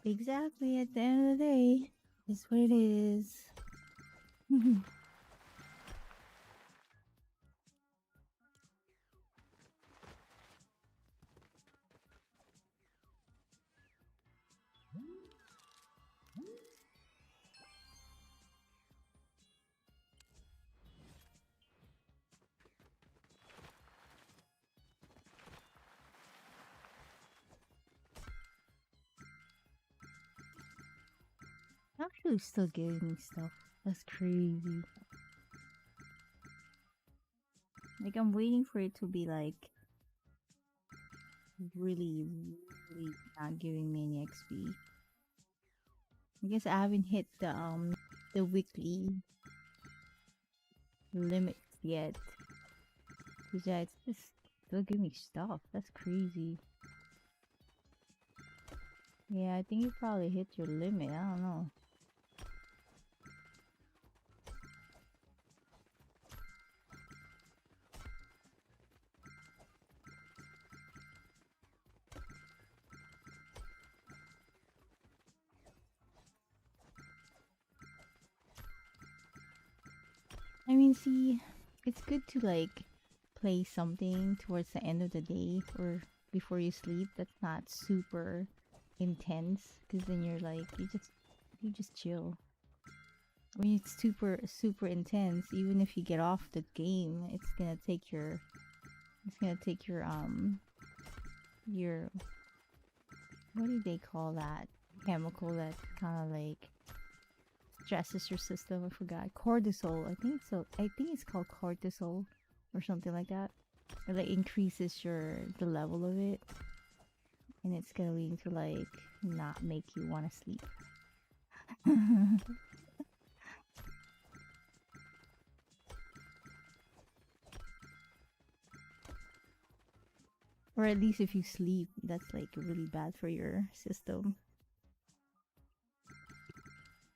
Exactly, at the end of the day, it's what it is. Actually, still giving me stuff. That's crazy. Like, I'm waiting for it to be like really, really not giving me any XP. I guess I haven't hit the weekly limit yet. Cause yeah, it's just still giving me stuff. That's crazy. Yeah, I think you probably hit your limit. I don't know. I mean, see, it's good to like play something towards the end of the day or before you sleep that's not super intense, because then you're like you just chill. When it's super intense, even if you get off the game, it's gonna take your what do they call that chemical that kind of like stresses your system. I forgot. Cortisol. I think it's called cortisol or something like that. It like increases the level of it, and it's gonna lead to like not make you want to sleep. Or at least if you sleep, that's like really bad for your system.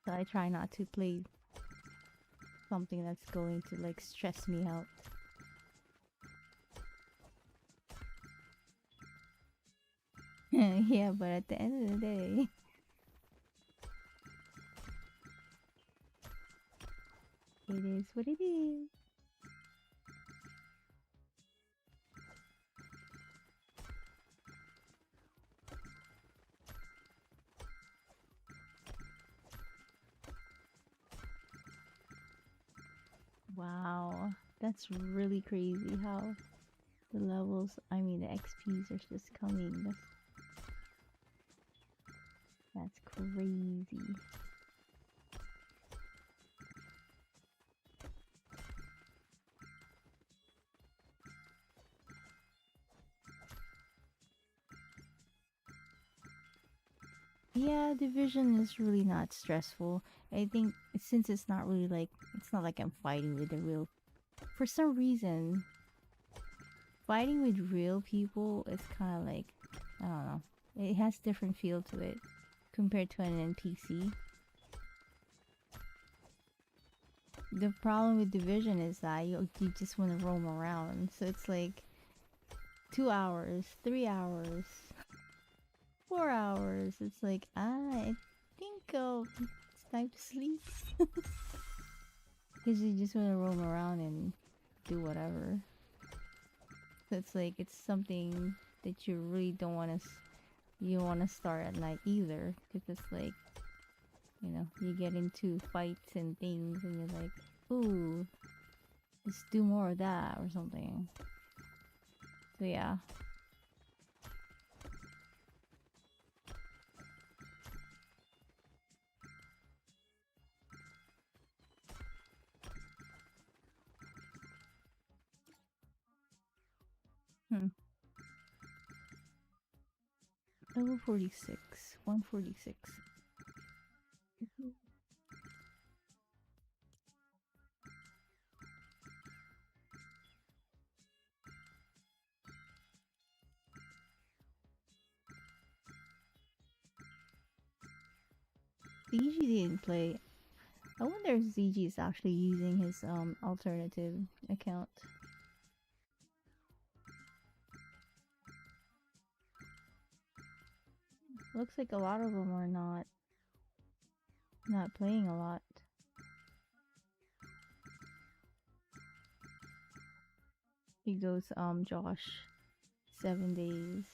So I try not to play something that's going to like stress me out. Yeah, but at the end of the day, it is what it is. Wow, that's really crazy how the levels, I mean the XPs are just coming. That's crazy. Yeah, division is really not stressful. I think since it's not like I'm fighting with the real. For some reason, fighting with real people is kind of like, I don't know. It has different feel to it compared to an NPC. The problem with division is that you just want to roam around. So it's like 2 hours, 3 hours, 4 hours. It's like, I think it's time to sleep. Because you just want to roam around and do whatever. So it's like, it's something that you really don't want to, you want to start at night either. Because it's like, you get into fights and things and you're like, ooh, let's do more of that or something. So yeah. Hmm. Level 46. 146. ZG didn't play. I wonder if ZG is actually using his alternative account. Looks like a lot of them are not playing a lot. He goes, Josh, 7 days,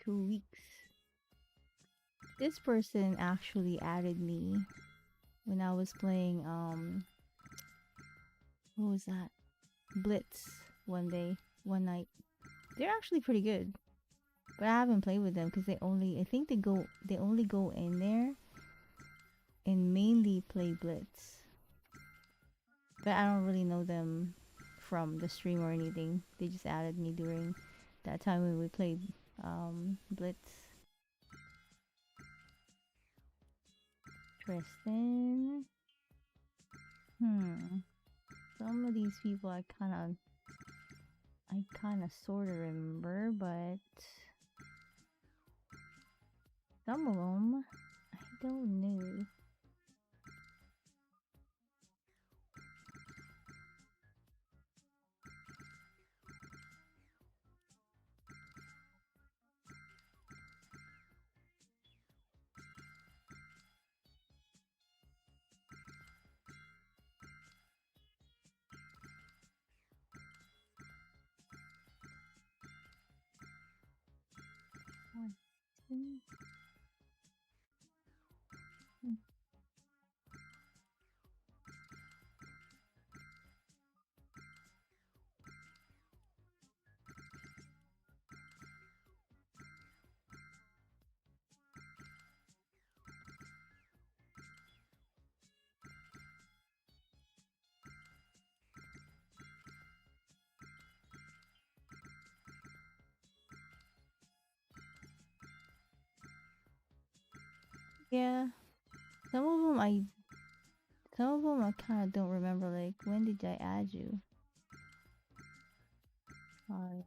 2 weeks. This person actually added me when I was playing, what was that? Blitz one night. They're actually pretty good, but I haven't played with them because I think they only go in there and mainly play Blitz. But I don't really know them from the stream or anything. They just added me during that time when we played Blitz. Tristan. Some of these people I kinda sorta remember, but some of them I don't know. Hmm. Yeah, some of them I kind of don't remember. Like, when did I add you? Alright.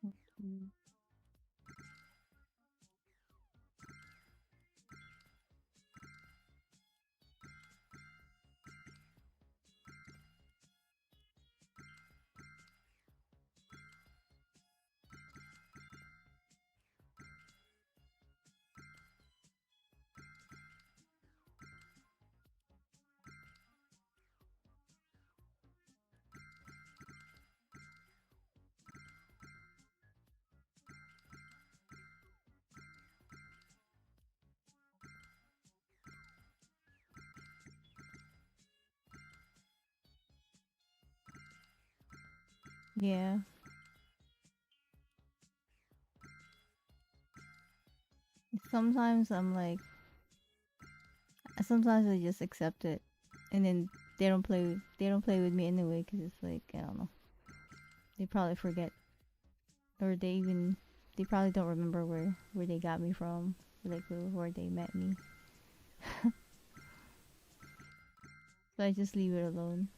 Okay. Yeah. Sometimes I'm like, sometimes I just accept it, and then they don't play with me anyway because it's like, I don't know. They probably forget, or they probably don't remember where they got me from, like where they met me. So I just leave it alone.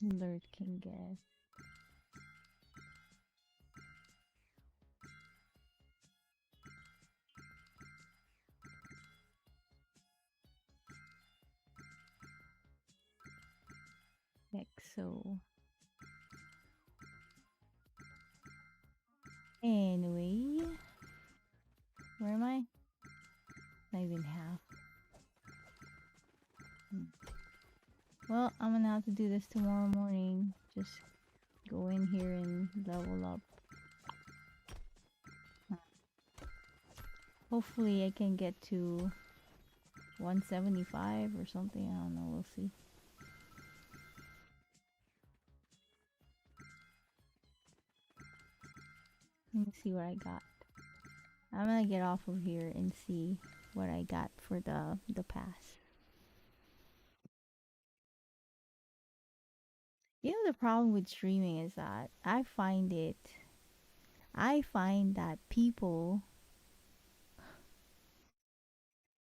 Lord can guess. So anyway, where am I? Not even half. Well, I'm gonna have to do this tomorrow morning. Just go in here and level up. Hopefully I can get to 175 or something. I don't know. We'll see. Let me see what I got. I'm gonna get off of here and see what I got for the pass. You know, the problem with streaming is that I find that people,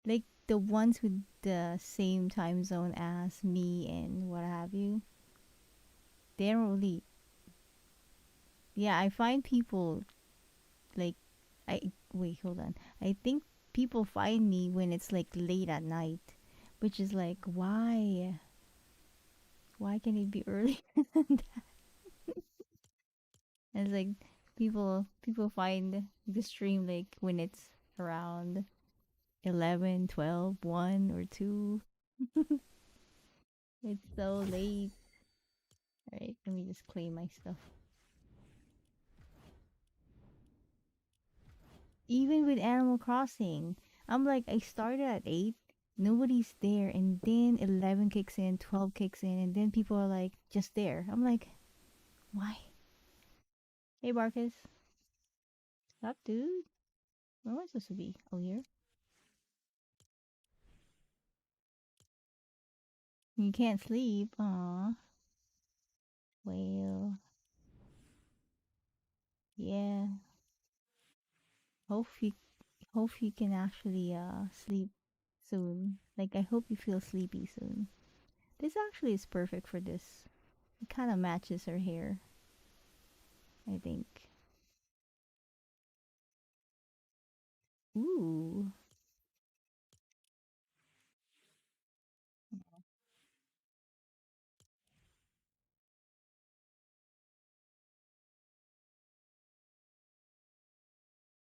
like the ones with the same time zone as me and what have you, they don't really, yeah, I find people like, wait, hold on. I think people find me when it's like late at night, which is like, why? Why can it be early? It's like people find the stream like when it's around 11, 12, 1 or 2. It's so late. All right, let me just claim my stuff. Even with Animal Crossing, I'm like, I started at 8, nobody's there, and then 11 kicks in, 12 kicks in, and then people are like, just there. I'm like, why? Hey, Marcus. Stop, dude. Where am I supposed to be? Oh, here? You can't sleep. Aw. Well, yeah. Hope you, hope you can actually sleep soon. Like, I hope you feel sleepy soon. This actually is perfect for this. It kind of matches her hair, I think. Ooh.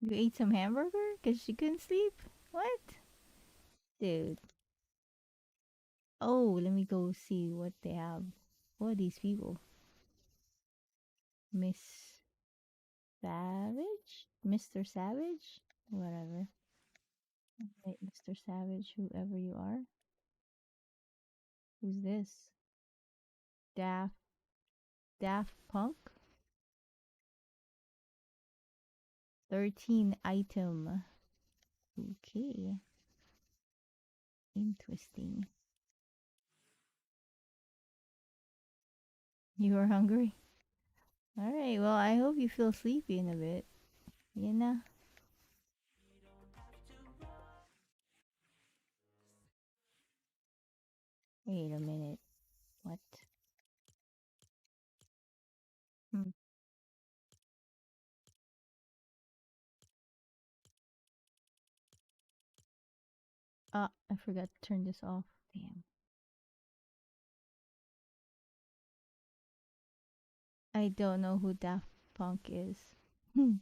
You ate some hamburger because she couldn't sleep? What? Dude. Oh, let me go see what they have. Who are these people? Miss Savage? Mr. Savage? Whatever. Wait, Mr. Savage, whoever you are. Who's this? Daft Daft Punk? 13 item. Okay. Interesting. You are hungry? Alright, well, I hope you feel sleepy in a bit. You know? Wait a minute. What? Hmm. I forgot to turn this off. Damn. I don't know who Daft Punk is. Hmm.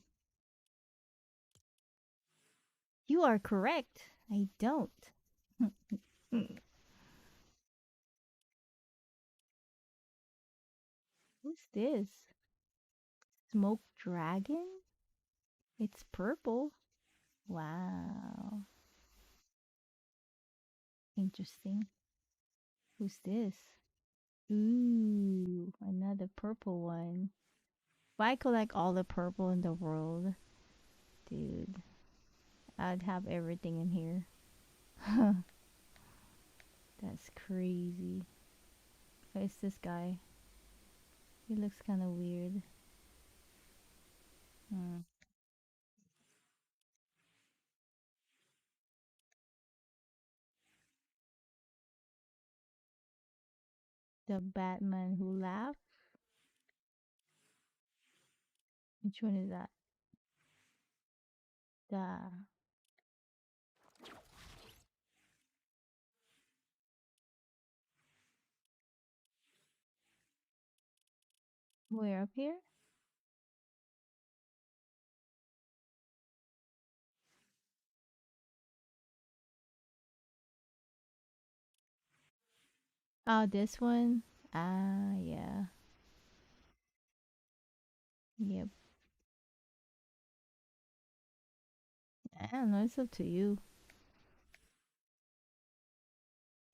You are correct. I don't. Who's this? Smoke Dragon? It's purple. Wow. Interesting. Who's this? Ooh, another purple one. If I collect all the purple in the world, dude, I'd have everything in here. That's crazy. Who's this guy? He looks kind of weird. Hmm. The Batman who laughed? Which one is that? The where up here? Oh, this one? Ah, yeah. Yep. I don't know. It's up to you.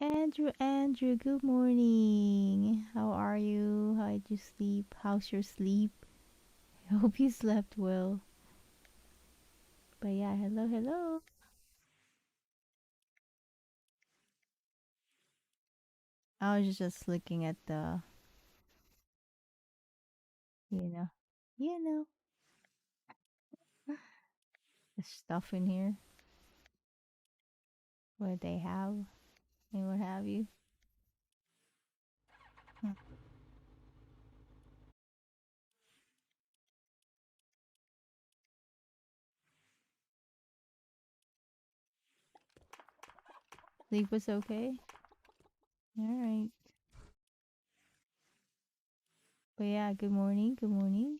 Andrew, good morning. How are you? How did you sleep? How's your sleep? I hope you slept well. But yeah, hello, hello. I was just looking at the You know. You know. The stuff in here. What they have and what have you. Hmm. Sleep was okay? Alright. But yeah, good morning. Good morning.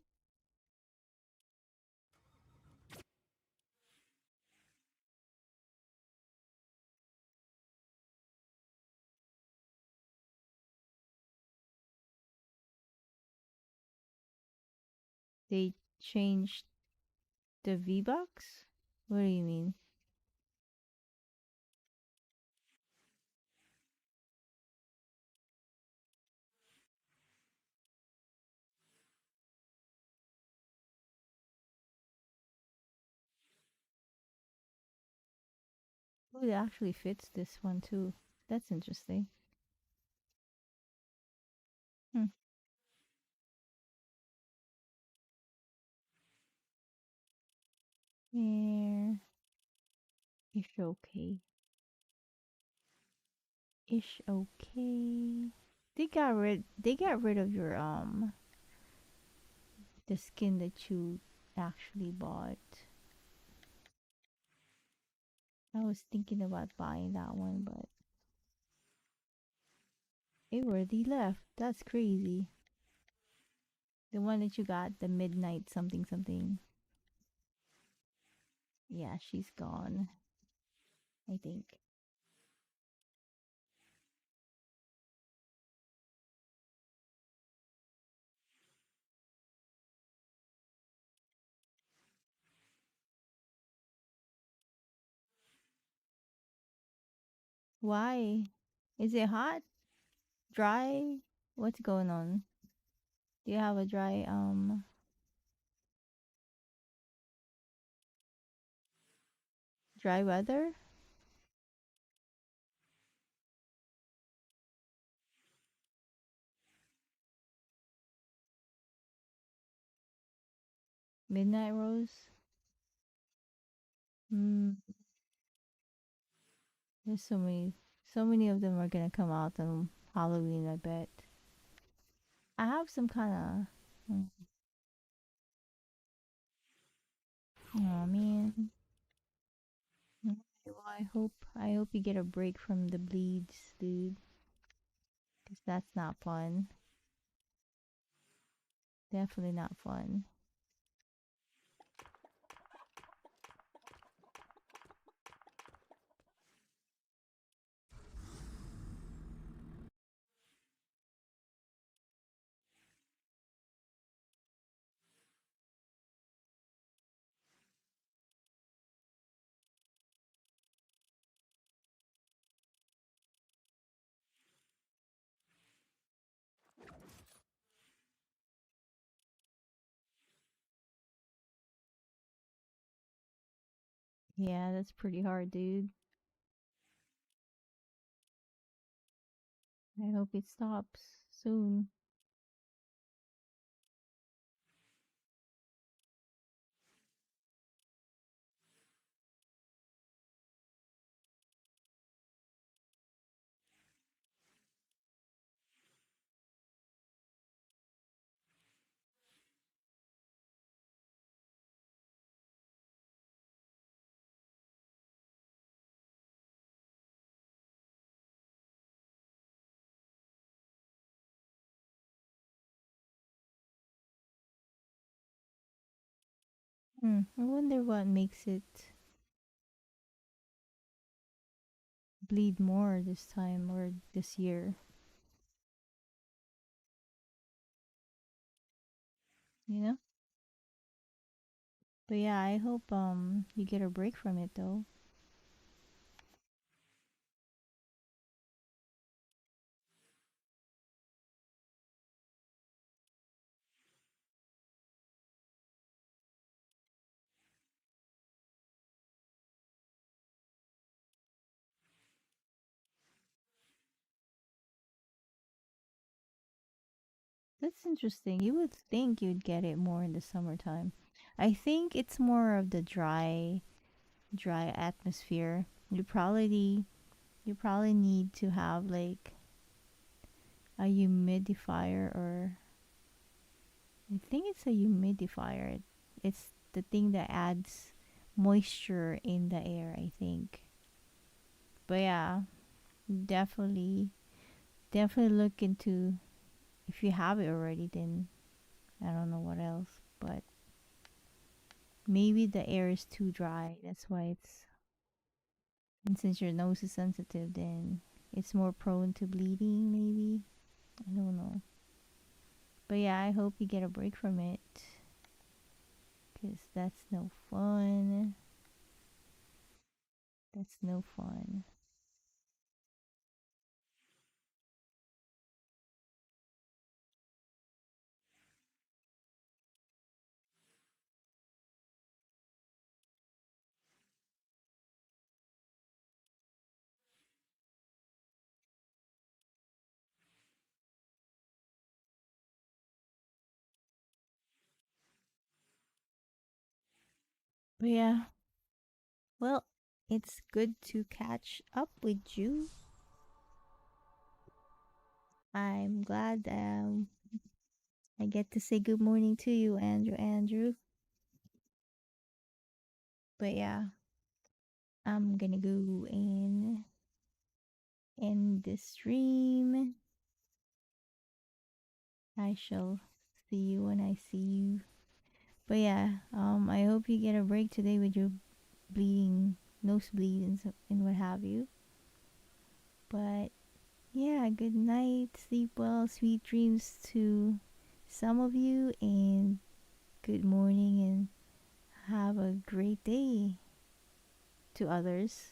They changed the V-Bucks? What do you mean? Oh, it actually fits this one too. That's interesting. Hmm. Yeah. Ish okay. Ish okay. They got rid of your the skin that you actually bought. I was thinking about buying that one, but it already left. That's crazy. The one that you got, the midnight something something. Yeah, she's gone, I think. Why? Is it hot? Dry? What's going on? Do you have a dry weather? Midnight rose? Hmm. There's so many of them are gonna come out on Halloween, I bet. I have some kind of. Oh man. Well, I hope you get a break from the bleeds, dude. Cause that's not fun. Definitely not fun. Yeah, that's pretty hard, dude. I hope it stops soon. I wonder what makes it bleed more this time or this year. You know? But yeah, I hope you get a break from it though. That's interesting. You would think you'd get it more in the summertime. I think it's more of the dry atmosphere. You probably need to have like a humidifier, or I think it's a humidifier. It's the thing that adds moisture in the air, I think. But yeah, definitely definitely look into, if you have it already, then I don't know what else, but maybe the air is too dry. That's why it's, and since your nose is sensitive, then it's more prone to bleeding, maybe. I don't know. But yeah, I hope you get a break from it, because that's no fun. That's no fun. But yeah, well, it's good to catch up with you. I'm glad I get to say good morning to you, Andrew. But yeah, I'm gonna go and end the stream. I shall see you when I see you. But yeah, I hope you get a break today with your bleeding, nosebleed, and what have you. But yeah, good night, sleep well, sweet dreams to some of you, and good morning, and have a great day to others.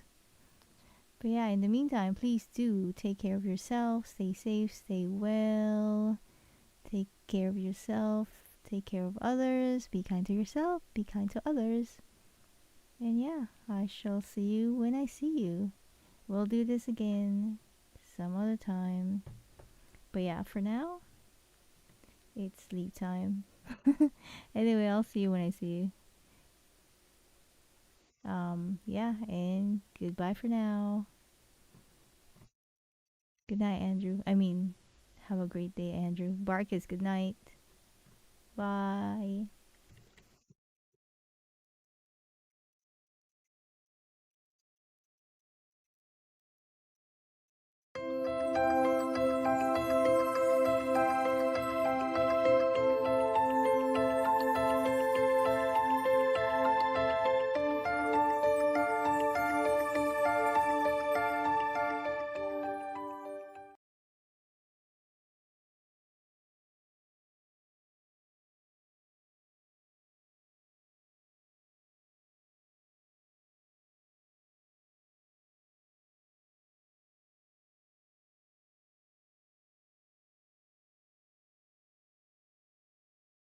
But yeah, in the meantime, please do take care of yourself, stay safe, stay well, take care of yourself, take care of others, be kind to yourself, be kind to others. And yeah, I shall see you when I see you. We'll do this again some other time. But yeah, for now, it's sleep time. Anyway, I'll see you when I see you. Yeah, and goodbye for now. Good night, Andrew. I mean, have a great day, Andrew. Barkis, good night. Bye.